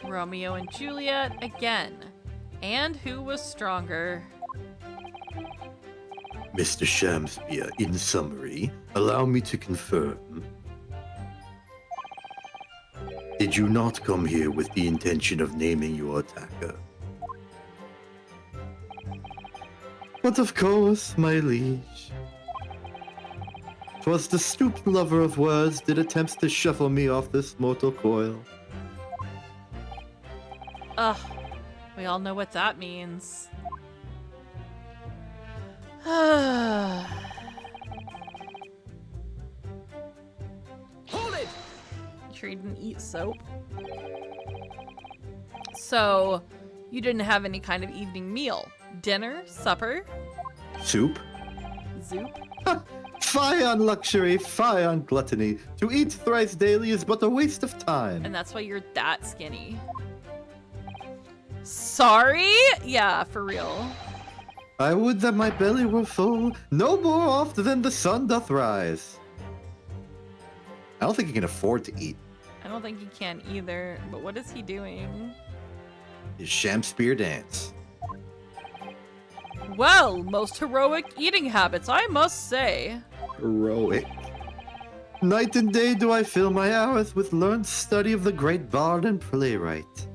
Romeo and Juliet again. And who was stronger? Mr. Shamspeare, in summary, allow me to confirm. Did you not come here with the intention of naming your attacker? But of course, my liege. 'Twas the stooped lover of words did attempts to shuffle me off this mortal coil. Ugh, we all know what that means. Hold it. Sure you didn't eat soap? So, you didn't have any kind of evening meal? Dinner? Supper? Soup? Zoop? Fie on luxury, fie on gluttony. To eat thrice daily is but a waste of time. And that's why you're that skinny. Sorry? Yeah, for real. I would that my belly were full, no more oft than the sun doth rise. I don't think he can afford to eat. I don't think he can either, but what is he doing? His Shamspeare dance. Well, most heroic eating habits, I must say. Heroic. Night and day do I fill my hours with learned study of the great bard and playwright.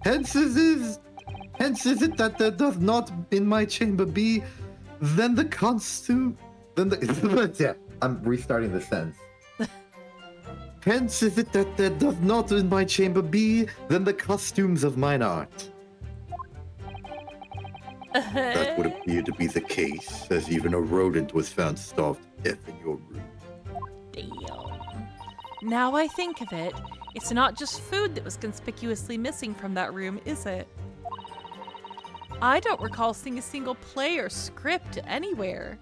Hence is it that there doth not in my chamber be, then the costume, then the yeah, I'm restarting the sentence. Hence is it that there doth not in my chamber be, then the costumes of mine art. That would appear to be the case, as even a rodent was found starved to death in your room. Damn. Now I think of it, it's not just food that was conspicuously missing from that room, is it? I don't recall seeing a single play or script anywhere.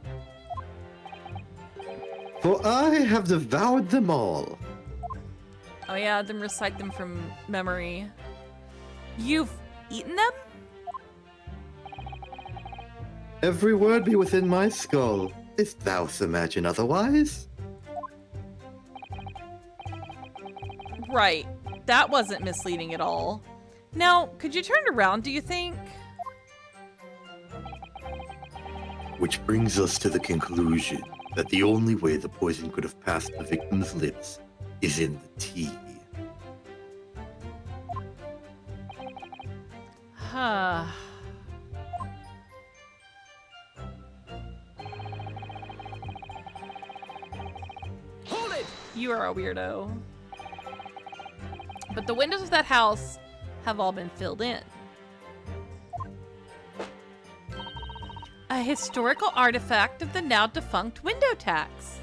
For I have devoured them all. Oh yeah, then recite them from memory. You've eaten them? Every word be within my skull. Didst thou imagine otherwise? Right. That wasn't misleading at all. Now, could you turn around, do you think? Which brings us to the conclusion that the only way the poison could have passed the victim's lips is in the tea. Huh. Hold it. You are a weirdo. But the windows of that house have all been filled in. A historical artifact of the now defunct window tax.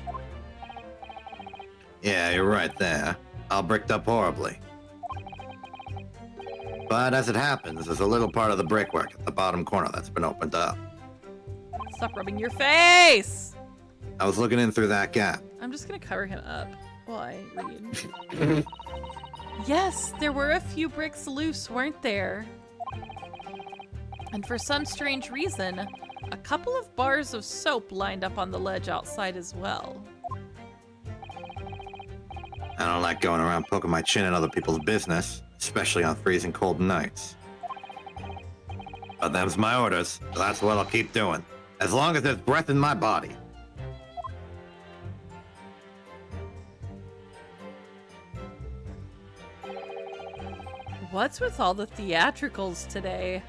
Yeah, you're right there. All bricked up horribly. But as it happens, there's a little part of the brickwork at the bottom corner that's been opened up. Stop rubbing your face! I was looking in through that gap. I'm just gonna cover him up while I read. Yes, there were a few bricks loose, weren't there? And for some strange reason, a couple of bars of soap lined up on the ledge outside as well. I don't like going around poking my chin in other people's business, especially on freezing cold nights. But them's my orders, so that's what I'll keep doing. As long as there's breath in my body. What's with all the theatricals today?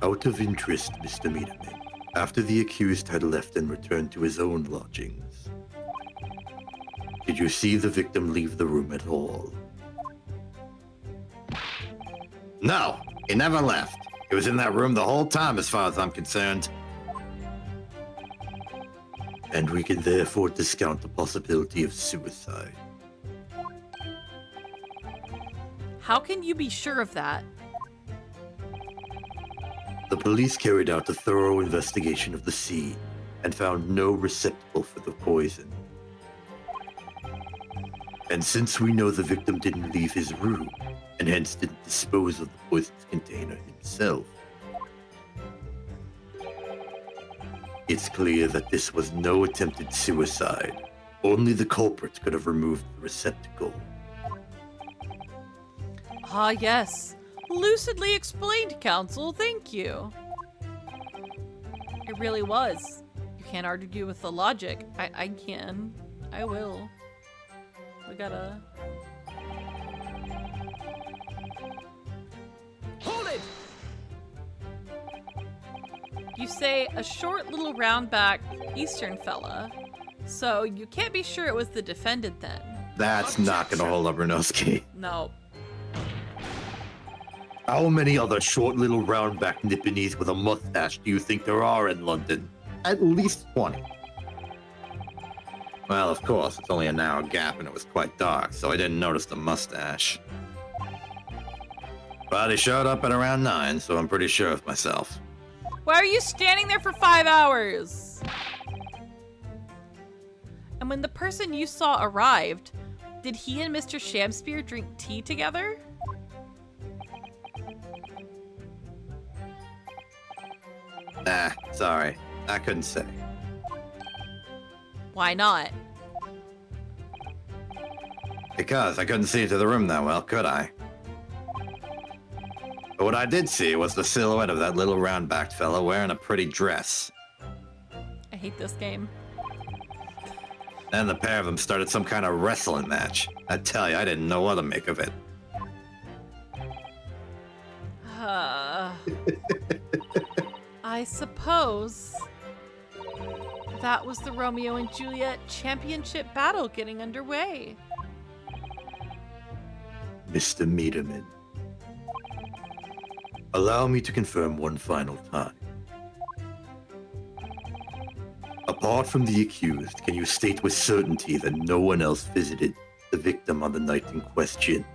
Out of interest, Mr. Miniman, after the accused had left and returned to his own lodgings, did you see the victim leave the room at all? No, he never left. He was in that room the whole time as far as I'm concerned. And we can therefore discount the possibility of suicide. How can you be sure of that? The police carried out a thorough investigation of the scene and found no receptacle for the poison. And since we know the victim didn't leave his room, and hence didn't dispose of the poisonous container himself, it's clear that this was no attempted suicide. Only the culprit could have removed the receptacle. Ah, yes. Lucidly explained, Counsel. Thank you. It really was. You can't argue with the logic. I can. I will. We gotta... Hold it! You say a short little round-back Eastern fella, so you can't be sure it was the defendant then. That's not gonna hold up, Renowski. No. How many other short little round-back Nipponese with a mustache do you think there are in London? At least 20. Well, of course, it's only a narrow gap and it was quite dark, so I didn't notice the mustache. But he showed up at around 9, so I'm pretty sure of myself. Why are you standing there for 5 hours? And when the person you saw arrived, did he and Mr. Shamspear drink tea together? Sorry. I couldn't say. Why not? Because I couldn't see into the room that well, could I? But what I did see was the silhouette of that little round-backed fella wearing a pretty dress. I hate this game. Then the pair of them started some kind of wrestling match. I tell you, I didn't know what to make of it. I suppose that was the Romeo and Juliet championship battle getting underway. Mr. Meaderman, allow me to confirm one final time. Apart from the accused, can you state with certainty that no one else visited the victim on the night in question?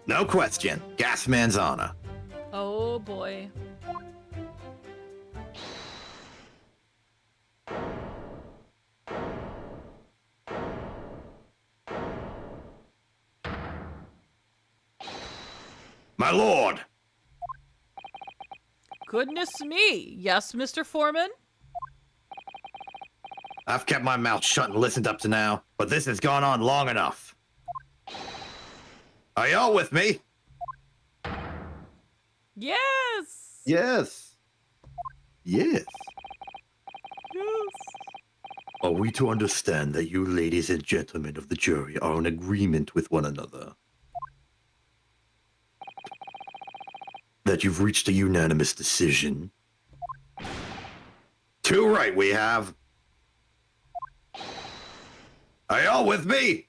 No question. Gasman's honor. Oh boy. My lord! Goodness me. Yes, Mr. Foreman? I've kept my mouth shut and listened up to now, but this has gone on long enough. Are y'all with me? Yes! Yes. Yes. Yes. Are we to understand that you ladies and gentlemen of the jury are in agreement with one another? That you've reached a unanimous decision? Too right we have. Are y'all with me?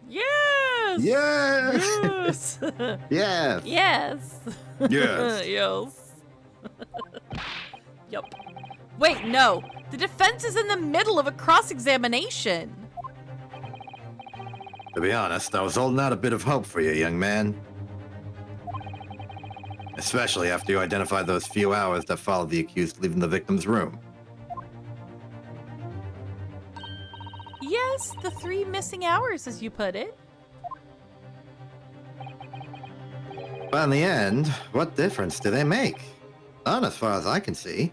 Yes! Yes! Yes! Yes! Yes! Yes! Yes. Yup. Wait, no. The defense is in the middle of a cross-examination. To be honest, I was holding out a bit of hope for you, young man. Especially after you identified those few hours that followed the accused leaving the victim's room. Yes, the 3 missing hours, as you put it. But in the end, what difference do they make? None as far as I can see.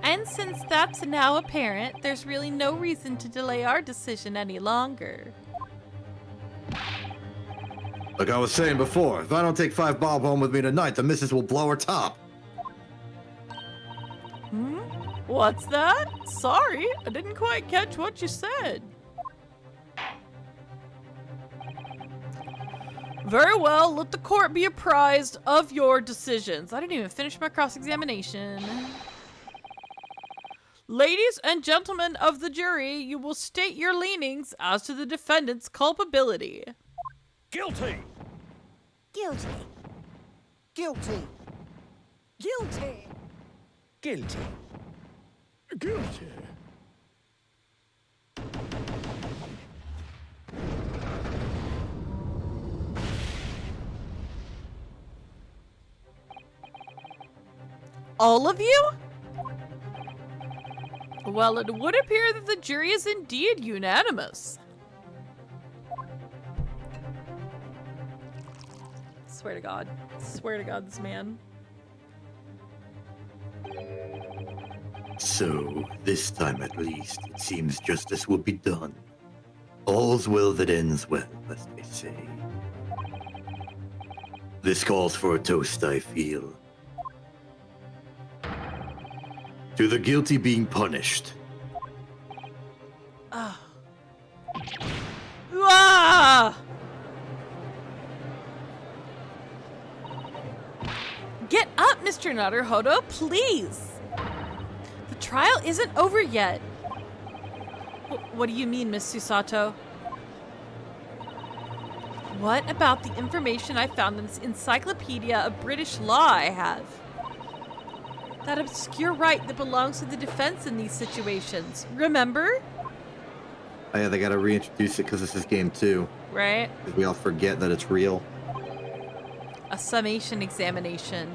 And since that's now apparent, there's really no reason to delay our decision any longer. Like I was saying before, if I don't take 5 bob home with me tonight, the missus will blow her top. Hmm? What's that? Sorry, I didn't quite catch what you said. Very well, let the court be apprised of your decisions. I didn't even finish my cross-examination. Ladies and gentlemen of the jury, you will state your leanings as to the defendant's culpability. Guilty. Guilty. Guilty. Guilty. Guilty. Guilty. All of you? Well, it would appear that the jury is indeed unanimous. Swear to God. Swear to God, this man. So, this time at least, it seems justice will be done. All's well that ends well, as they say. This calls for a toast, I feel. To the guilty being punished. Ah! Get up, Mr. Naruhodo, please! The trial isn't over yet. What do you mean, Miss Susato? What about the information I found in this encyclopedia of British law I have? That obscure right that belongs to the defense in these situations. Remember? Oh yeah, they gotta reintroduce it because this is game 2. Right? Because we all forget that it's real. A summation examination.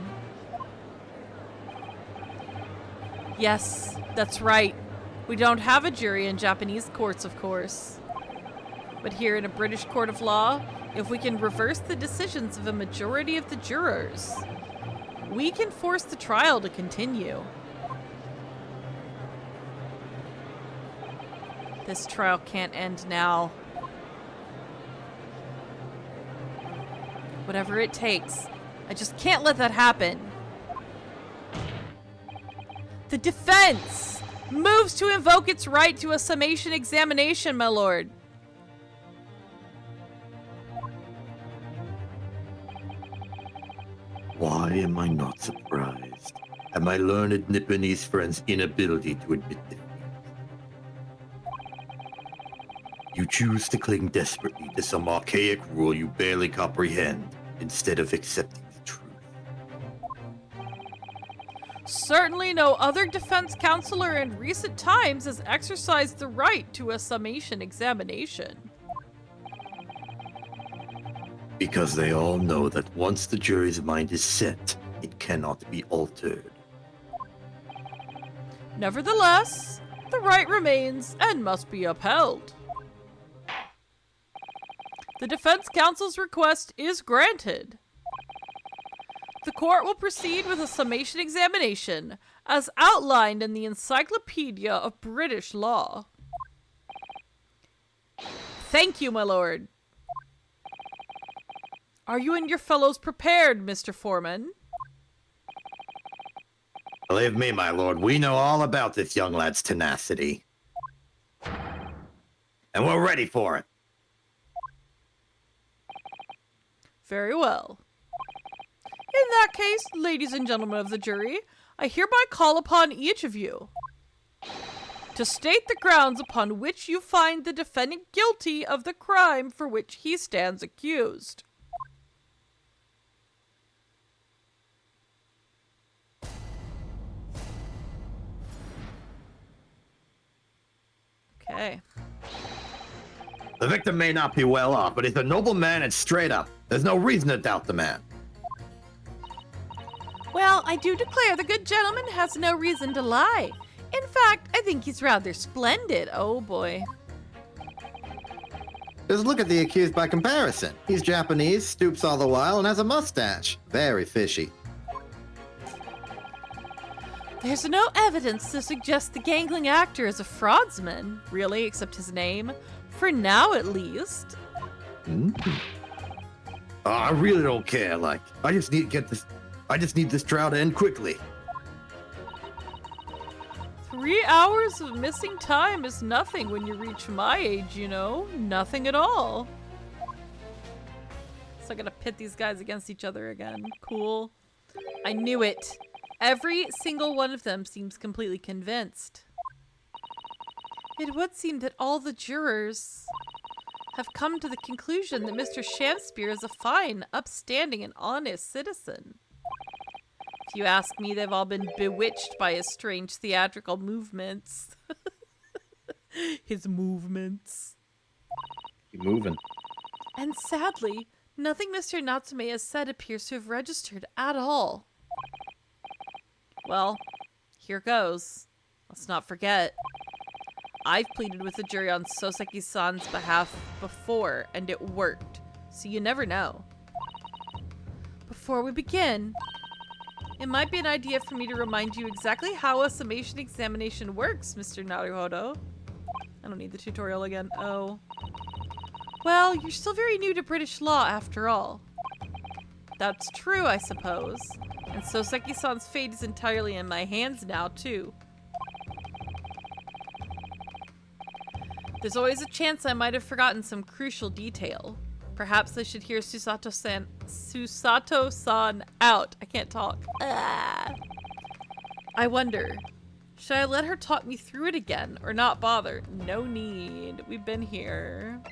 Yes, that's right. We don't have a jury in Japanese courts, of course. But here in a British court of law, if we can reverse the decisions of a majority of the jurors, we can force the trial to continue. This trial can't end now. Whatever it takes. I just can't let that happen. The defense moves to invoke its right to a summation examination, my lord. Why am I not surprised at my learned Nipponese friend's inability to admit defeat? You choose to cling desperately to some archaic rule you barely comprehend, instead of accepting the truth. Certainly no other defense counselor in recent times has exercised the right to a summation examination. Because they all know that once the jury's mind is set, it cannot be altered. Nevertheless, the right remains and must be upheld. The defense counsel's request is granted. The court will proceed with a summation examination as outlined in the Encyclopedia of British Law. Thank you, my lord. Are you and your fellows prepared, Mr. Foreman? Believe me, my lord, we know all about this young lad's tenacity. And we're ready for it. Very well. In that case, ladies and gentlemen of the jury, I hereby call upon each of you to state the grounds upon which you find the defendant guilty of the crime for which he stands accused. Okay. The victim may not be well off, but he's a noble man and straight up. There's no reason to doubt the man. Well, I do declare the good gentleman has no reason to lie. In fact, I think he's rather splendid. Oh boy. Just look at the accused by comparison. He's Japanese, stoops all the while, and has a mustache. Very fishy. There's no evidence to suggest the gangling actor is a fraudsman, really, except his name. For now, at least. I really don't care. I just need this trial to end quickly. 3 hours of missing time is nothing when you reach my age, you know? Nothing at all. So I gotta pit these guys against each other again. Cool. I knew it. Every single one of them seems completely convinced. It would seem that all the jurors have come to the conclusion that Mr. Shakespeare is a fine, upstanding, and honest citizen. If you ask me, they've all been bewitched by his strange theatrical movements. His movements. Keep moving. And sadly, nothing Mr. Natsume has said appears to have registered at all. Well, here goes. Let's not forget. I've pleaded with the jury on Soseki-san's behalf before, and it worked. So you never know. Before we begin, it might be an idea for me to remind you exactly how a summation examination works, Mr. Naruhodo. I don't need the tutorial again. Oh. Well, you're still very new to British law, after all. That's true, I suppose. And Soseki-san's fate is entirely in my hands now, too. There's always a chance I might have forgotten some crucial detail. Perhaps I should hear Susato-san out. I can't talk. I wonder, should I let her talk me through it again or not bother? No need. We've been here.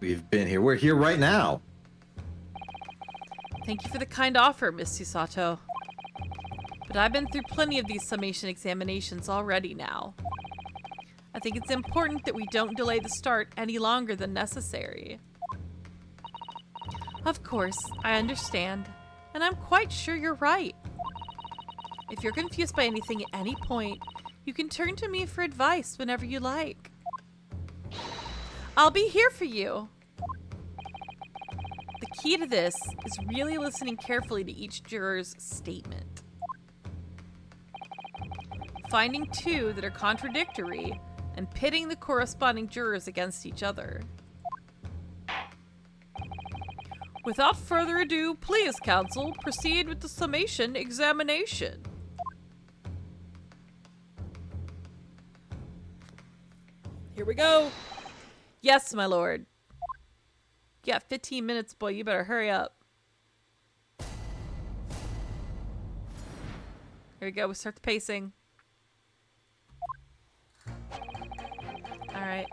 We've been here. We're here right now. Thank you for the kind offer, Miss Susato. But I've been through plenty of these summation examinations already now. I think it's important that we don't delay the start any longer than necessary. Of course, I understand, and I'm quite sure you're right. If you're confused by anything at any point, you can turn to me for advice whenever you like. I'll be here for you. The key to this is really listening carefully to each juror's statement. Finding two that are contradictory and pitting the corresponding jurors against each other. Without further ado, please, counsel, proceed with the summation examination. Here we go. Yes, my lord. You got 15 minutes, boy. You better hurry up. Here we go. We start the pacing. All right.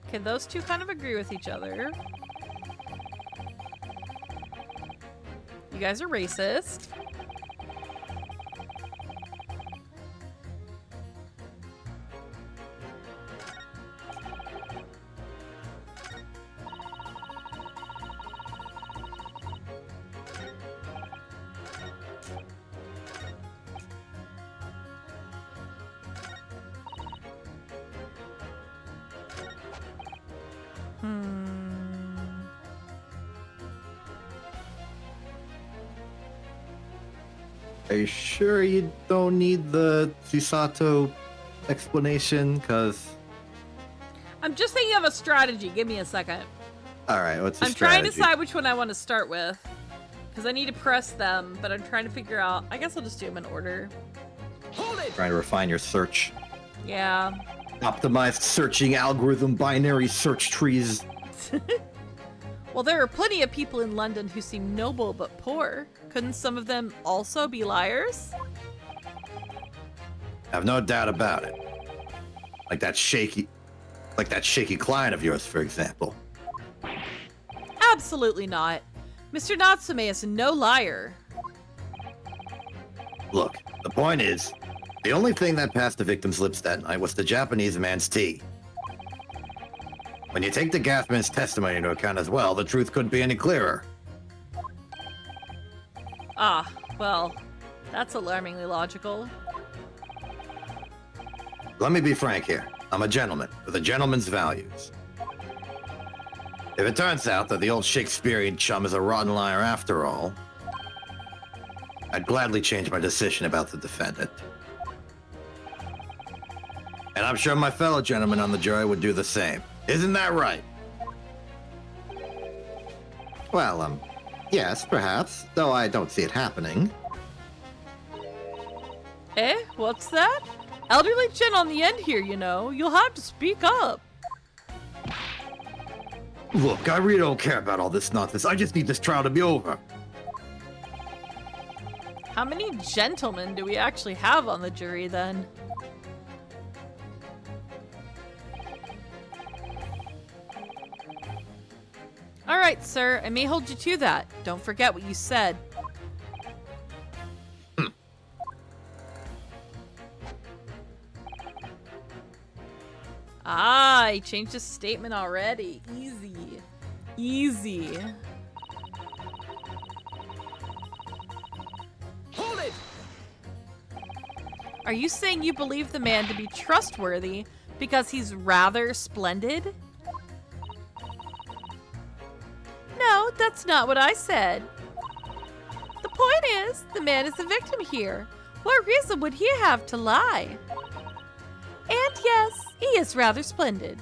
Okay, those two kind of agree with each other. You guys are racist. Are you sure you don't need the Susato explanation? Because I'm just thinking of a strategy. Give me a second. all right, what's the I'm strategy? trying to decide which one I want to start with. Because I need to press them, but I'm trying to figure out... I guess I'll just do them in order. Hold it! Trying to refine your search. Yeah. Optimized searching algorithm, binary search trees. Well, there are plenty of people in London who seem noble but poor. Couldn't some of them also be liars? Have no doubt about it. Like that shaky client of yours, for example. Absolutely not. Mr. Natsume is no liar. Look, the point is, the only thing that passed the victim's lips that night was the Japanese man's tea. When you take the gasman's testimony into account as well, the truth couldn't be any clearer. Ah, well, that's alarmingly logical. Let me be frank here. I'm a gentleman, with a gentleman's values. If it turns out that the old Shakespearean chum is a rotten liar after all, I'd gladly change my decision about the defendant. And I'm sure my fellow gentlemen on the jury would do the same. Isn't that right? Well, yes, perhaps, though I don't see it happening. Eh? What's that? Elderly Chin on the end here, you know. You'll have to speak up. Look, I really don't care about all this nonsense. I just need this trial to be over. How many gentlemen do we actually have on the jury then? All right, sir, I may hold you to that. Don't forget what you said. Ah, he changed his statement already. Easy. Easy. Hold it! Are you saying you believe the man to be trustworthy because he's rather splendid? No, that's not what I said. The point is, the man is the victim here. What reason would he have to lie? And yes, he is rather splendid.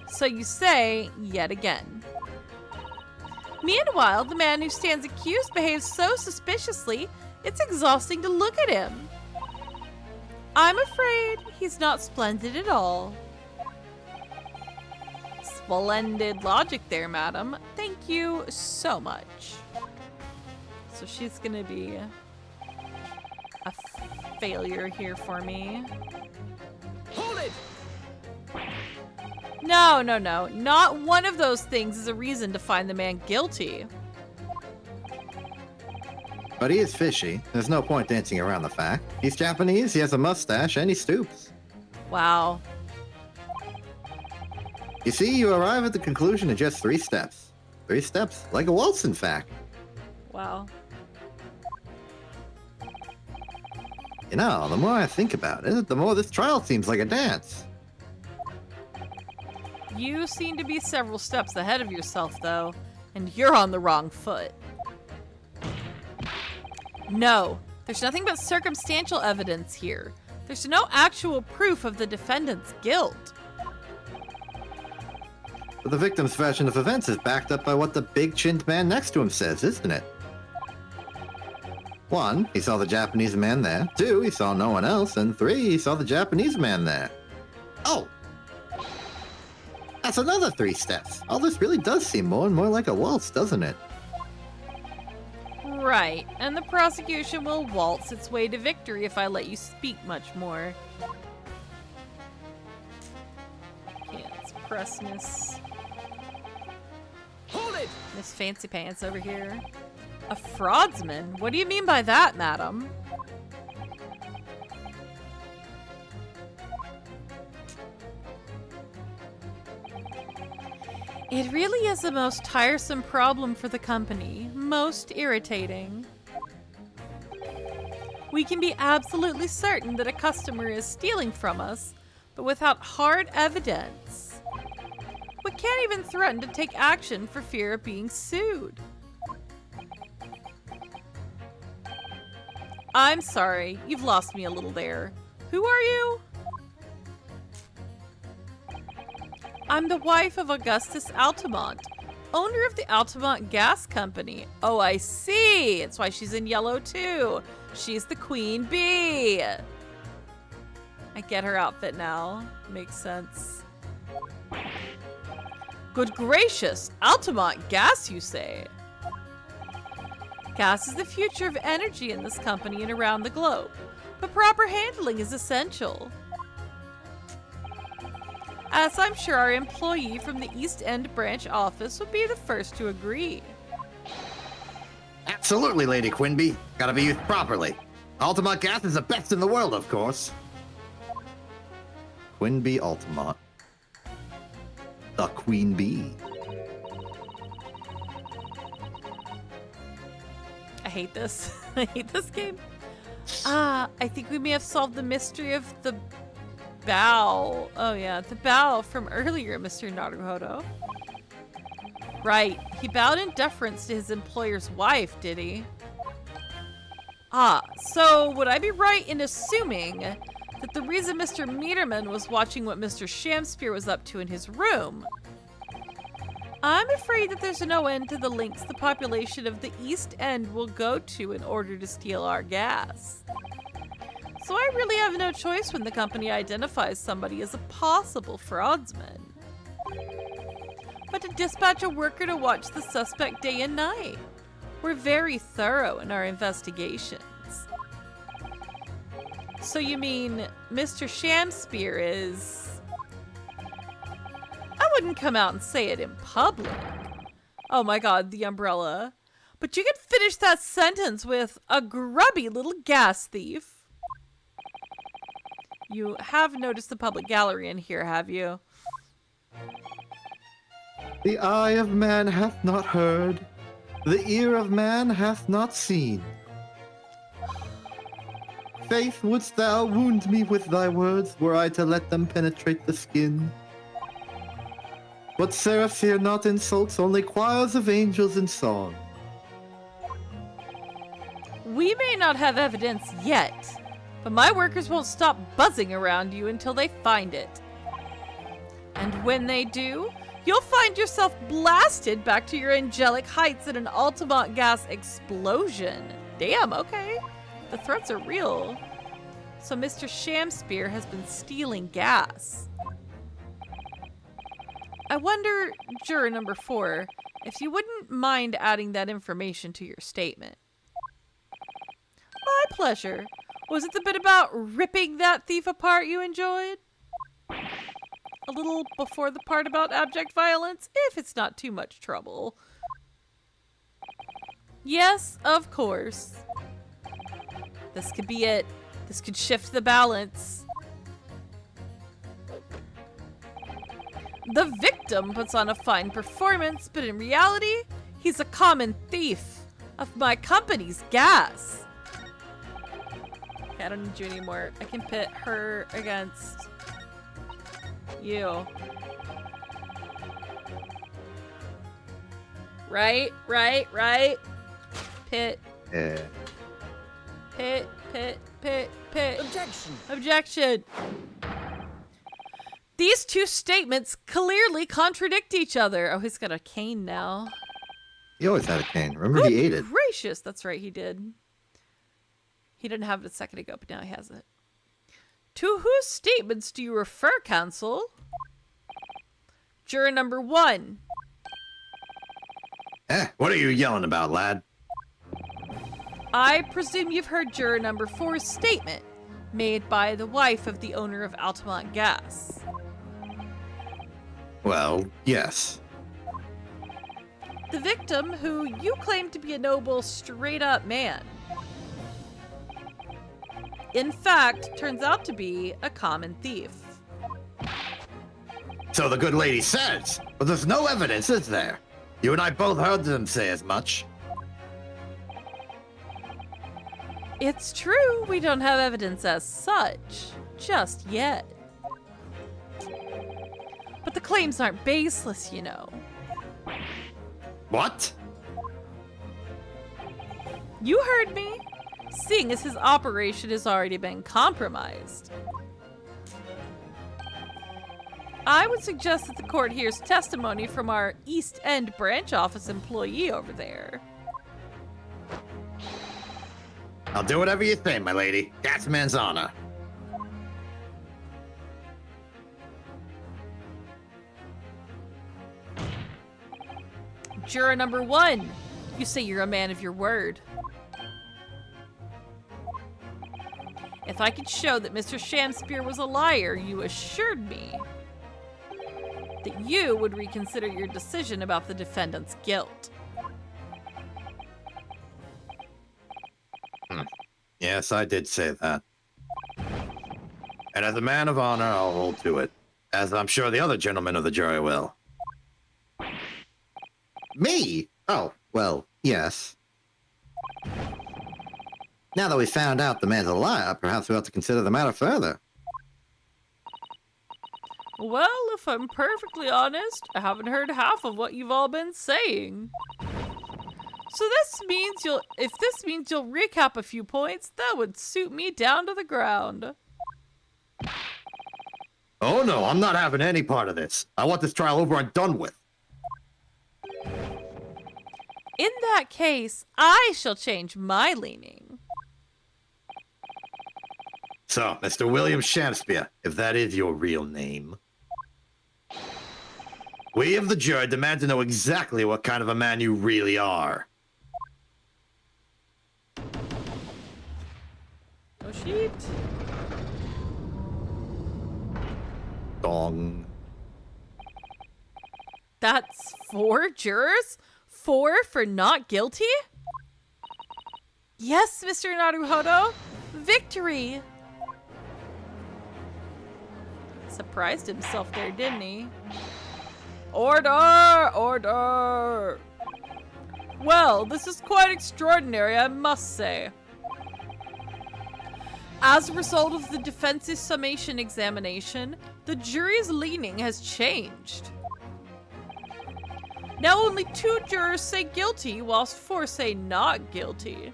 So you say, yet again. Meanwhile, the man who stands accused behaves so suspiciously, it's exhausting to look at him. I'm afraid he's not splendid at all. Splendid logic there, madam. Thank you so much. So she's gonna be a failure here for me. Hold it! No, no, no. Not one of those things is a reason to find the man guilty. But he is fishy. There's no point dancing around the fact. He's Japanese, he has a mustache, and he stoops. Wow. You see, you arrive at the conclusion in just 3 steps. 3 steps, like a waltz, in fact. Wow. You know, the more I think about it, the more this trial seems like a dance. You seem to be several steps ahead of yourself, though, and you're on the wrong foot. No, there's nothing but circumstantial evidence here. There's no actual proof of the defendant's guilt. But the victim's version of events is backed up by what the big-chinned man next to him says, isn't it? 1, he saw the Japanese man there. 2, he saw no one else. And 3, he saw the Japanese man there. Oh! That's another 3 steps. All this really does seem more and more like a waltz, doesn't it? Right, and the prosecution will waltz its way to victory if I let you speak much more. Can't press Miss Hold it! Fancy Pants over here. A fraudsman? What do you mean by that, madam? It really is the most tiresome problem for the company. Most irritating. We can be absolutely certain that a customer is stealing from us, but without hard evidence. We can't even threaten to take action for fear of being sued. I'm sorry, you've lost me a little there. Who are you? I'm the wife of Augustus Altamont, owner of the Altamont Gas Company. Oh, I see. It's why she's in yellow too. She's the queen bee. I get her outfit now. Makes sense. Good gracious, Altamont Gas, you say? Gas is the future of energy in this company and around the globe, but proper handling is essential. As I'm sure our employee from the East End branch office would be the first to agree. Absolutely, Lady Quinby. Gotta be used properly. Altamont Gas is the best in the world, of course. Quinby Altamont. The Queen Bee. I hate this. I hate this game. Ah, I think we may have solved the mystery of the bow. Oh yeah, the bow from earlier, Mr. Naruhodo. Right, he bowed in deference to his employer's wife, did he? Ah, so would I be right in assuming that the reason Mr. Meterman was watching what Mr. Shamspear was up to in his room? I'm afraid that there's no end to the lengths the population of the East End will go to in order to steal our gas. So I really have no choice when the company identifies somebody as a possible fraudsman. But to dispatch a worker to watch the suspect day and night. We're very thorough in our investigations. So you mean Mr. Shamspear is... I wouldn't come out and say it in public. Oh my god, the umbrella. But you could finish that sentence with a grubby little gas thief. You have noticed the public gallery in here, have you? The eye of man hath not heard, the ear of man hath not seen. Faith, wouldst thou wound me with thy words, were I to let them penetrate the skin? But seraphs hear not insults, only choirs of angels in song. We may not have evidence yet, but my workers won't stop buzzing around you until they find it. And when they do, you'll find yourself blasted back to your angelic heights in an Altamont gas explosion. Damn, okay. The threats are real. So Mr. Shamspear has been stealing gas. I wonder, juror number 4, if you wouldn't mind adding that information to your statement. My pleasure. Was it the bit about ripping that thief apart you enjoyed? A little before the part about abject violence, if it's not too much trouble. Yes, of course. This could be it. This could shift the balance. The victim puts on a fine performance, but in reality, he's a common thief of my company's gas. Okay, I don't need you anymore. I can pit her against you. Right. Pit. Yeah. Pit. Objection. Objection. These two statements clearly contradict each other. Oh, he's got a cane now. He always had a cane. Remember, he ate it. Gracious, that's right, he did. He didn't have it a second ago, but now he has it. To whose statements do you refer, counsel? Juror number 1. What are you yelling about, lad? I presume you've heard juror number 4's statement made by the wife of the owner of Altamont Gas. Well, yes. The victim, who you claim to be a noble, straight-up man, in fact, turns out to be a common thief. So the good lady says, but there's no evidence, is there? You and I both heard them say as much. It's true, we don't have evidence as such, just yet. But the claims aren't baseless, you know. What? You heard me, seeing as his operation has already been compromised. I would suggest that the court hears testimony from our East End branch office employee over there. I'll do whatever you say, my lady. Gasman's honor. Juror number 1, you say you're a man of your word. If I could show that Mr. Shamspear was a liar, you assured me that you would reconsider your decision about the defendant's guilt. Yes, I did say that. And as a man of honor, I'll hold to it. As I'm sure the other gentlemen of the jury will. Me? Oh, well, yes. Now that we found out the man's a liar, perhaps we ought to consider the matter further. Well, if I'm perfectly honest, I haven't heard half of what you've all been saying. So if this means you'll recap a few points, that would suit me down to the ground. Oh no, I'm not having any part of this. I want this trial over and done with. In that case, I shall change my leaning. So, Mr. William Shamspear, if that is your real name, we of the jury demand to know exactly what kind of a man you really are. sheet. Dong. That's 4 jurors? 4 for not guilty? Yes, Mr. Naruhodo. Victory! Surprised himself there, didn't he? Order! Order! Well, this is quite extraordinary, I must say. As a result of the defense's summation examination, the jury's leaning has changed. Now only 2 jurors say guilty, whilst 4 say not guilty.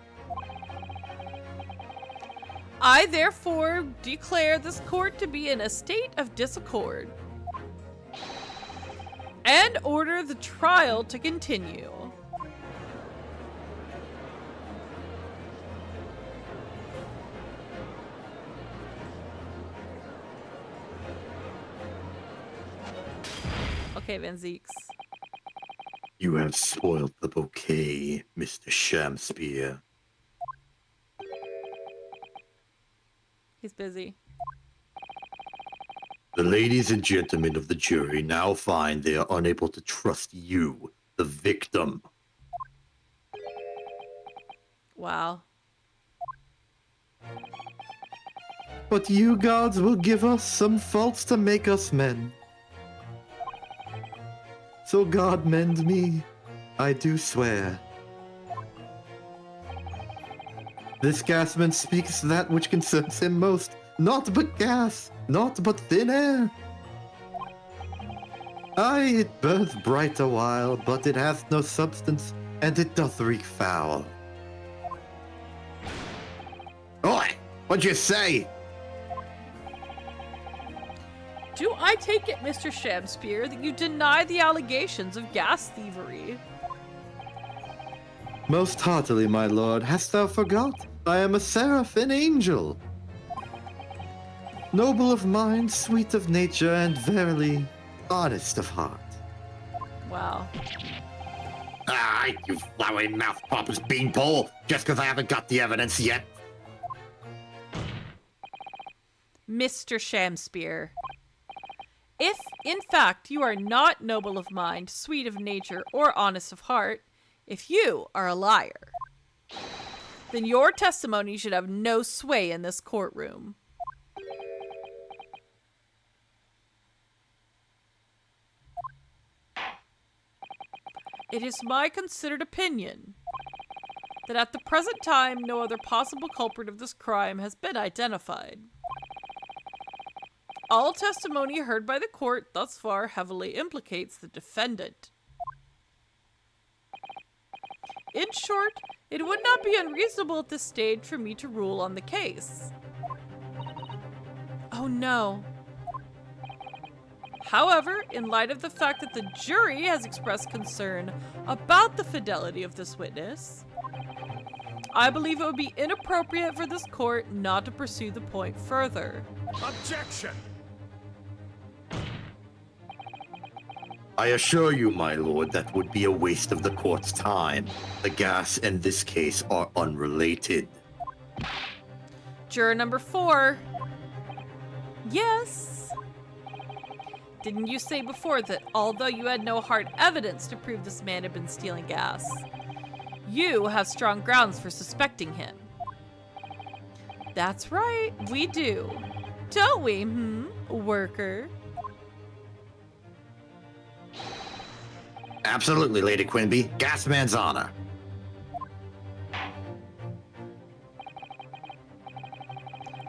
I therefore declare this court to be in a state of disaccord and order the trial to continue. Okay, Van Zeeks. You have spoiled the bouquet, Mr. Shamspear. He's busy. The ladies and gentlemen of the jury now find they are unable to trust you, the victim. Wow. But you gods will give us some faults to make us men. So God mend me, I do swear. This gasman speaks that which concerns him most, naught but gas, naught but thin air. Aye, it burneth bright a while, but it hath no substance, and it doth reek foul. Oi! What'd you say? Do I take it, Mr. Shamspear, that you deny the allegations of gas thievery? Most heartily, my lord. Hast thou forgot? I am a seraph, an angel. Noble of mind, sweet of nature, and verily, honest of heart. Wow. Ah, you flowery mouth pompous beanpole, just because I haven't got the evidence yet. Mr. Shamspear, if, in fact, you are not noble of mind, sweet of nature, or honest of heart, if you are a liar, then your testimony should have no sway in this courtroom. It is my considered opinion that at the present time no other possible culprit of this crime has been identified. All testimony heard by the court thus far heavily implicates the defendant. In short, it would not be unreasonable at this stage for me to rule on the case. Oh no. However, in light of the fact that the jury has expressed concern about the fidelity of this witness, I believe it would be inappropriate for this court not to pursue the point further. Objection! I assure you, my lord, that would be a waste of the court's time. The gas and this case are unrelated. Juror number 4. Yes. Didn't you say before that although you had no hard evidence to prove this man had been stealing gas, you have strong grounds for suspecting him? That's right, we do. Don't we, worker? Absolutely, Lady Quinby. Gasman's honor.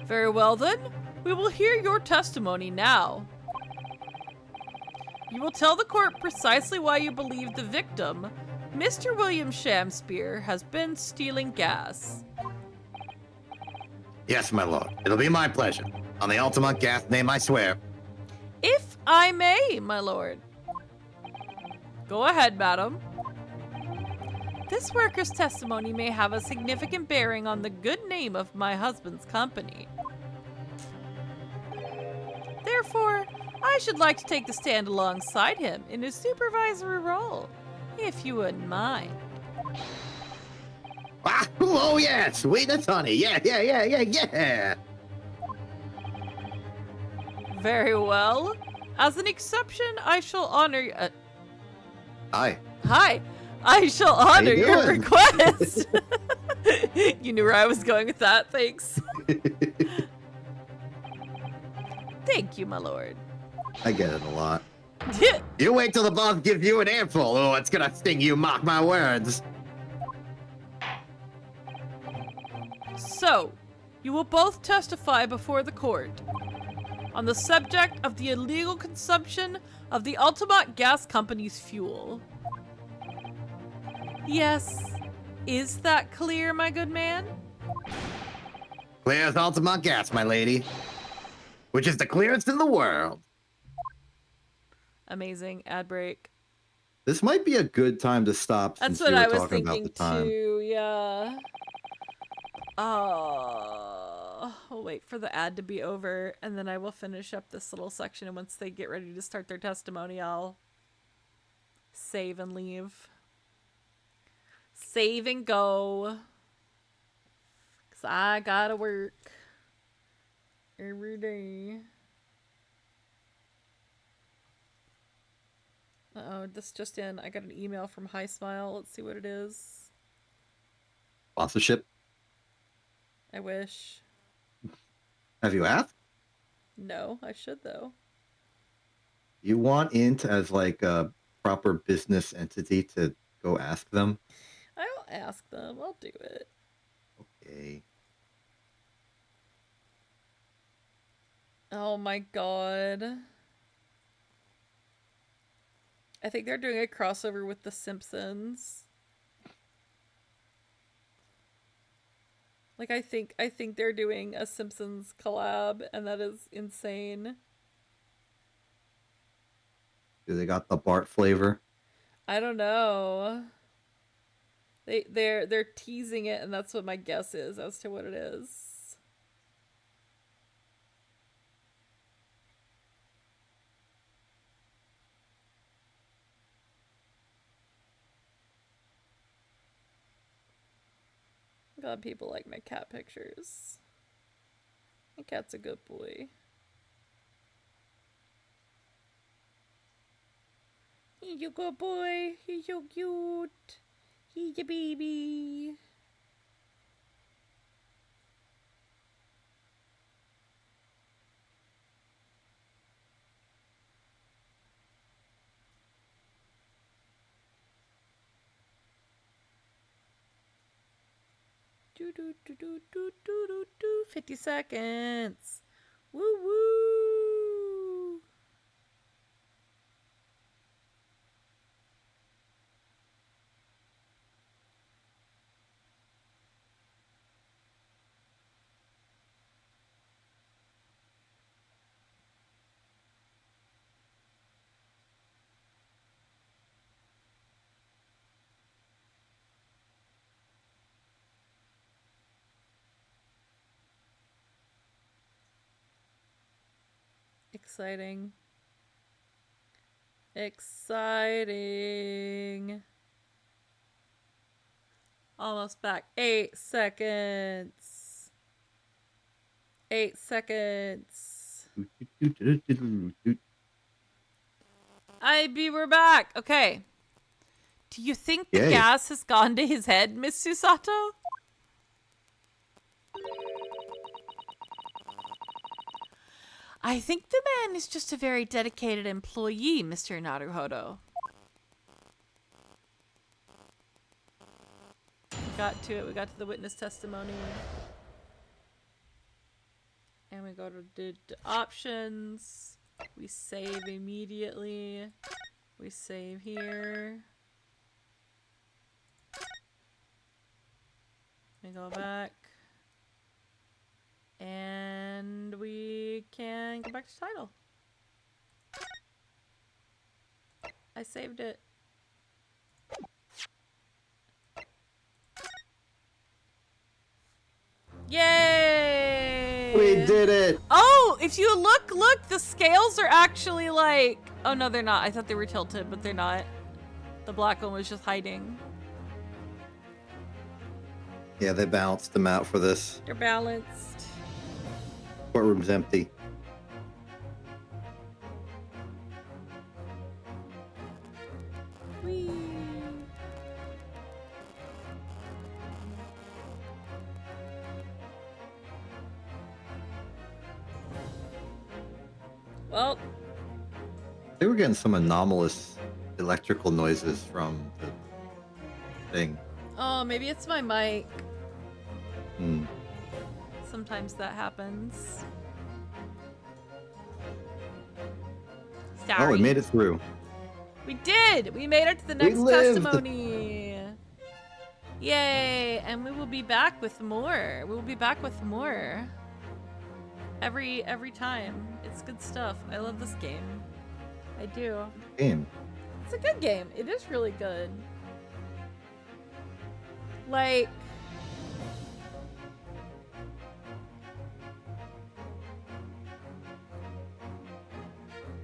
Very well then, we will hear your testimony now. You will tell the court precisely why you believe the victim, Mr. William Shamspear, has been stealing gas. Yes, my lord. It'll be my pleasure. On the Altamont Gas name, I swear. If I may, my lord. Go ahead, madam. This worker's testimony may have a significant bearing on the good name of my husband's company. Therefore, I should like to take the stand alongside him in a supervisory role, if you wouldn't mind. Ah, oh yeah, sweet as honey. Yeah. Very well. As an exception, I shall honor. Hi. Hi. I shall honor you your doing? request. You knew where I was going with that. Thanks. Thank you, my lord. I get it a lot. You wait till the boss gives you an earful. Oh, it's gonna sting you, mark my words. So, you will both testify before the court on the subject of the illegal consumption of the Ultimate Gas Company's fuel. Yes. Is that clear, my good man? Clear as Altamont gas, my lady. Which is the clearest in the world. Amazing. Ad break. This might be a good time to stop That's since what we were I was talking about thinking the time. too, yeah. I'll wait for the ad to be over, and then I will finish up this little section, and once they get ready to start their testimony, I'll save and leave. Save and go. 'Cause I gotta work every day. Uh-oh, this just in. I got an email from High Smile. Let's see what it is. Sponsorship? I wish. Have you asked? No, I should though. You want Int as like a proper business entity to go ask them? I'll ask them. I'll do it. Okay. Oh my god. I think they're doing a crossover with The Simpsons. Like I think they're doing a Simpsons collab, and that is insane. Do they got the Bart flavor? I don't know. They're teasing it, and that's what my guess is as to what it is. Glad people like my cat pictures. My cat's a good boy. He's a good boy. He's so cute. He's a baby. Do do do do do do do do. 50 seconds. Woo woo. Exciting. Exciting. Almost back. 8 seconds. 8 seconds. We're back. Okay. Do you think the Yay. gas has gone to his head, Miss Susato? I think the man is just a very dedicated employee, Mr. Naruhodo. We got to it. We got to the witness testimony. And we go to the options. We save immediately. We save here. We go back. And we can go back to title. I saved it. Yay! We did it! Oh, if you look, the scales are actually like... Oh, no, they're not. I thought they were tilted, but they're not. The black one was just hiding. Yeah, they balanced them out for this. They're balanced. Courtroom's empty. Whee. Well, They were getting some anomalous electrical noises from the thing. oh, maybe it's my mic. Hmm. Sometimes that happens. Oh, Sorry. we made it through. We did! We made it to the We next lived. testimony. Yay! And we will be back with more. We will be back with more. Every time. It's good stuff. I love this game. I do. Game. It's a good game. It is really good. Like,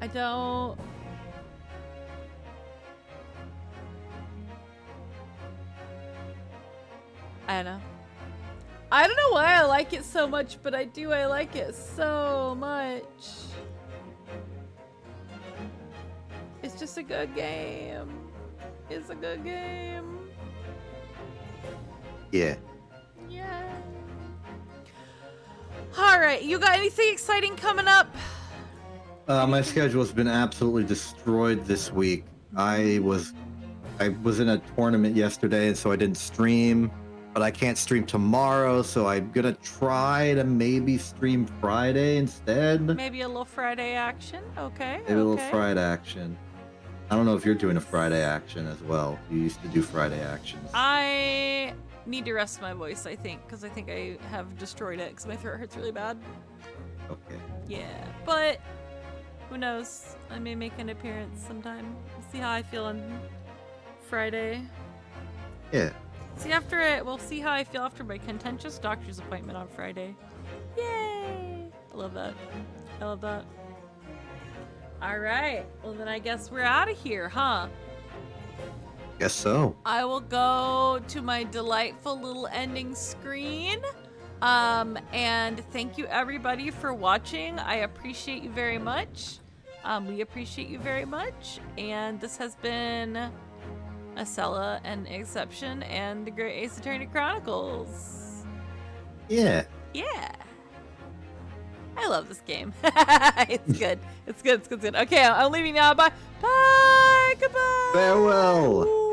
I don't... I don't know. I don't know why I like it so much, but I do. I like it so much. It's just a good game. It's a good game. Yeah. Yeah. All right, you got anything exciting coming up? My schedule has been absolutely destroyed this week. I was in a tournament yesterday, and so I didn't stream. But I can't stream tomorrow, so I'm gonna try to maybe stream Friday instead. Maybe a little Friday action. Okay. Maybe a little okay. Friday action. I don't know if you're doing a Friday action as well. You used to do Friday actions. I need to rest my voice, I think, because I think I have destroyed it because my throat hurts really bad. Okay. Yeah, but who knows? I may make an appearance sometime. We'll see how I feel on Friday. Yeah. See after it. We'll see how I feel after my contentious doctor's appointment on Friday. Yay! I love that. I love that. All right. Well, then I guess we're out of here, huh? Guess so. I will go to my delightful little ending screen. And thank you everybody for watching. I appreciate you very much. We appreciate you very much. And this has been Ascella and Exception and the Great Ace Attorney Chronicles. Yeah. Yeah. I love this game. It's good. It's good. It's good. It's good. Okay, I'm leaving now. Bye. Bye. Goodbye. Farewell.